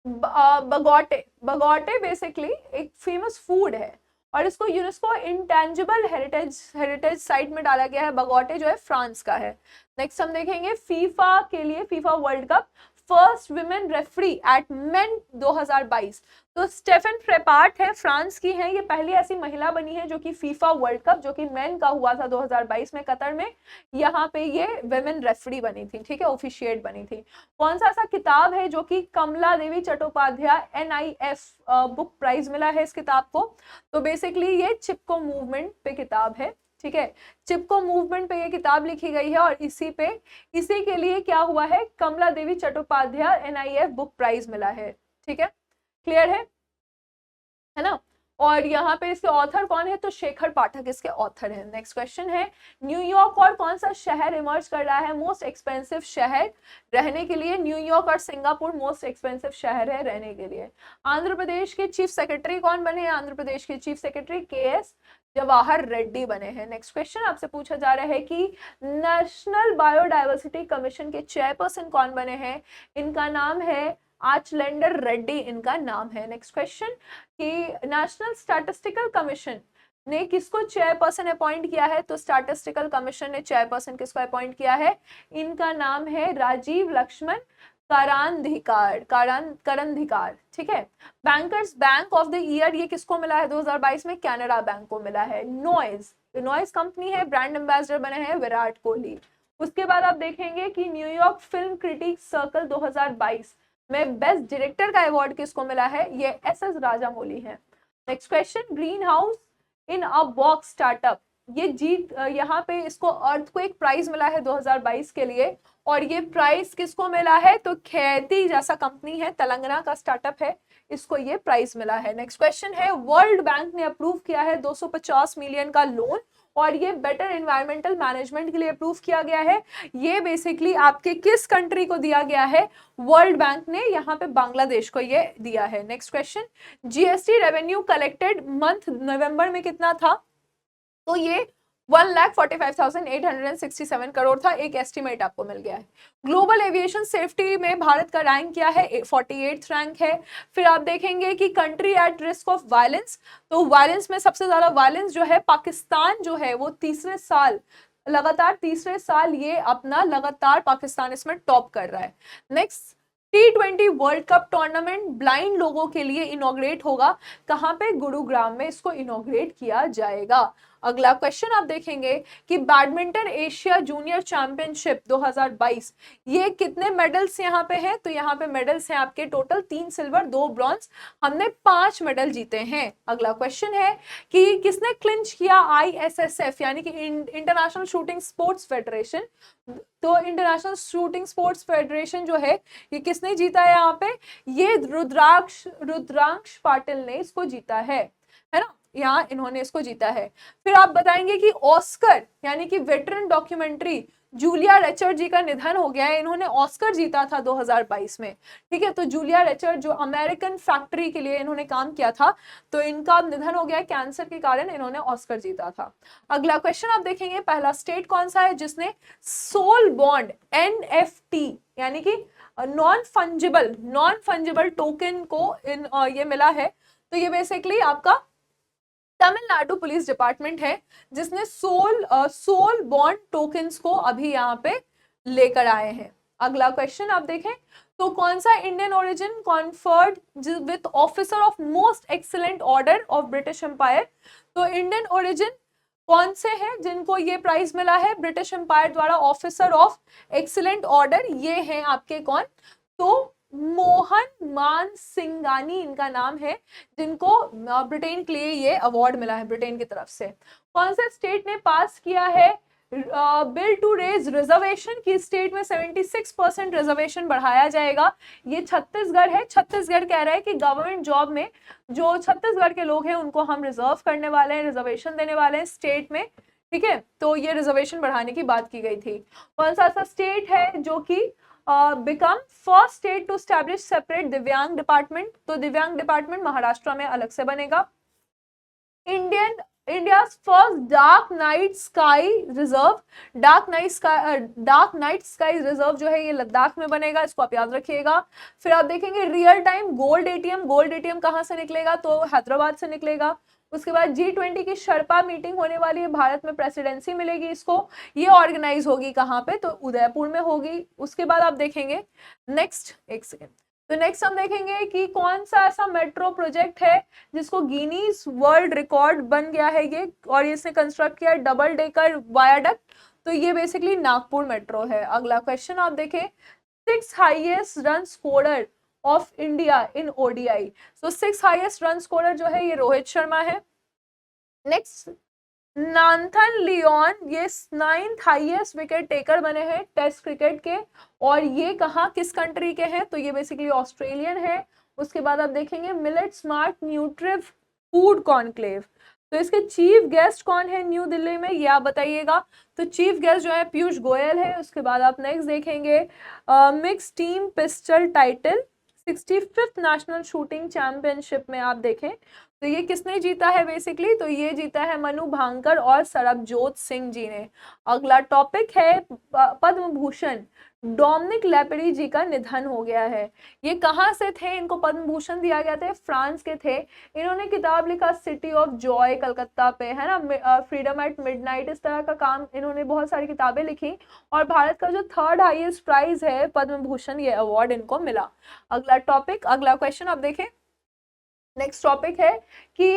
बगोटे बेसिकली एक फेमस फूड है और इसको यूनेस्को इंटेंजिबल हेरिटेज साइट में डाला गया है। बगोटे जो है फ्रांस का है। नेक्स्ट हम देखेंगे फीफा के लिए, FIFA world cup first women referee at men 2022, तो स्टेफन फ्रेपार्ट है, फ्रांस की है, ये पहली ऐसी महिला बनी है जो कि फीफा वर्ल्ड कप जो कि मेन का हुआ था 2022 में कतर में, यहाँ पे ये विमेन रेफरी बनी थी। ठीक है, ऑफिशिएट बनी थी। कौन सा ऐसा किताब है जो कि कमला देवी चट्टोपाध्याय NIF बुक प्राइज मिला है इस किताब को? तो बेसिकली ये चिपको मूवमेंट पे किताब है। ठीक है, चिपको मूवमेंट पे ये किताब लिखी गई है और इसी के लिए क्या हुआ है, कमला देवी चट्टोपाध्याय NIF बुक प्राइज मिला है। ठीक है, क्लियर है ना? और यहाँ पे इसके ऑथर कौन है? तो शेखर पाठक इसके ऑथर हैं। नेक्स्ट क्वेश्चन है न्यूयॉर्क और कौन सा शहर इमर्ज कर रहा है मोस्ट एक्सपेंसिव शहर रहने के लिए? न्यूयॉर्क और सिंगापुर मोस्ट एक्सपेंसिव शहर है रहने के लिए। आंध्र प्रदेश के चीफ सेक्रेटरी कौन बने हैं? आंध्र प्रदेश के chief secretary KS Jawahar Reddy बने हैं। नेक्स्ट क्वेश्चन आपसे पूछा जा रहा है कि नेशनल बायोडाइवर्सिटी कमीशन के चेयरपर्सन कौन बने हैं? इनका नाम है आचलेंडर रेड्डी, इनका नाम है। नेक्स्ट क्वेश्चन कि नेशनल स्टैटिस्टिकल कमीशन ने किसको चेयरपर्सन अपॉइंट किया है? तो स्टैटिस्टिकल कमीशन ने चेयरपर्सन किसको अपॉइंट किया है? इनका नाम है राजीव लक्ष्मण करंधिकार, ठीक है। Bankers bank of the year ये किसको मिला है 2022 में? कैनरा बैंक को मिला है। नॉइज कंपनी है, ब्रांड एम्बेसडर बने हैं विराट कोहली। उसके बाद आप देखेंगे कि न्यूयॉर्क फिल्म क्रिटिक सर्कल 2022 में बेस्ट डायरेक्टर का अवार्ड किसको मिला है? ये एस राजामौली है। Next question, green house in a box startup, ये जीत यहाँ पे इसको अर्थक्वेक प्राइज मिला है 2022 के लिए, और ये प्राइज किसको मिला है? तो खेती जैसा कंपनी है, तेलंगाना का स्टार्टअप है, इसको ये प्राइज मिला है। नेक्स्ट क्वेश्चन है, वर्ल्ड बैंक ने अप्रूव किया है 250 मिलियन का लोन, और ये बेटर एनवायरमेंटल मैनेजमेंट के लिए अप्रूव किया गया है। ये बेसिकली आपके किस कंट्री को दिया गया है? वर्ल्ड बैंक ने यहाँ पे बांग्लादेश को ये दिया है। Next question, GST revenue collected month November में कितना था? तो ये 1,45,867 करोड़ था, एक एस्टिमेट आपको मिल गया है। ग्लोबल एविएशन सेफ्टी में भारत का रैंक क्या है? 48th रैंक है। फिर आप देखेंगे कि country at risk of violence, तो वायलेंस में सबसे ज्यादा वायलेंस जो है पाकिस्तान जो है वो लगातार तीसरे साल ये अपना लगातार पाकिस्तान इसमें टॉप कर रहा है। Next, T20 world cup tournament blind लोगों के लिए इनॉग्रेट होगा, कहां पे? गुरुग्राम में इसको इनॉग्रेट किया जाएगा। अगला क्वेश्चन आप देखेंगे कि बैडमिंटन एशिया जूनियर चैंपियनशिप 2022, ये कितने मेडल्स यहाँ पे हैं? तो यहाँ पे मेडल्स हैं आपके टोटल 3 सिल्वर 2 ब्रॉन्ज, हमने 5 मेडल जीते हैं। अगला क्वेश्चन है कि किसने क्लिंच किया ISSF यानी कि इंटरनेशनल शूटिंग स्पोर्ट्स फेडरेशन, तो इंटरनेशनल शूटिंग स्पोर्ट्स फेडरेशन जो है ये किसने जीता है यहाँ पे? ये रुद्रांश पाटिल ने इसको जीता है ना, यहाँ इन्होंने इसको जीता है। फिर आप बताएंगे कि ऑस्कर यानी कि वेटरन डॉक्यूमेंट्री जूलिया रिचर्ड जी का निधन हो गया है, इन्होंने ऑस्कर जीता था 2022 में, ठीक है। तो जूलिया रिचर्ड जो अमेरिकन फैक्ट्री के लिए इन्होंने काम किया था, तो इनका निधन हो गया कैंसर के कारण, इन्होंने ऑस्कर जीता था। अगला क्वेश्चन आप देखेंगे, पहला स्टेट कौन सा है जिसने सोल बॉन्ड NFT यानी कि नॉन फंजिबल टोकन को ये मिला है? तो ये बेसिकली आपका तमिलनाडु पुलिस डिपार्टमेंट है जिसने सोल बॉन्ड टोकन्स को अभी यहाँ पे लेकर आए हैं। अगला क्वेश्चन आप देखें, तो कौन सा Indian origin conferred with officer of most excellent order of British Empire? तो इंडियन ओरिजिन कौन से हैं जिनको ये प्राइज मिला है ब्रिटिश एम्पायर द्वारा ऑफिसर ऑफ एक्सीलेंट ऑर्डर? ये हैं आपके कौन? तो मोहन मान सिंगानी इनका नाम है, जिनको ब्रिटेन के लिए ये अवार्ड मिला है ब्रिटेन की तरफ से। कौन से स्टेट ने पास किया है बिल टू रेज रिजर्वेशन की स्टेट में 76% रिजर्वेशन बढ़ाया जाएगा? ये छत्तीसगढ़ है। छत्तीसगढ़ कह रहा है कि गवर्नमेंट जॉब में जो छत्तीसगढ़ के लोग हैं उनको हम रिजर्व करने वाले हैं, रिजर्वेशन देने वाले हैं स्टेट में, ठीक है। तो ये रिजर्वेशन बढ़ाने की बात की गई थी। कौन सा ऐसा स्टेट है जो कि become first state to establish separate divyang department? तो दिव्यांग डिपार्टमेंट महाराष्ट्र में अलग से बनेगा। India first dark night sky reserve, dark night sky reserve जो है ये लद्दाख में बनेगा, इसको आप याद रखिएगा। फिर आप देखेंगे रियल टाइम गोल्ड एटीएम कहाँ से निकलेगा? तो हैदराबाद से निकलेगा। उसके बाद G20 की शर्पा मीटिंग होने वाली है, भारत में प्रेसिडेंसी मिलेगी इसको, ये ऑर्गेनाइज होगी कहाँ पे? तो उदयपुर में होगी। उसके बाद आप देखेंगे नेक्स्ट, एक सेकेंड, तो नेक्स्ट हम देखेंगे कि कौन सा ऐसा मेट्रो प्रोजेक्ट है जिसको गिनीज वर्ल्ड रिकॉर्ड बन गया है ये, और इसने कंस्ट्रक्ट किया डबल डेकर वायाडक्ट, तो ये बेसिकली नागपुर मेट्रो है। अगला क्वेश्चन आप देखें, 6 highest run scorer of India in ODI, तो 6 हाईएस्ट रन स्कोरर जो है ये रोहित शर्मा है। नेक्स्ट, नाथन लियोन ये 9th हाईएस्ट विकेट टेकर बने हैं टेस्ट क्रिकेट के, और ये कहाँ किस कंट्री के हैं? तो ये बेसिकली ऑस्ट्रेलियन है। उसके बाद आप देखेंगे मिलेट स्मार्ट न्यूट्रिव फूड कॉन्क्लेव, तो इसके चीफ गेस्ट कौन है न्यू दिल्ली में, ये आप बताइएगा। तो चीफ गेस्ट जो है पीयूष गोयल है। उसके बाद आप नेक्स्ट देखेंगे mix team pistol title 65th national shooting championship में आप देखें तो ये किसने जीता है बेसिकली, तो ये जीता है मनु भांकर और सरबजोत सिंह जी ने। अगला टॉपिक है पद्म भूषण डोमिनिक लेपेरी जी का निधन हो गया है। ये कहाँ से थे, इनको पद्म भूषण दिया गया था, फ्रांस के थे। इन्होंने किताब लिखा सिटी ऑफ जॉय कलकत्ता पे, है ना, फ्रीडम एट मिडनाइट, इस तरह का काम, इन्होंने बहुत सारी किताबें लिखी। और भारत का जो थर्ड हाईएस्ट प्राइज है पद्म भूषण, ये अवार्ड इनको मिला। अगला टॉपिक, अगला क्वेश्चन आप देखें। नेक्स्ट टॉपिक है कि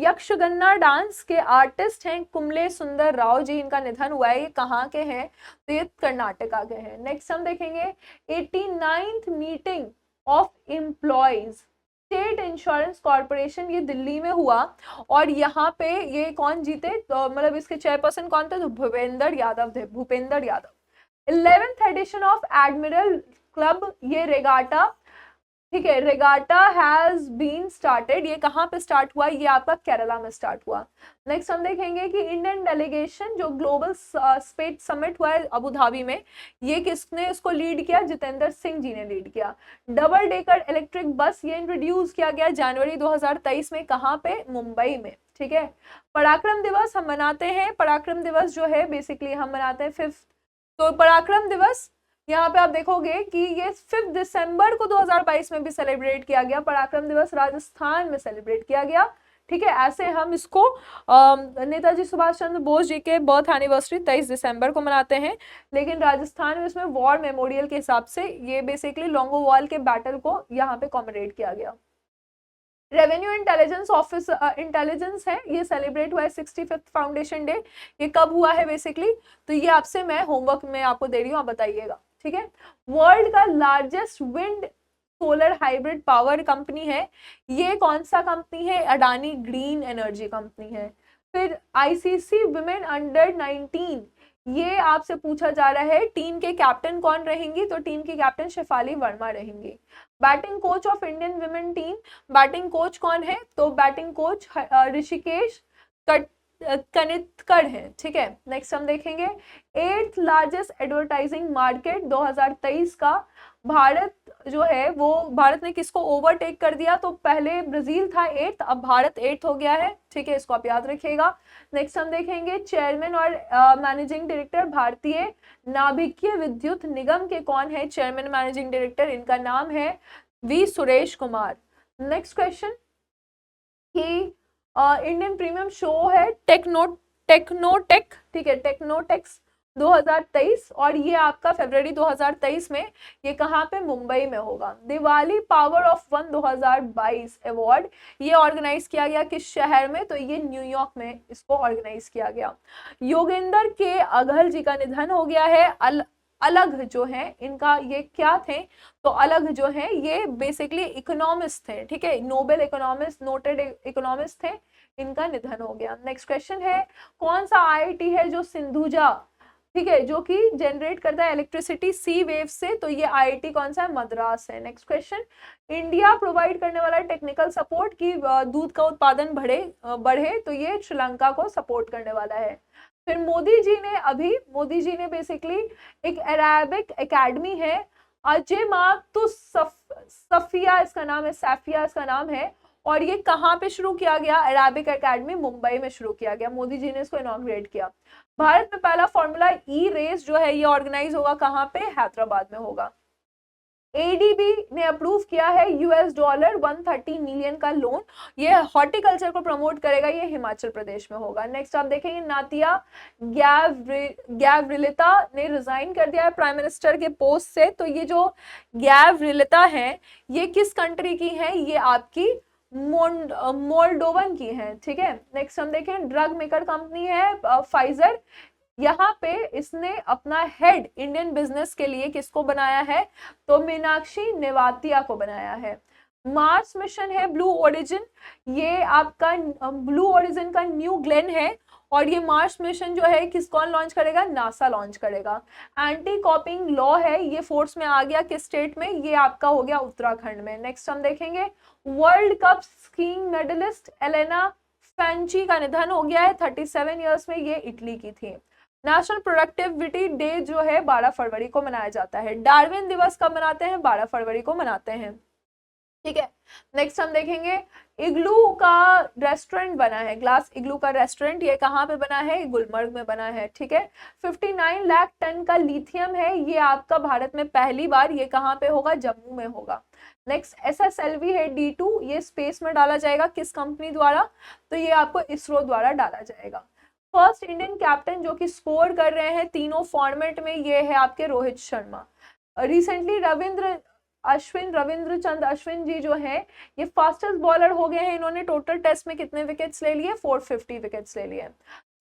यक्षगन्ना डांस के आर्टिस्ट हैं कुमले सुंदर राव जी, इनका निधन हुआ है। ये कहाँ के हैं, तो ये कर्नाटका के हैं। नेक्स्ट हम देखेंगे 89th meeting of employees state insurance corporation, ये दिल्ली में हुआ। और यहाँ पे ये कौन जीते, तो मतलब इसके चेयरपर्सन कौन थे, तो भूपेंद्र यादव थे, Bhupender Yadav. 11th edition of admiral club, ये रेगाटा, ठीक है, रेगाटा हैज बीन स्टार्टेड, ये कहाँ पे स्टार्ट हुआ, ये आपका केरला में स्टार्ट हुआ। नेक्स्ट हम देखेंगे कि इंडियन डेलीगेशन जो ग्लोबल स्पेस समिट हुआ है अबू धाबी में, ये किसने इसको लीड किया, जितेंद्र सिंह जी ने लीड किया। डबल डेकर इलेक्ट्रिक बस ये इंट्रोड्यूस किया गया जनवरी 2023 में, कहाँ पे, मुंबई में, ठीक है। पराक्रम दिवस हम मनाते हैं, पराक्रम दिवस जो है बेसिकली हम मनाते हैं 5th, तो पराक्रम दिवस यहाँ पे आप देखोगे कि ये 5 दिसंबर को 2022 में भी सेलिब्रेट किया गया। पराक्रम दिवस राजस्थान में सेलिब्रेट किया गया, ठीक है। ऐसे हम इसको नेताजी सुभाष चंद्र बोस जी के बर्थ एनिवर्सरी 23 दिसंबर को मनाते हैं, लेकिन राजस्थान में इसमें वॉर मेमोरियल के हिसाब से ये बेसिकली लोंगोवाल के बैटल को यहाँ पे कॉमेमोरेट किया गया। रेवेन्यू इंटेलिजेंस ऑफिस इंटेलिजेंस है, ये सेलिब्रेट हुआ है 65th फाउंडेशन डे। ये कब हुआ है बेसिकली, तो ये आपसे मैं होमवर्क में आपको दे रही हूँ, आप बताइएगा, ठीक है। वर्ल्ड का largest wind solar hybrid power company है, ये कौन सा कंपनी है, अडानी ग्रीन एनर्जी कंपनी है। फिर आईसीसी वुमेन अंडर 19, ये आपसे पूछा जा रहा है टीम के कैप्टन कौन रहेंगी, तो टीम की कैप्टन शेफाली वर्मा रहेंगी। Batting coach of Indian women team, batting coach कौन है, तो बैटिंग कोच ऋषिकेश कनितकर है, ठीक है। नेक्स्ट हम देखेंगे 8th लार्जेस्ट एडवर्टाइजिंग मार्केट 2023 का, भारत जो है वो, भारत ने किसको ओवरटेक कर दिया, तो पहले ब्राजील था 8th, अब भारत 8th हो गया है, ठीक है, इसको आप याद रखिएगा। नेक्स्ट हम देखेंगे चेयरमैन और मैनेजिंग डायरेक्टर भारतीय नाभिकीय विद्युत निगम के कौन है, चेयरमैन मैनेजिंग डायरेक्टर, इनका नाम है V Suresh Kumar. Next question कि इंडियन प्रीमियम शो है टेक्नोटेक, ठीक है, टेक्नोटेक्स 2023, और ये आपका फरवरी 2023 में, ये कहाँ पे, मुंबई में होगा। Diwali power of one 2022 award, ये ऑर्गेनाइज किया गया किस शहर में, तो ये न्यूयॉर्क में इसको ऑर्गेनाइज किया गया। योगेंद्र के अघल जी का निधन हो गया है। अलग जो है इनका, ये क्या थे, तो अलग जो है ये बेसिकली इकोनॉमिस्ट थे, ठीक है, नोबेल इकोनॉमिस्ट, नोटेड इकोनॉमिस्ट थे, इनका निधन हो गया। नेक्स्ट क्वेश्चन है कौन सा आईआईटी है जो सिंधुजा, ठीक है, जो कि जनरेट करता है इलेक्ट्रिसिटी सी वेव से, तो ये आईआईटी कौन सा है, मद्रास है। नेक्स्ट क्वेश्चन, इंडिया प्रोवाइड करने वाला टेक्निकल सपोर्ट की दूध का उत्पादन बढ़े, तो ये श्रीलंका को सपोर्ट करने वाला है। फिर मोदी जी ने बेसिकली एक अरेबिक एकेडमी है, अजय मातु सफिया इसका नाम है, सैफिया इसका नाम है, और ये कहाँ पे शुरू किया गया, अरेबिक एकेडमी मुंबई में शुरू किया गया, मोदी जी ने इसको इनॉग्रेट किया। भारत में पहला फॉर्मूला ई रेस जो है ये ऑर्गेनाइज होगा कहाँ पे, हैदराबाद में होगा। एडीबी ने अप्रूव किया है $130 मिलियन का लोन, ये हॉर्टिकल्चर को प्रमोट करेगा, ये हिमाचल प्रदेश में होगा। नेक्स्ट आप देखेंगे नातिया गैव्रिलिता ने रिजाइन कर दिया है प्राइम मिनिस्टर के पोस्ट से, तो ये जो गैव्रिलिता है ये किस कंट्री की है, ये आपकी मोल्डोवन की है, ठीक है। नेक्स्ट हम देखें ड्रग मेकर कंपनी है फाइजर, यहाँ पे इसने अपना हेड इंडियन बिजनेस के लिए किसको बनाया है, तो मीनाक्षी नेवातिया को बनाया है। मार्स मिशन है ब्लू ओरिजिन, ये आपका ब्लू ओरिजिन का न्यू ग्लेन है, और ये मार्स मिशन जो है किस कौन लॉन्च करेगा, नासा लॉन्च करेगा। एंटी कॉपिंग लॉ है, ये फोर्स में आ गया किस स्टेट में, ये आपका हो गया उत्तराखंड में। नेक्स्ट हम देखेंगे world cup skiing medallist Elena Fanchini का निधन हो गया है 37 ईयर्स में, ये इटली की थी। नेशनल प्रोडक्टिविटी डे जो है 12 फरवरी को मनाया जाता है। डार्विन दिवस कब मनाते हैं, 12 फरवरी को मनाते हैं। ठीक है। नेक्स्ट हम देखेंगे इग्लू का रेस्टोरेंट बना है, ग्लास इग्लू का रेस्टोरेंट, ये कहाँ पे बना है? गुलमर्ग में बना है। ठीक है। 59 लाख टन का लिथियम है, ये आपका भारत में पहली बार, ये कहाँ पे होगा? जम्मू में होगा। नेक्स्ट SSLV है D2, ये स्पेस में डाला जाएगा, किस कंपनी द्वारा? तो ये आपको इसरो द्वारा डाला जाएगा। फर्स्ट इंडियन कैप्टन जो कि स्कोर कर रहे हैं तीनों फॉर्मेट में, ये है आपके रोहित शर्मा। रिसेंटली रविंद्र चंद अश्विन जी जो है ये फास्टेस्ट बॉलर हो गए हैं, इन्होंने टोटल टेस्ट में कितने विकेट्स ले लिए? 450 विकेट्स ले लिए।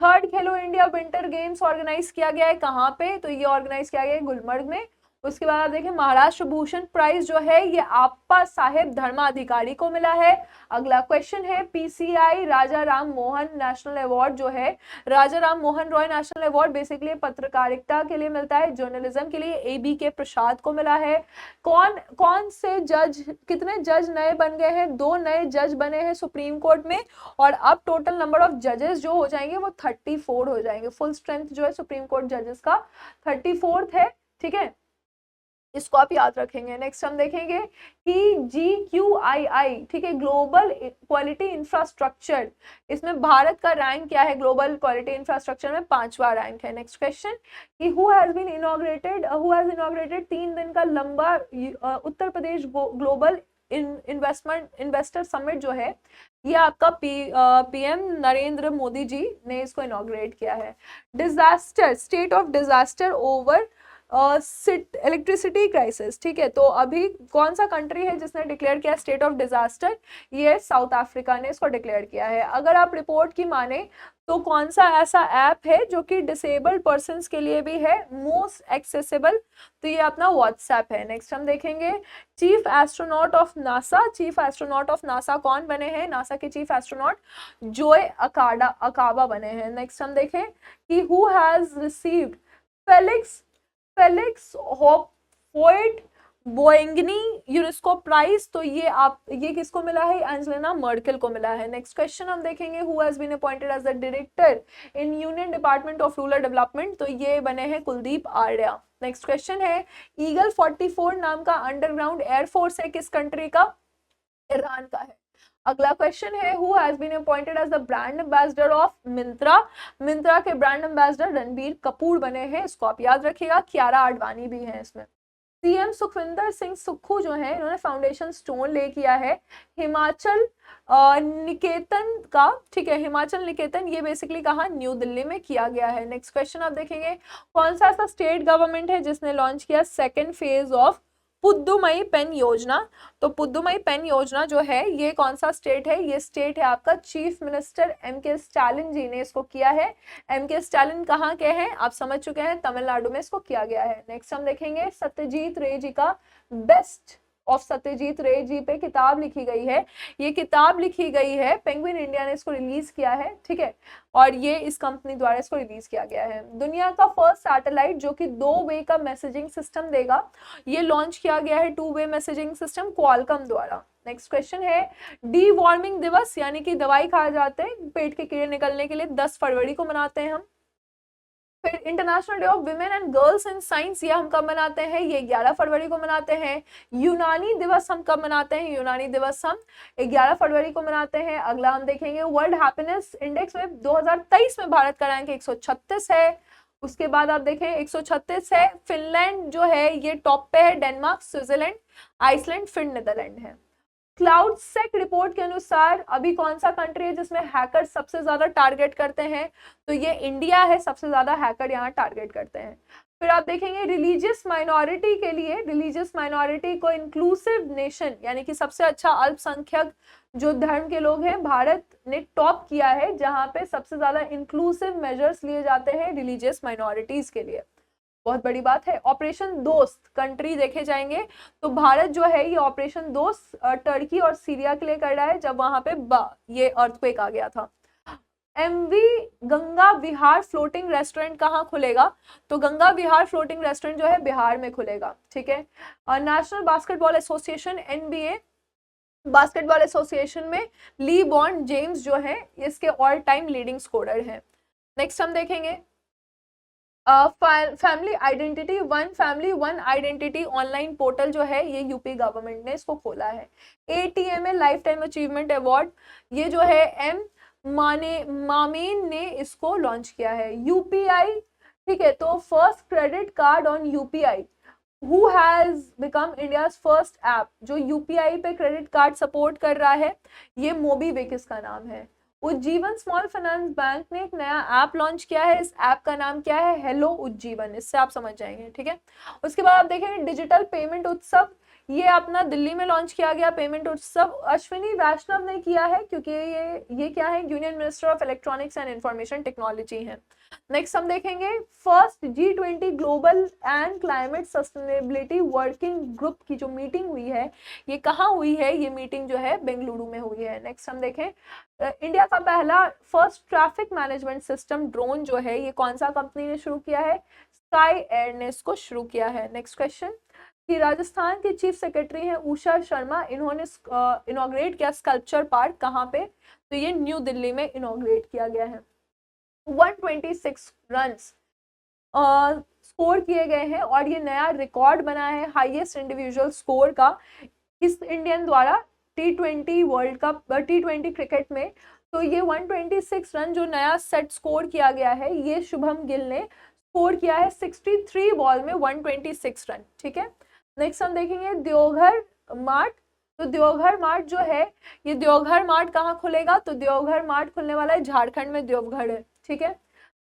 थर्ड खेलो इंडिया विंटर गेम्स ऑर्गेनाइज किया गया है कहाँ पे? तो ये ऑर्गेनाइज किया गया है गुलमर्ग में। उसके बाद आप देखें महाराष्ट्र भूषण प्राइज जो है ये आपा साहेब धर्माधिकारी को मिला है। अगला क्वेश्चन है PCI Raja Ram Mohan national award जो है, Raja Ram Mohan Roy national award basically पत्रकारिता के लिए मिलता है, जर्नलिज्म के लिए AB के प्रसाद को मिला है। कौन कौन से जज, कितने जज नए बन गए हैं? 2 नए जज बने हैं सुप्रीम कोर्ट में, और अब टोटल नंबर ऑफ जजेस जो हो जाएंगे वो 34 हो जाएंगे। फुल स्ट्रेंथ जो है सुप्रीम कोर्ट जजेस का 34 है। ठीक है, इसको आप याद रखेंगे। नेक्स्ट हम देखेंगे कि GQII, ठीक है, ग्लोबल क्वालिटी इंफ्रास्ट्रक्चर, इसमें भारत का रैंक क्या है? ग्लोबल क्वालिटी इंफ्रास्ट्रक्चर में 5वां रैंक है। नेक्स्ट क्वेश्चन कि हु हैज इनॉग्रेटेड 3 दिन का लंबा Uttar Pradesh global investor summit जो है, ये आपका PM नरेंद्र मोदी जी ने इसको इनॉग्रेट किया है। Disaster, state of disaster over electricity crisis. ठीक है, तो अभी कौन सा कंट्री है जिसने डिक्लेयर किया स्टेट ऑफ डिजास्टर? ये साउथ अफ्रीका ने इसको डिक्लेयर किया है। अगर आप रिपोर्ट की माने तो कौन सा ऐसा ऐप है जो कि डिसेबल्ड पर्सन्स के लिए भी है मोस्ट एक्सेसिबल? तो ये अपना व्हाट्सएप है। नेक्स्ट हम देखेंगे chief astronaut of NASA. Chief astronaut of NASA कौन बने हैं? नासा के चीफ एस्ट्रोनॉट जोए अकाबा बने हैं। नेक्स्ट हम देखें कि who has received Felix Houphouet Boigny UNESCO prize? तो ये किसको मिला है? एंजेलिना मर्केल को मिला है। नेक्स्ट क्वेश्चन हम देखेंगे who has been appointed as the director in union department of rural development? तो ये बने हैं कुलदीप आर्या। नेक्स्ट क्वेश्चन है ईगल 44 नाम का अंडरग्राउंड एयरफोर्स है किस कंट्री का? ईरान का है। अगला क्वेश्चन है who has been appointed as the brand ambassador of Myntra? Myntra के ब्रांड एम्बेसडर रणबीर कपूर बने हैं, इसको आप याद रखिएगा। कियारा आडवाणी भी है इसमें। CM सुखविंदर सिंह सुक्खू जो है इन्होंने फाउंडेशन स्टोन ले किया है हिमाचल निकेतन का। ठीक है, हिमाचल निकेतन ये बेसिकली कहाँ? न्यू दिल्ली में किया गया है। नेक्स्ट क्वेश्चन आप देखेंगे कौन सा ऐसा स्टेट गवर्नमेंट है जिसने लॉन्च किया सेकेंड फेज ऑफ पुद्दुमई पेन योजना? तो पुद्दुमई पेन योजना जो है ये कौन सा स्टेट है? ये स्टेट है आपका चीफ मिनिस्टर MK स्टालिन जी ने इसको किया है। MK स्टालिन कहाँ के हैं? आप समझ चुके हैं, तमिलनाडु में इसको किया गया है। नेक्स्ट हम देखेंगे सत्यजीत रे जी का बेस्ट ऑफ सत्यजीत रे जी पे किताब लिखी गई है। ये किताब लिखी गई है पेंगुइन इंडिया ने इसको रिलीज किया है। ठीक है, और ये इस कंपनी द्वारा इसको रिलीज किया गया है। दुनिया का फर्स्ट सैटेलाइट जो कि 2 वे का मैसेजिंग सिस्टम देगा, ये लॉन्च किया गया है 2 वे मैसेजिंग सिस्टम क्वालकॉम द्वारा। नेक्स्ट क्वेश्चन है डी वार्मिंग दिवस, यानी कि दवाई खाए जाते हैं पेट के कीड़े निकलने के लिए, 10 फरवरी को मनाते हैं हम। फिर international day of women and girls in science, ये हम कब मनाते हैं? ये 11 फरवरी को मनाते हैं। यूनानी दिवस हम कब मनाते हैं? यूनानी दिवस हम 11 फरवरी को मनाते हैं। अगला हम देखेंगे वर्ल्ड हैप्पीनेस इंडेक्स में 2023 में भारत का रैंक 136 है। उसके बाद आप देखें 136 है। फिनलैंड जो है ये टॉप पे है, डेनमार्क, स्विट्जरलैंड, आइसलैंड, फिर नीदरलैंड है। क्लाउडसेक रिपोर्ट के अनुसार अभी कौन सा कंट्री है जिसमें हैकर सबसे ज्यादा टारगेट करते हैं? तो ये इंडिया है, सबसे ज्यादा हैकर यहाँ टारगेट करते हैं। फिर आप देखेंगे रिलीजियस माइनॉरिटी के लिए, रिलीजियस माइनॉरिटी को इंक्लूसिव नेशन यानी कि सबसे अच्छा अल्पसंख्यक जो धर्म के लोग हैं, भारत ने टॉप किया है जहां पे सबसे ज्यादा इंक्लूसिव मेजर्स लिए जाते हैं रिलीजियस माइनॉरिटीज के लिए। बहुत बड़ी बात है। ऑपरेशन दोस्त कंट्री देखे जाएंगे तो भारत जो है ये ऑपरेशन दोस्त टर्की और सीरिया के लिए कर रहा है, जब वहां पे ये अर्थक्वेक आ गया था। MV गंगा विहार फ्लोटिंग रेस्टोरेंट कहाँ खुलेगा? तो गंगा विहार फ्लोटिंग रेस्टोरेंट जो है बिहार में खुलेगा। ठीक है, और national basketball association NBA basketball association में ली बॉन्ड जेम्स जो है इसके ऑल टाइम लीडिंग स्कोरर हैं। नेक्स्ट हम देखेंगे family identity one family one identity online portal जो है ये यूपी गवर्नमेंट ने इसको खोला है। ATMA life time achievement award ये जो है एम मामेन ने इसको लॉन्च किया है। यूपीआई, ठीक है, तो first credit card on UPI who has become India's first app, जो यूपीआई पे क्रेडिट कार्ड सपोर्ट कर रहा है, ये मोबीक्विक इसका नाम है। उज्जीवन स्मॉल फाइनेंस बैंक ने एक नया ऐप लॉन्च किया है, इस ऐप का नाम क्या है, हेलो उज्जीवन, इससे आप समझ जाएंगे, ठीक है। उसके बाद आप देखेंगे डिजिटल पेमेंट उत्सव, ये अपना दिल्ली में लॉन्च किया गया पेमेंट उत्सव, अश्विनी वैष्णव ने किया है, क्योंकि ये क्या है, union minister of electronics and information technology है। नेक्स्ट हम देखेंगे first G20 global and climate sustainability working group की जो मीटिंग हुई है, ये कहाँ हुई है, ये मीटिंग जो है बेंगलुरु में हुई है। नेक्स्ट हम देखें इंडिया का पहला first traffic management system drone जो है, ये कौन सा कंपनी ने शुरू किया है, स्काई एयर ने इसको शुरू किया है। नेक्स्ट क्वेश्चन कि राजस्थान के चीफ सेक्रेटरी हैं उषा शर्मा, इन्होंने इनॉग्रेट किया स्कल्पचर पार्क, कहाँ पे, तो ये न्यू दिल्ली में इनॉग्रेट किया गया है। 126 रन्स स्कोर किए गए हैं और ये नया रिकॉर्ड बना है हाईएस्ट इंडिविजुअल स्कोर का इस इंडियन द्वारा T20 world cup T20 cricket में। तो ये 126 रन जो नया सेट स्कोर किया गया है, ये शुभम गिल ने स्कोर किया है 63 बॉल में 126 रन, ठीक है। नेक्स्ट हम देखेंगे देवघर मार्ट, तो देवघर मार्ट जो है, ये देवघर मार्ट कहाँ खुलेगा, तो देवघर मार्ट खुलने वाला है झारखंड में, देवघर है, ठीक है।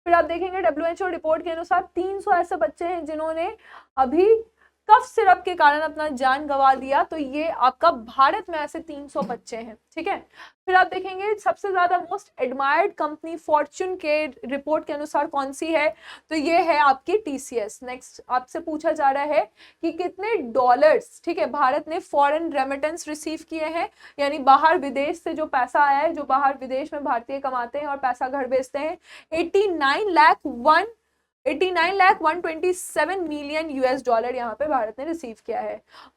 फिर आप देखेंगे WHO रिपोर्ट के अनुसार 300 ऐसे बच्चे हैं जिन्होंने अभी कफ सिरप के कारण अपना जान गंवा दिया, तो ये आपका भारत में ऐसे 300 बच्चे हैं, ठीक है। फिर आप देखेंगे सबसे ज्यादा मोस्ट एडमायर्ड कंपनी फॉर्च्यून के रिपोर्ट के अनुसार कौन सी है, तो ये है आपकी TCS। नेक्स्ट आपसे पूछा जा रहा है कि कितने डॉलर्स, ठीक है, भारत ने फॉरेन रेमिटेंस रिसीव किए हैं, यानी बाहर विदेश से जो पैसा आया है, जो बाहर विदेश में भारतीय कमाते हैं और पैसा घर भेजते हैं, 89,127 मिलियन US डॉलर यहाँ पे भारत ने रिसीव किया है।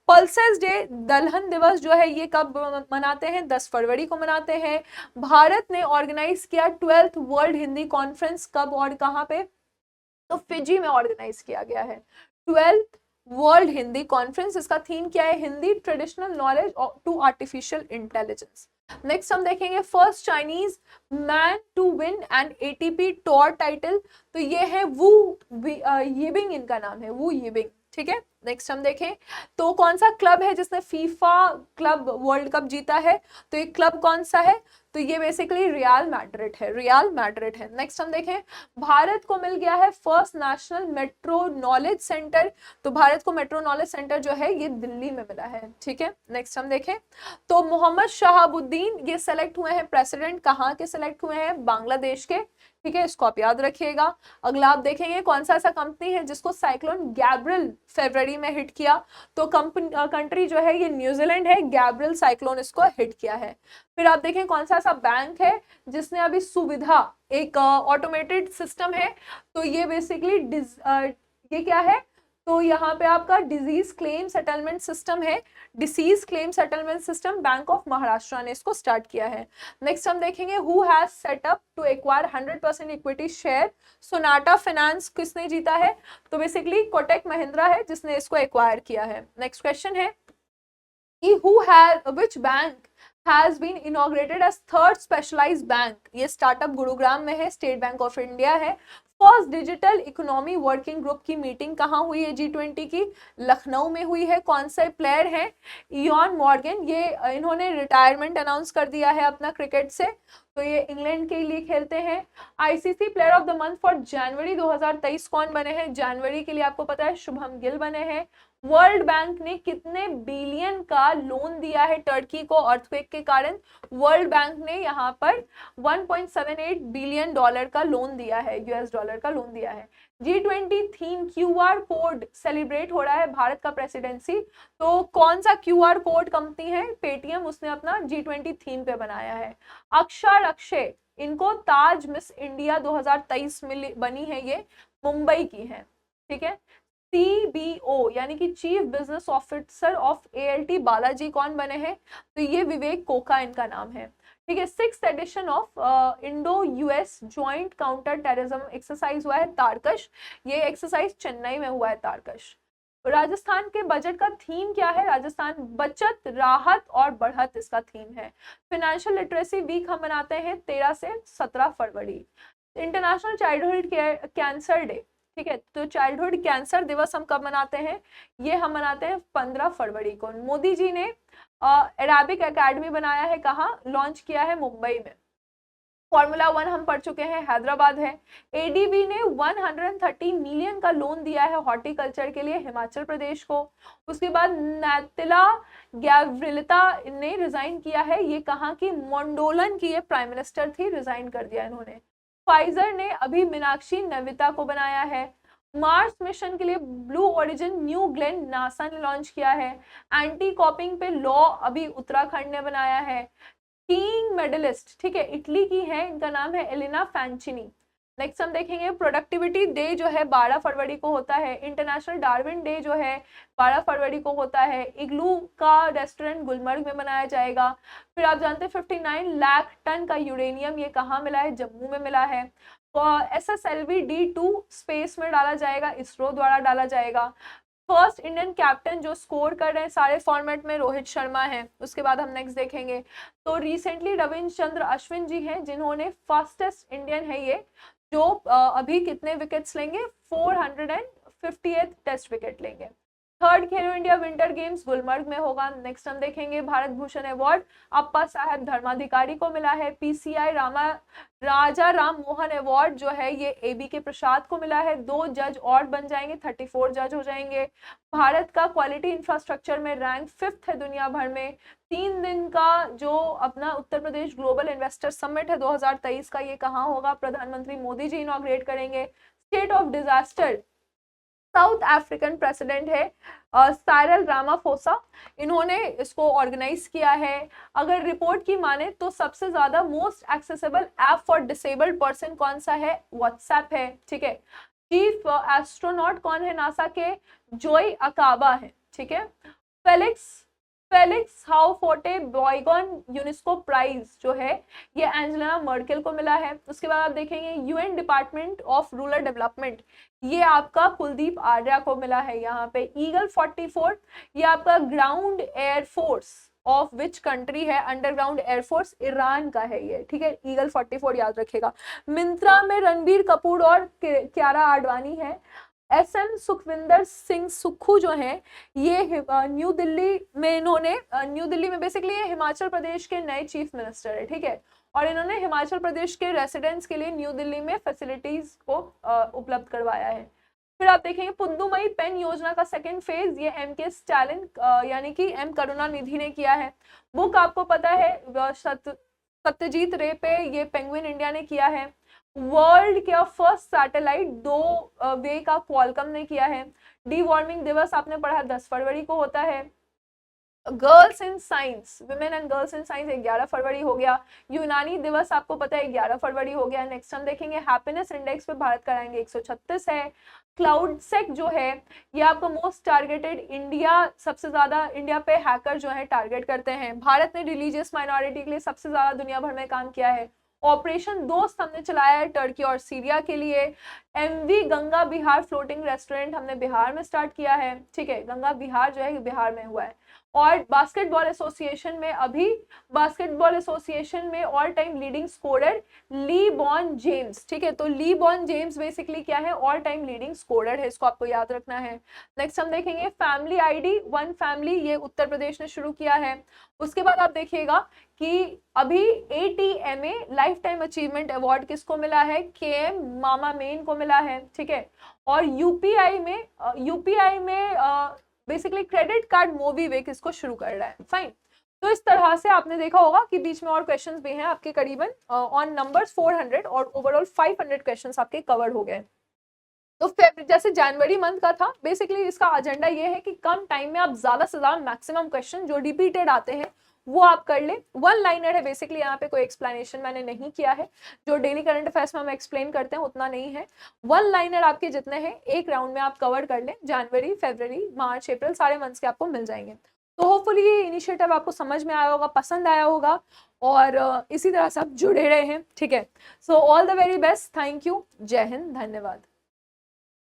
पल्सेस डे दलहन दिवस जो है ये कब मनाते हैं, 10 फरवरी को मनाते हैं। भारत ने ऑर्गेनाइज किया 12th वर्ल्ड हिंदी कॉन्फ्रेंस, कब और कहाँ पे, तो फिजी में ऑर्गेनाइज किया गया है 12th वर्ल्ड हिंदी कॉन्फ्रेंस। इसका थीम क्या है, Hindi traditional knowledge to artificial intelligence. Next हम देखेंगे first Chinese man to win and ATP tour title, तो ये है वू यिबिंग, इनका नाम है वू यिबिंग, ठीक है। नेक्स्ट हम देखें तो कौन सा क्लब है जिसने फीफा क्लब वर्ल्ड कप जीता है, तो ये क्लब कौन सा है, तो ये बेसिकली रियल मैड्रिड है, रियल मैड्रिड है। नेक्स्ट हम देखें भारत को मिल गया है first national metro knowledge centre, तो भारत को मेट्रो नॉलेज सेंटर जो है ये दिल्ली में मिला है, ठीक है। नेक्स्ट हम देखें तो मोहम्मद शहाबुद्दीन ये सेलेक्ट हुए हैं प्रेसिडेंट, कहाँ के सेलेक्ट हुए हैं, बांग्लादेश के, ठीक है, इसको आप याद रखिएगा। अगला आप देखेंगे कौन सा ऐसा कंपनी है जिसको साइक्लोन गैब्रियल फरवरी में हिट किया, तो कंट्री जो है ये न्यूजीलैंड है, गैब्रियल साइक्लोन इसको हिट किया है। फिर आप देखें कौन सा ऐसा बैंक है जिसने अभी सुविधा, एक ऑटोमेटेड सिस्टम है, तो ये बेसिकली ये क्या है, तो यहाँ पे आपका डिजीज क्लेम सेटलमेंट सिस्टम है, disease claim settlement system bank of Maharashtra ने इसको स्टार्ट किया है। नेक्स्ट हम देखेंगे who has set up to acquire 100% equity share, Sonata Finance किसने जीता है, तो बेसिकली कोटक महिंद्रा है जिसने इसको एक्वायर किया है। नेक्स्ट क्वेश्चन है कि who has which bank has been inaugurated as third specialised bank, ये स्टार्टअप गुरुग्राम में है, स्टेट बैंक ऑफ इंडिया है। First digital economy working group की मीटिंग कहाँ हुई है G20 की, लखनऊ में हुई है। कौन से प्लेयर हैं, इयान मॉर्गन, ये इन्होंने रिटायरमेंट अनाउंस कर दिया है अपना क्रिकेट से, तो ये इंग्लैंड के लिए खेलते हैं। ICC player of the month for January 2023 कौन बने हैं, जनवरी के लिए आपको पता है शुभम गिल बने हैं। वर्ल्ड बैंक ने कितने बिलियन का लोन दिया है टर्की को अर्थक्वेक के कारण, वर्ल्ड बैंक ने यहाँ पर 1.78 बिलियन डॉलर का लोन दिया है, US डॉलर का लोन दिया है। G20 theme QR code celebrate हो रहा है भारत का प्रेसिडेंसी, तो कौन सा QR कोड कंपनी है, पेटीएम, उसने अपना G20 थीम पे बनाया है। अक्षर अक्षय, इनको ताज मिस इंडिया 2023 में बनी है, ये मुंबई की है, ठीक है। CBO यानी कि chief business officer of ALT Balaji कौन बने हैं, तो ये विवेक कोका इनका नाम है, ठीक है। 6th edition of Indo US joint counter terrorism exercise हुआ है तारकश, ये एक्सरसाइज चेन्नई में हुआ है तारकश। राजस्थान के बजट का थीम क्या है? राजस्थान बचत, राहत और बढ़त इसका थीम है। फाइनेंशियल लिटरेसी वीक हम मनाते हैं 13 से 17 फरवरी। इंटरनेशनल चाइल्डहुड कैंसर डे, ठीक है, तो चाइल्डहुड कैंसर दिवस हम कब मनाते हैं? ये हम मनाते हैं 15 फरवरी को। मोदी जी ने अराबिक एकेडमी बनाया है, कहाँ लॉन्च किया है? मुंबई में। फॉर्मूला 1 हम पढ़ चुके हैं, हैदराबाद है। एडीबी ने 130 मिलियन का लोन दिया है हॉर्टिकल्चर के लिए हिमाचल प्रदेश को। उसके बाद नैतिला गैव्रिलिता ने रिजाइन किया है, ये कहाँ की? मोंडोलन की ये प्राइम मिनिस्टर थी, रिजाइन कर दिया इन्होंने। फाइजर ने अभी मीनाक्षी नविता को बनाया है। मार्स मिशन के लिए blue origin new Glenn NASA ने लॉन्च किया है। एंटी कॉपिंग पे लॉ अभी उत्तराखंड ने बनाया है। स्कीइंग मेडलिस्ट, ठीक है, इटली की है, इनका नाम है एलिना फैंचिनी। नेक्स्ट हम देखेंगे प्रोडक्टिविटी डे जो है 12 फरवरी को होता है। इंटरनेशनल डार्विन डे जो है 12 फरवरी को होता है। इग्लू का रेस्टोरेंट गुलमर्ग में बनाया जाएगा। फिर आप जानते हैं 59 लाख टन का यूरेनियम, ये कहाँ मिला है? जम्मू में मिला है। तो SSLV D2 स्पेस में डाला जाएगा, इसरो द्वारा डाला जाएगा। फर्स्ट इंडियन कैप्टन जो स्कोर कर रहे हैं सारे फॉर्मेट में रोहित शर्मा है। उसके बाद हम नेक्स्ट देखेंगे तो रिसेंटली रविंद्र चंद्र अश्विन जी हैं जिन्होंने फास्टेस्ट इंडियन है ये, जो अभी कितने विकेट्स लेंगे? 458 टेस्ट विकेट लेंगे। थर्ड खेलो इंडिया विंटर गेम्स गुलमर्ग में होगा। नेक्स्ट हम देखेंगे भारत भूषण अवार्ड अप्पा साहेब धर्माधिकारी को मिला है। PCI राजा राम मोहन अवार्ड जो है ये AB के प्रसाद को मिला है। 2 जज और बन जाएंगे, 34 जज हो जाएंगे। भारत का क्वालिटी इंफ्रास्ट्रक्चर में रैंक 5th है दुनिया भर में। 3 दिन का जो अपना Uttar Pradesh global investor summit है 2023 का, ये कहाँ होगा? प्रधानमंत्री मोदी जी इनॉग्रेट करेंगे। State of disaster, south African president है साइरल रामाफोसा, इन्होंने इसको ऑर्गेनाइज किया है। अगर रिपोर्ट की माने तो सबसे ज्यादा most accessible app for disabled person कौन सा है? व्हाट्सएप है, ठीक है। चीफ एस्ट्रोनॉट कौन है नासा के? जोई अकाबा है, ठीक है। फेलिक्स हाउफोटे बॉयगॉन यूनेस्को प्राइज जो है ये एंजेला मर्केल को मिला है। उसके बाद आप देखेंगे UN department of rural development, ये आपका कुलदीप आर्या को मिला है। यहाँ पे ईगल 44, ये आपका ground air force of which country है? अंडरग्राउंड एयरफोर्स ईरान का है ये, ठीक है। ईगल 44 याद रखेगा। मिंत्रा में रणबीर कपूर और कियारा आडवाणी है। SM सुखविंदर सिंह सुक्खू जो हैं ये न्यू दिल्ली में, इन्होंने न्यू दिल्ली में बेसिकली ये हिमाचल प्रदेश के नए चीफ मिनिस्टर है, ठीक है। और इन्होंने हिमाचल प्रदेश के रेसिडेंट्स के लिए न्यू दिल्ली में फैसिलिटीज को उपलब्ध करवाया है। फिर आप देखेंगे पुद्दुमई पेन योजना का सेकंड फेज ये MK स्टालिन यानी कि M करुणानिधि ने किया है। बुक आपको पता है सत्यजीत रे पे ये पेंगुइन इंडिया ने किया है। वर्ल्ड का फर्स्ट सैटेलाइट 2 वे का क्वालकॉम ने किया है। डी वार्मिंग दिवस आपने पढ़ा 10 फरवरी को होता है। Girls in science, women and girls in science 11 फरवरी हो गया। यूनानी दिवस आपको पता है 11 फरवरी हो गया। नेक्स्ट हम देखेंगे हैप्पीनेस इंडेक्स पे भारत का रैंक 136 है। क्लाउड सेक जो है ये आपका मोस्ट टारगेटेड इंडिया, सबसे ज्यादा इंडिया पे हैकर जो है टारगेट करते हैं। भारत ने रिलीजियस माइनॉरिटी के लिए सबसे ज्यादा दुनिया भर में काम किया है। ऑपरेशन दोस्त हमने चलाया है टर्की और सीरिया के लिए। MV Ganga Bihar floating restaurant हमने बिहार में स्टार्ट किया है, ठीक है। गंगा बिहार जो है बिहार में हुआ है। और बास्केटबॉल एसोसिएशन में ऑल टाइम लीडिंग स्कोरर ली बॉन जेम्स, ठीक है। तो ली बॉन जेम्स बेसिकली क्या है? ऑल टाइम लीडिंग स्कोरर है, इसको आपको याद रखना है। नेक्स्ट हम देखेंगे फैमिली ID वन फैमिली, ये उत्तर प्रदेश ने शुरू किया है। उसके बाद आप देखिएगा कि अभी ATMA life time achievement award किसको मिला है? KM मामा मेन को मिला है, ठीक है। और यूपीआई में बेसिकली क्रेडिट कार्ड मोबीवे किसको शुरू कर रहा है? फाइन। तो इस तरह से आपने देखा होगा कि बीच में और क्वेश्चंस भी हैं आपके करीबन ऑन नंबर्स 400 और ओवरऑल 500 क्वेश्चंस आपके कवर हो गए। तो जैसे जनवरी मंथ का था, बेसिकली इसका एजेंडा ये है कि कम टाइम में आप ज्यादा से ज्यादा मैक्सिमम क्वेश्चन जो रिपीटेड आते हैं वो आप कर ले। 1 लाइनर है बेसिकली, यहाँ पे कोई एक्सप्लेनेशन मैंने नहीं किया है। जो डेली करंट अफेयर्स में हम एक्सप्लेन करते हैं उतना नहीं है। 1 लाइनर आपके जितने हैं एक राउंड में आप कवर कर ले। जनवरी, फरवरी, मार्च, अप्रैल सारे मंथ्स के आपको मिल जाएंगे। तो होपफुली ये इनिशिएटिव आपको समझ में आया होगा, पसंद आया होगा, और इसी तरह सब जुड़े रहे हैं, ठीक है। So all the very best, thank you, जय हिंद, धन्यवाद।